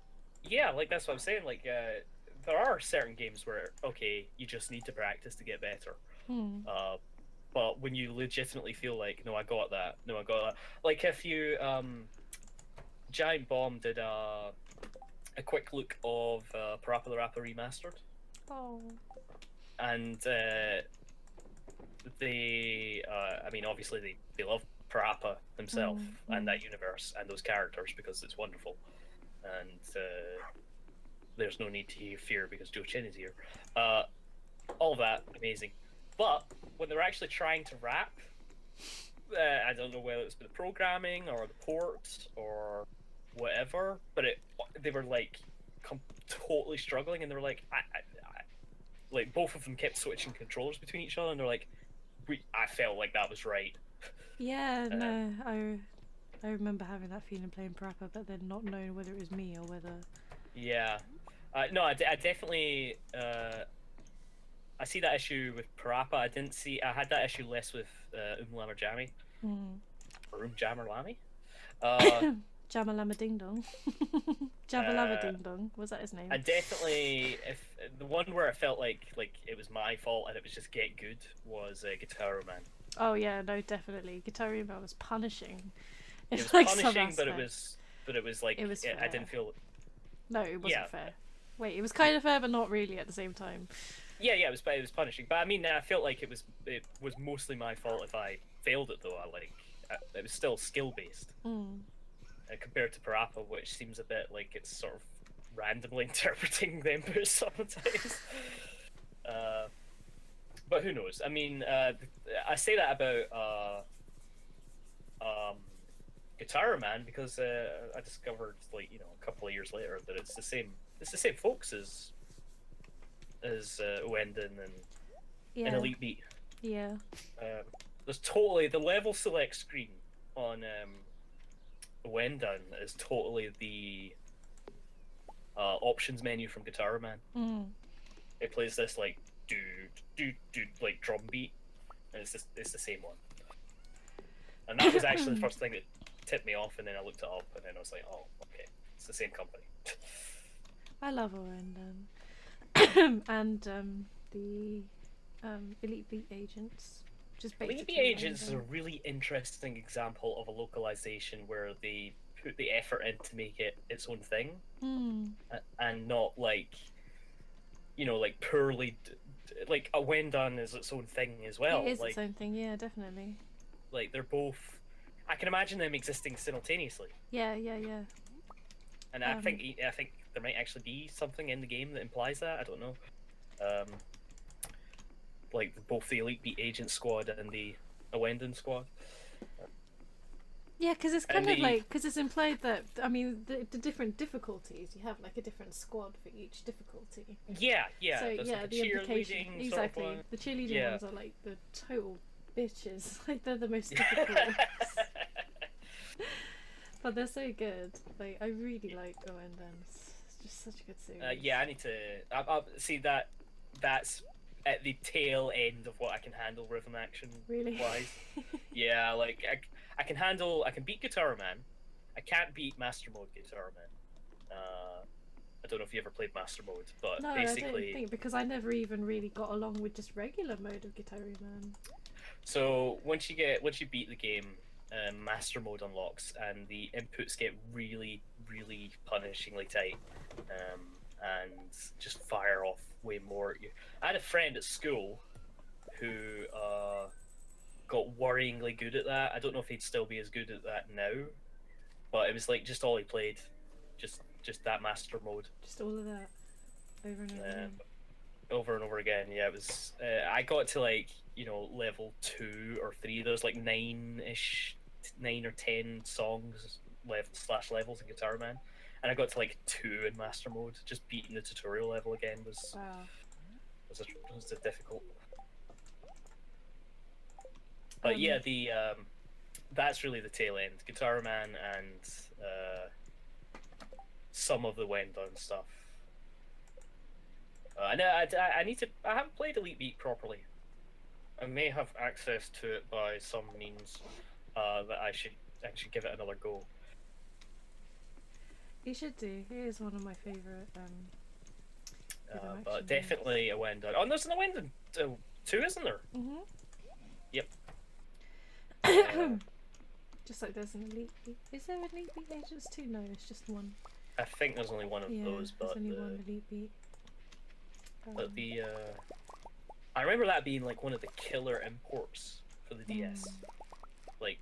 Yeah, like that's what I'm saying. Like, there are certain games where okay, you just need to practice to get better. Hmm. But when you legitimately feel like, no, I got that. No, I got that. Like if you Giant Bomb did a quick look of Parappa the Rapper remastered, Oh. and they, I mean, obviously they love Parappa himself and that universe and those characters because it's wonderful, and there's no need to fear because Joe Chin is here. All that amazing, but when they're actually trying to rap, I don't know whether it's the programming or the ports or whatever, but they were like totally struggling, and they were like, like both of them kept switching controllers between each other, and they're like, I felt like that was right. Yeah, no, I remember having that feeling playing Parappa, but then not knowing whether it was me or whether. Yeah, no, I definitely. I see that issue with Parappa. I had that issue less with Lammer Jammy. Or Jammer Lammy. Jamalama Ding Dong. Jabalama Ding Dong. Was that his name? I definitely, if the one where it felt like it was my fault and it was just get good was Guitar Man. Oh yeah, no, definitely. Guitar Man was punishing. It was like some punishing, but it was like It was I fair. didn't feel. No, it wasn't Yeah. fair. Wait, it was kind of fair, but not really at the same time. Yeah, it was punishing, but I mean, I felt like it was mostly my fault if I failed it though. It was still skill based. Compared to Parappa, which seems a bit like it's sort of randomly interpreting the inputs sometimes. But who knows? I mean, I say that about Guitar Man because I discovered, like, you know, a couple of years later that it's the same folks as Wendon and Elite Beat. Yeah. There's totally the level select screen on Wendon is totally the options menu from Guitar Man. It plays this like do like drum beat, and it's the same one. And that was actually the first thing that tipped me off, and then I looked it up, and then I was like, oh, okay, it's the same company. I love Orendon. And the Elite Beat Agents. Just Elite Beat basically Agents is a Orendon. really interesting example of a localization where they put the effort in to make it its own thing, and not like, you know, like poorly. Like a Wendon is its own thing as well. It is like, its own thing, yeah, definitely. like they're both. I can imagine them existing simultaneously, Yeah. and I think there might actually be something in the game that implies that. I don't know. Like both the Elite Beat Agent squad and the Wendon squad. Yeah, because it's kind And of like, because it's implied that, I mean, the different difficulties, you have like a different squad for each difficulty. Yeah. So There's yeah, like a the implication, cheerleading sort of exactly. one. The cheerleading Yeah. ones are like the total bitches. Like they're the most difficult. But they're so good. Like I really like Orendon. It's just such a good series. Yeah, I need to. I see that. That's at the tail end of what I can handle rhythm action Really? wise. Yeah, like I can handle. I can beat Guitar Man. I can't beat Master Mode Guitar Man. I don't know if you ever played Master Mode, but No, basically, I don't think, because I never even really got along with just regular mode of Guitar Man. so once you beat the game, Master Mode unlocks, and the inputs get really, really punishingly tight. and just fire off way more at you. I had a friend at school who got worryingly good at that. I don't know if he'd still be as good at that now, but it was like just all he played, just that master mode. Just all of that over and over again. Over and over again. Yeah, it was. I got to like level 2 or 3. There's like 9 or 10 songs levels in Guitar Man, and I got to like 2 in master mode. Just beating the tutorial level again was was difficult. But yeah, the that's really the tail end. Guitar Man and some of the Wendon stuff. I haven't played Elite Beat properly. I may have access to it by some means that I should actually give it another go. You should do. It is one of my favourite. But definitely a Wendon. Oh, there's a Wendon 2, isn't there? Mhm. Yep. Just like there's an Elite Beat. Is there an Elite Beat Agents 2? No, it's just one. I think there's only one of those, but there's only one Elite Beat. But I remember that being like one of the killer imports for the DS. Like,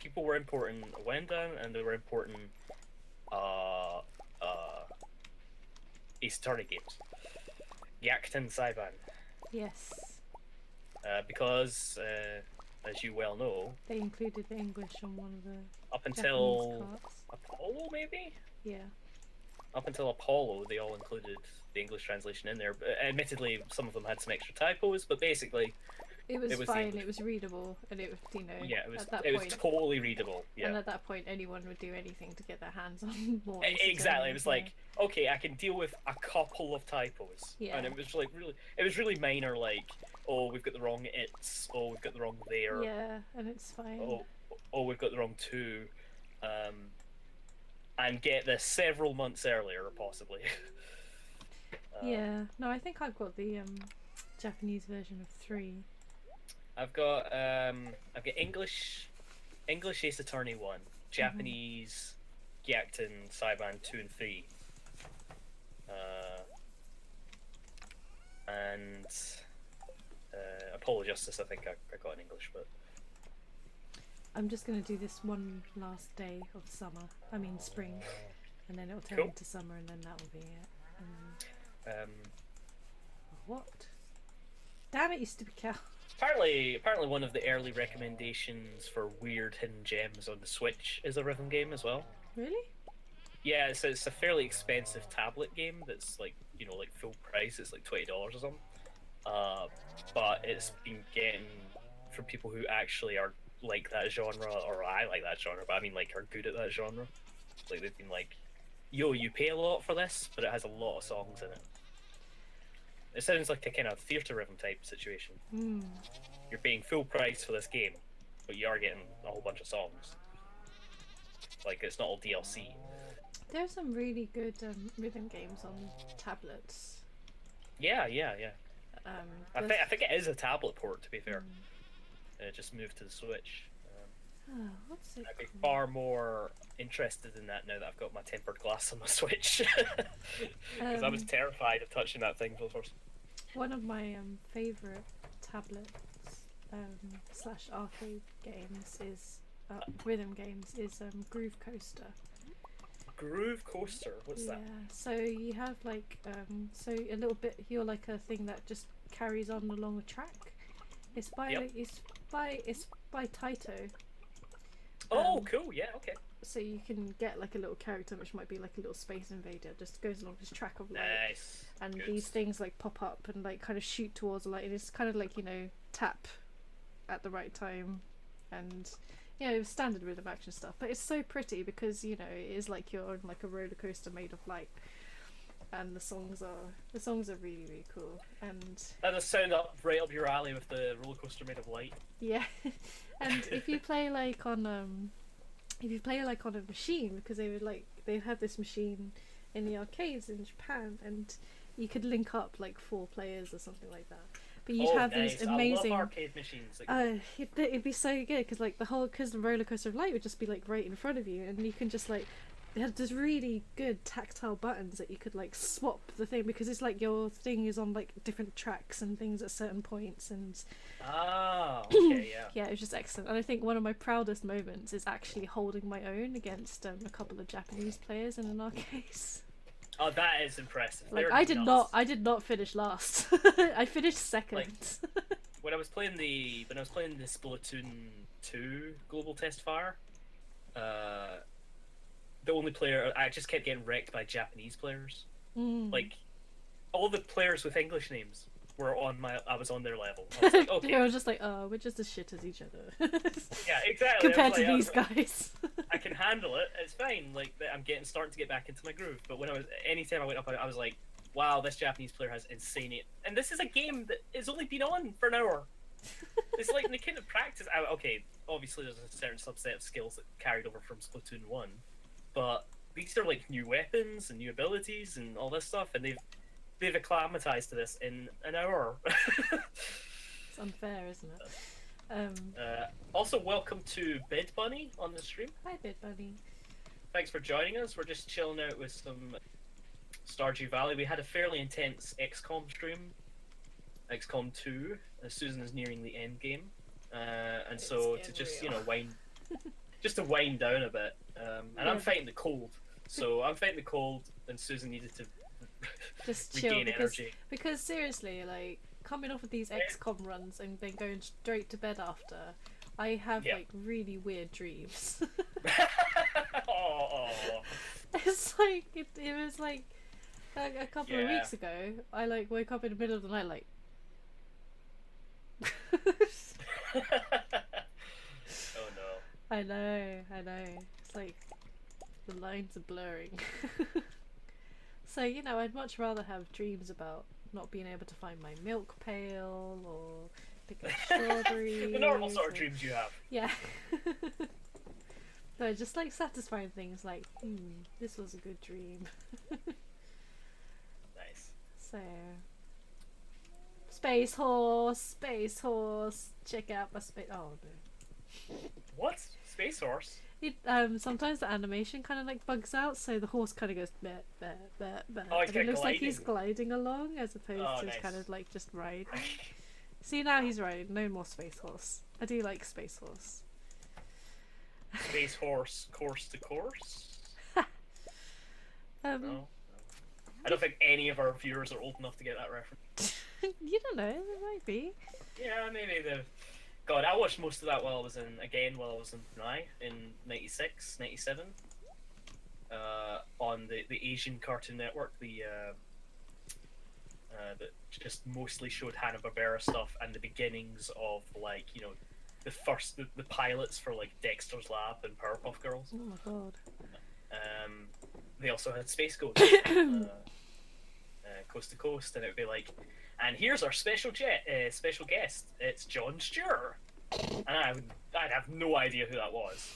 people were importing Wendon and they were importing Ace Attorney games. Yakton Saiban. Yes. Because, as you well know, They included the English on one of the up Japanese until carts. Apollo, maybe? Yeah. Up until Apollo, they all included the English translation in there. But admittedly, some of them had some extra typos, but basically, It was It was fine. English. It was readable, and it was yeah, it was at that it was point. totally readable. And Yeah, at that point, anyone would do anything to get their hands on more. exactly. It was yeah. like, okay, I can deal with a couple of typos, Yeah. and it was like really minor. Like, oh, we've got the wrong it's. Oh, we've got the wrong there. Yeah, and it's fine. Oh, we've got the wrong to. And get this several months earlier, possibly. Yeah. No, I think I've got the Japanese version of 3. I've got English Ace Attorney 1, Japanese Gyakuten Saiban 2 and 3, and Apollo Justice. I think I got in English, but I'm just gonna do this one last day of summer. I mean spring, and then it'll turn Cool. into summer, and then that will be it. What? Damn, it used to be Cal. apparently one of the early recommendations for weird hidden gems on the Switch is a rhythm game as well. Really? Yeah, it's a fairly expensive tablet game that's like like full price. It's like $20 or something. But it's been getting from people who actually are like that genre, or I like that genre, but I mean like are good at that genre. Like they've been like, yo, you pay a lot for this, but it has a lot of songs in it. It sounds like a kind of theatre rhythm type situation. You're paying full price for this game, but you are getting a whole bunch of songs. Like it's not all DLC. There's some really good rhythm games on tablets. Yeah. I there's- think it is a tablet port, to be fair. It just moved to the Switch. What's it I'd be called? far more interested in that now that I've got my tempered glass on my Switch. Because I was terrified of touching that thing for the first. One of my favourite tablets slash arcade games is rhythm games is Groove Coaster. Groove Coaster? What's Yeah, that? so you have like so a little bit. You're like a thing that just carries on along a track. It's by Yep. it's by Taito. Oh, cool. Yeah. Okay. So you can get like a little character which might be like a little space invader, just goes along this track of light. Nice. And Good. these things like pop up and like kind of shoot towards the light, and it's kind of like tap at the right time, and standard rhythm action stuff. But it's so pretty because it is like you're on like a roller coaster made of light, and the songs are really really cool. And That does sound right up your alley with the roller coaster made of light. yeah, and if you play like on a machine, because they have this machine in the arcades in Japan, and you could link up like 4 players or something like that. But you'd have nice. these amazing. I love arcade machines. Like, It'd be so good because the roller coaster of light would just be like right in front of you, and you can just like It had this really good tactile buttons that you could like swap the thing, because it's like your thing is on like different tracks and things at certain points, and Ah, okay, yeah. yeah, it was just excellent. And I think one of my proudest moments is actually holding my own against a couple of Japanese players in an arcade. Oh, that is impressive. Like They're I did nuts. not finish last. I finished second. When I was playing the Splatoon 2 Global Test Fire, the only player I just kept getting wrecked by Japanese players. Like all the players with English names were I was on their level. I was like, okay, I was just like, oh, we're just as shit as each other. yeah, exactly. Compared to I these was like, guys. I can handle it. It's fine. Like I'm starting to get back into my groove. But when anytime I went up, I was like, wow, this Japanese player has insane it. And this is a game that has only been on for an hour. It's like they kind of practice. Okay, obviously there's a certain subset of skills that carried over from Splatoon 1, but these are like new weapons and new abilities and all this stuff, and they've acclimatized to this in an hour. It's unfair, isn't it? Also, welcome to Bid Bunny on the stream. Hi, Bit Bunny. Thanks for joining us. We're just chilling out with some Stardew Valley. We had a fairly intense XCOM stream, XCOM 2. Susan is nearing the end game, and so to just to wind down a bit. And I'm fighting the cold, so I'm fighting the cold, and Susan needed to Just chill, regain energy. because seriously, like coming off of these XCOM runs and then going straight to bed after, I have like really weird dreams. Oh. It's like it was like a couple of weeks ago. I like woke up in the middle of the night like. Oh no. I know. It's like the lines are blurring. So, I'd much rather have dreams about not being able to find my milk pail or pick up strawberries. The normal sort of dreams you have. Yeah. No, just like satisfying things like, this was a good dream. Nice. So, Space horse, check out my space. Oh no. What? Space horse? It sometimes the animation kind of like bugs out, so the horse kind of goes bah, bah, bah, bah, Oh, he's and it looks like gliding. he's gliding along as opposed to nice. kind of like just riding. See, now he's riding. No more space horse. I do like space horse. Space horse, course to course? No. I don't think any of our viewers are old enough to get that reference. You don't know. There might be. Yeah, maybe the. God, I watched most of that while I was in Brunei in 96, 97. On the Asian Cartoon Network, that just mostly showed Hanna-Barbera stuff and the beginnings of the pilots for like Dexter's Lab and Powerpuff Girls. Oh my god. They also had Space Ghost, Coast to Coast, and it would be like, and here's our special guest. It's Jon Stewart, and I'd have no idea who that was.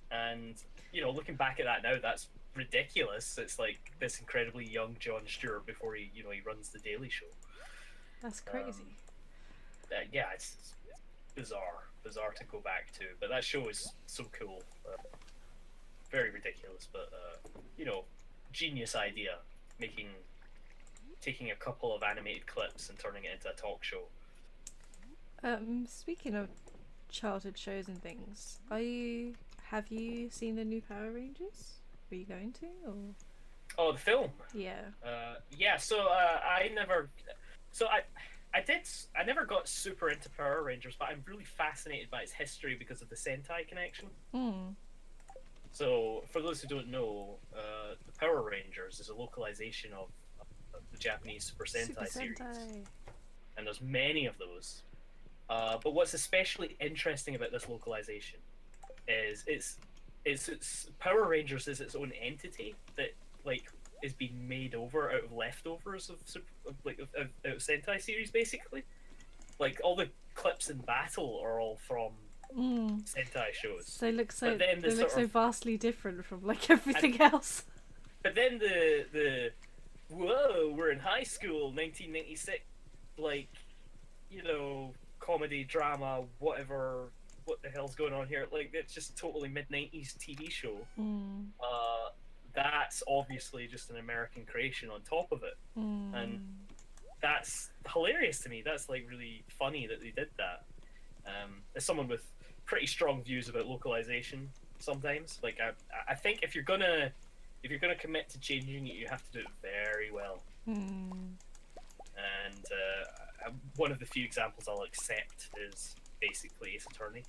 And looking back at that now, that's ridiculous. It's like this incredibly young Jon Stewart before he runs the Daily Show. That's crazy. Yeah, it's bizarre to go back to, but that show is so cool. Very ridiculous, but genius idea, taking a couple of animated clips and turning it into a talk show. Speaking of childhood shows and things, have you seen the new Power Rangers? Were you going to, or? Oh, the film. Yeah. Yeah. So I never got super into Power Rangers, but I'm really fascinated by its history because of the Sentai connection. So, for those who don't know, the Power Rangers is a localization of the Japanese Super Sentai series, and there's many of those. But what's especially interesting about this localization is it's Power Rangers is its own entity that is being made over out of leftovers of Sentai series, basically. Like all the clips in battle are all from Sentai shows. They look so But then they the look sort so of- vastly different from like everything else. But then the whoa, we're in high school, 1996, comedy, drama, whatever, what the hell's going on here? Like, it's just totally mid-90s TV show. that's obviously just an American creation on top of it, and that's hilarious to me. That's like really funny that they did that. As someone with pretty strong views about localization, sometimes like I think if you're gonna commit to changing it, you have to do it very well. And one of the few examples I'll accept is basically Ace Attorney.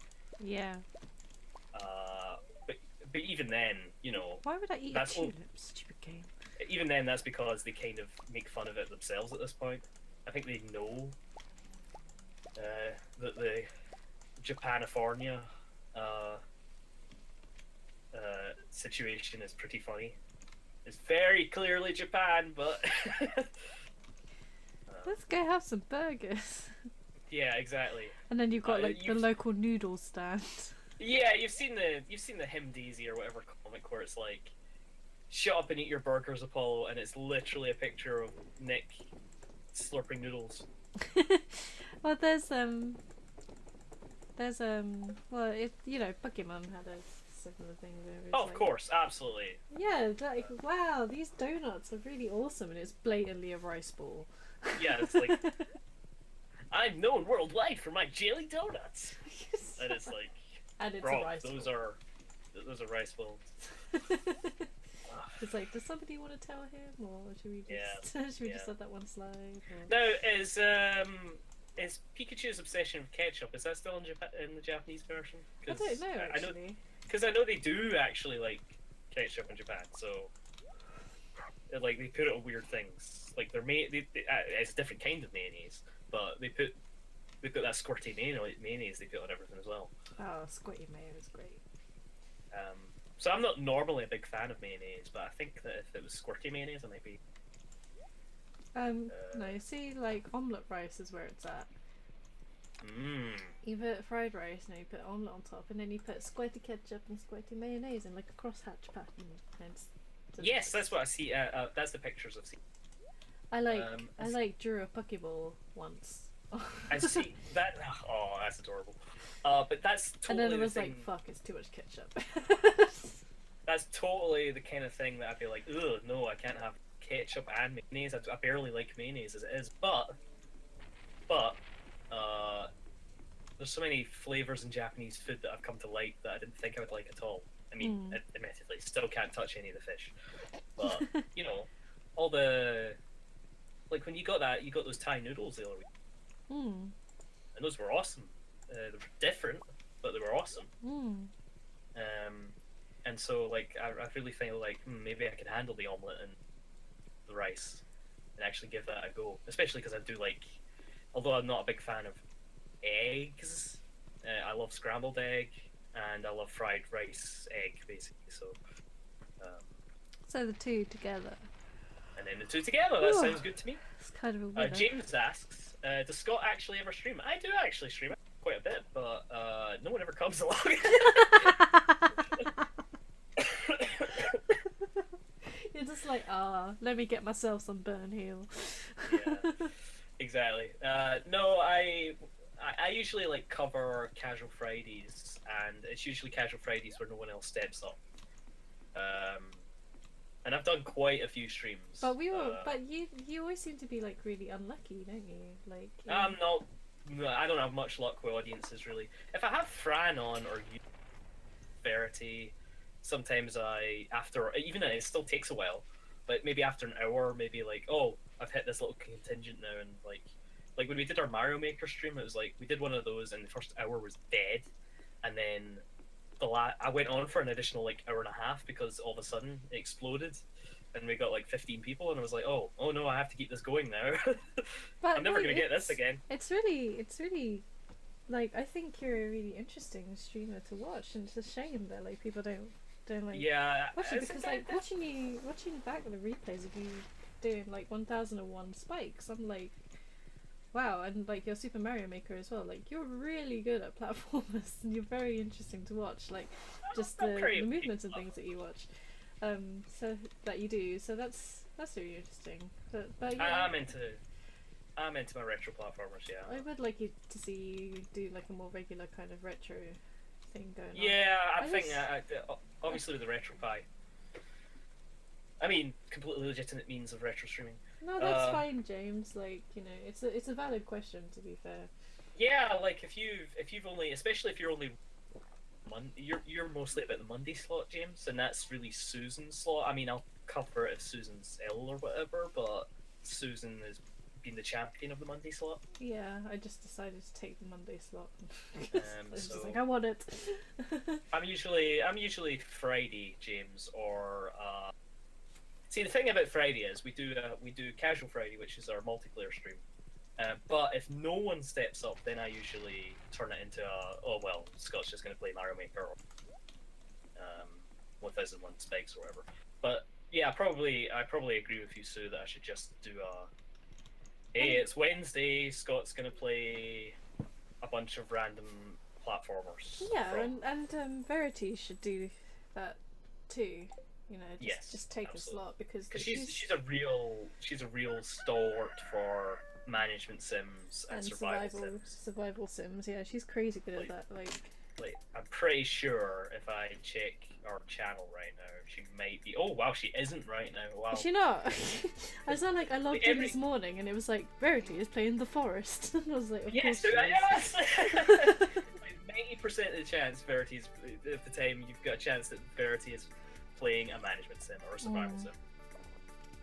Yeah. But even then, you know, Why would I eat a that's tulip? Stupid game. even then that's because they kind of make fun of it themselves at this point. I think they know that the Japanifornia situation is pretty funny. It's very clearly Japan, but Let's go have some burgers. yeah, exactly. And then you've got like the you've- local noodle stand. Yeah, you've seen the Him Daisy or whatever comic where it's like, shut up and eat your burgers, Apollo, and it's literally a picture of Nick slurping noodles. Well, well, it, you know, Pokemon had a similar thing where it was Oh, of like, course, absolutely. yeah, like, wow, these donuts are really awesome, and it's blatantly a rice ball. Yeah, it's like, I'm known worldwide for my jelly donuts, and it's like, And it's bro, a rice those ball. are rice balls. It's like, does somebody want to tell him, or should we just should we just yeah. let that one slide? Or... Now, is Pikachu's obsession with ketchup, is that still in the Japanese version? I don't know actually. Because I know they do actually like ketchup in Japan, so like they put it on weird things. Like it's a different kind of mayonnaise, but they put that squirty mayonnaise they put on everything as well. Oh, squirty mayo is great. So I'm not normally a big fan of mayonnaise, but I think that if it was squirty mayonnaise, I might be. No, see, like omelette rice is where it's at. You put fried rice, and you put omelette on top, and then you put squirty ketchup and squirty mayonnaise in like a crosshatch pattern. And it's Yes, that's what I see. That's the pictures I've seen. I like drew a Pokeball once. I see that. Oh, that's adorable. But that's totally. And then it was the like, thing, fuck, it's too much ketchup. That's totally the kind of thing that I'd be like, ugh, no, I can't have ketchup and mayonnaise. I barely like mayonnaise as it is, but there's so many flavors in Japanese food that I've come to like that I didn't think I would like at all. I mean, admittedly, still can't touch any of the fish, but you know, all the like when you got those Thai noodles the other week, and those were awesome. They were different, but they were awesome. And so like I really feel like maybe I can handle the omelette and the rice and actually give that a go, especially because I do like, although I'm not a big fan of eggs, I love scrambled egg and I love fried rice egg basically, So the two together. and then the two together, that sounds good to me. It's kind of a winner. James asks, does Scott actually ever stream? I do actually stream it quite a bit, but no one ever comes along. You're just like, let me get myself some Burn Heel. Yeah, exactly. No, I usually like cover Casual Fridays, and it's usually Casual Fridays where no one else steps up. And I've done quite a few streams. But but you always seem to be like really unlucky, don't you? Like. I'm not. I don't have much luck with audiences really. If I have Fran on or you, Verity, sometimes even it still takes a while, but maybe after an hour, maybe like, oh, I've hit this little contingent now, and like when we did our Mario Maker stream, it was like we did one of those, and the first hour was dead, and then I went on for an additional like hour and a half because all of a sudden it exploded, and we got like 15 people, and I was like, oh no, I have to keep this going now. But I'm never gonna get this again. It's really, like, I think you're a really interesting streamer to watch, and it's a shame that like people don't like watch you, because like watching back the replays of you doing like 1001 spikes, I'm like, wow, and like your Super Mario Maker as well, like you're really good at platformers, and you're very interesting to watch, like just the movements and things that you watch, so that you do, so that's really interesting. But yeah, I'm into my retro platformers, yeah. I would like you to see you do like a more regular kind of retro thing going on. Yeah, I think just- obviously with the retro pie. I mean, completely legitimate means of retro streaming. No, that's fine, James. Like, you know, it's a valid question, to be fair. Yeah, like if you've only, especially if you're only you're mostly about the Monday slot, James, and that's really Susan's slot. I mean, I'll cover it if Susan's ill or whatever, but Susan has been the champion of the Monday slot. Yeah, I just decided to take the Monday slot. I was So just like, I want it. I'm usually Friday, James, or see, the thing about Friday is we do Casual Friday, which is our multiplayer stream. But if no one steps up, then I usually turn it into oh well, Scott's just going to play Mario Maker or 1001 Specs or whatever. But yeah, I probably agree with you, Sue, that I should just do hey, it's Wednesday, Scott's going to play a bunch of random platformers. Yeah, and Verity should do that too. You know, just take absolutely. a slot because she's a real stalwart for management sims and survival sims. Yeah, she's crazy good at that. Like, I'm pretty sure if I check our channel right now, she might be. Oh wow, she isn't right now. Wow. Is she not? I was like, I logged in this morning and it was like Verity is playing The Forest. And I was like, of yes, course yes. 90% of the chance Verity's at the time you've got a chance that Verity is playing a management sim or a survival sim.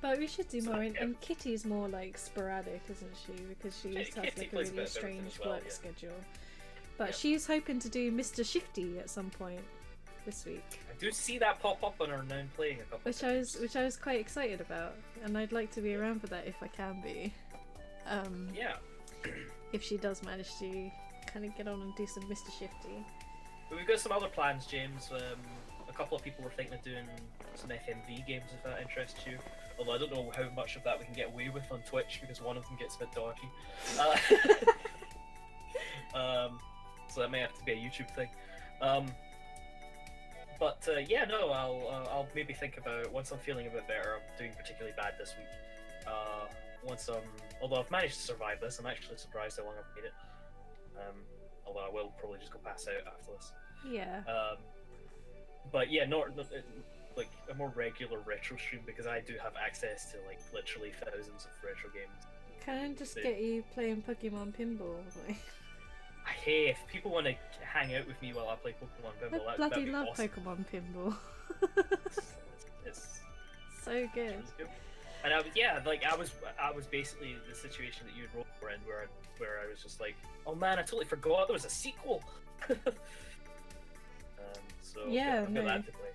But we should do more. Yeah. And Kitty's more like sporadic, isn't she? Because she used to have like a really strange work schedule. But she's hoping to do Mr. Shifty at some point this week. I do see that pop up on her now playing a couple of times. Which I was quite excited about, and I'd like to be around for that if I can be. Yeah. If she does manage to kind of get on and do some Mr. Shifty. But we've got some other plans, James. A couple of people were thinking of doing some FMV games if that interests you. Although I don't know how much of that we can get away with on Twitch because one of them gets a bit dodgy. So that may have to be a YouTube thing. But yeah, no, I'll maybe think about once I'm feeling a bit better. I'm doing particularly bad this week. Although I've managed to survive this, I'm actually surprised how long I've made it. Although I will probably just go pass out after this. Yeah. But yeah, not like a more regular retro stream because I do have access to like literally thousands of retro games. Can I just get you playing Pokemon Pinball? Hey, if people want to hang out with me while I play Pokemon Pinball, I bloody love awesome. Pokemon Pinball. it's so good. And I was basically the situation that you wrote in where I was just like, oh man, I totally forgot there was a sequel. So yeah, I've got that to play.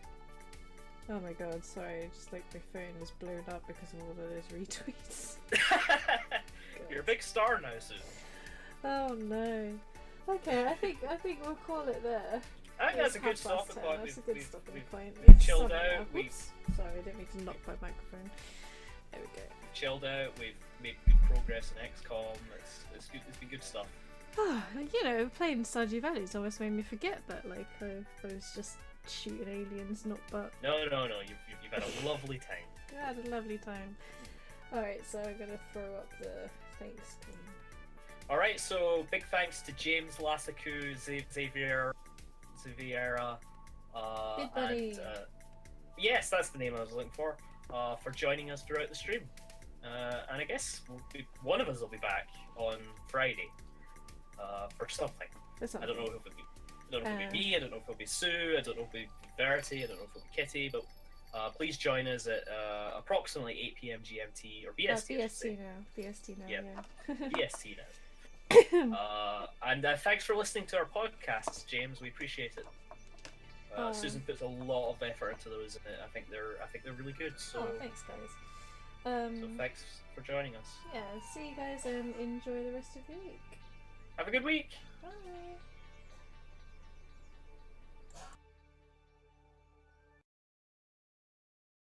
Oh my god, sorry, just like my phone is blown up because of all of those retweets. You're a big star now, Susan. Oh no. Okay, I think we'll call it there. I think that's a good stopping point. That's a good stopping point. We chilled out. Sorry, I didn't mean to knock my microphone. There we go. Chilled out. We've made good progress in XCOM. It's good. It's been good stuff. You know, playing Stardew Valley's almost made me forget that. Like I was just shooting aliens, not but. No. You've had a lovely time. I had a lovely time. All right, so I'm gonna throw up the thanks to. All right, so big thanks to James Lassicu, Xaviera, Good buddy. and yes, that's the name I was looking for joining us throughout the stream. And I guess one of us will be back on Friday for something. I don't know if it'll be me. I don't know if it'll be Sue. I don't know if it'll be Verity. I don't know if it'll be Kitty. But please join us at approximately 8 p.m. GMT or BST. BST now. BST now. Yep. Yeah. BST now. And thanks for listening to our podcasts, James. We appreciate it. Susan puts a lot of effort into those, and I think they're really good. So thanks, guys. So thanks for joining us. Yeah, see you guys and enjoy the rest of your week. Have a good week. Bye.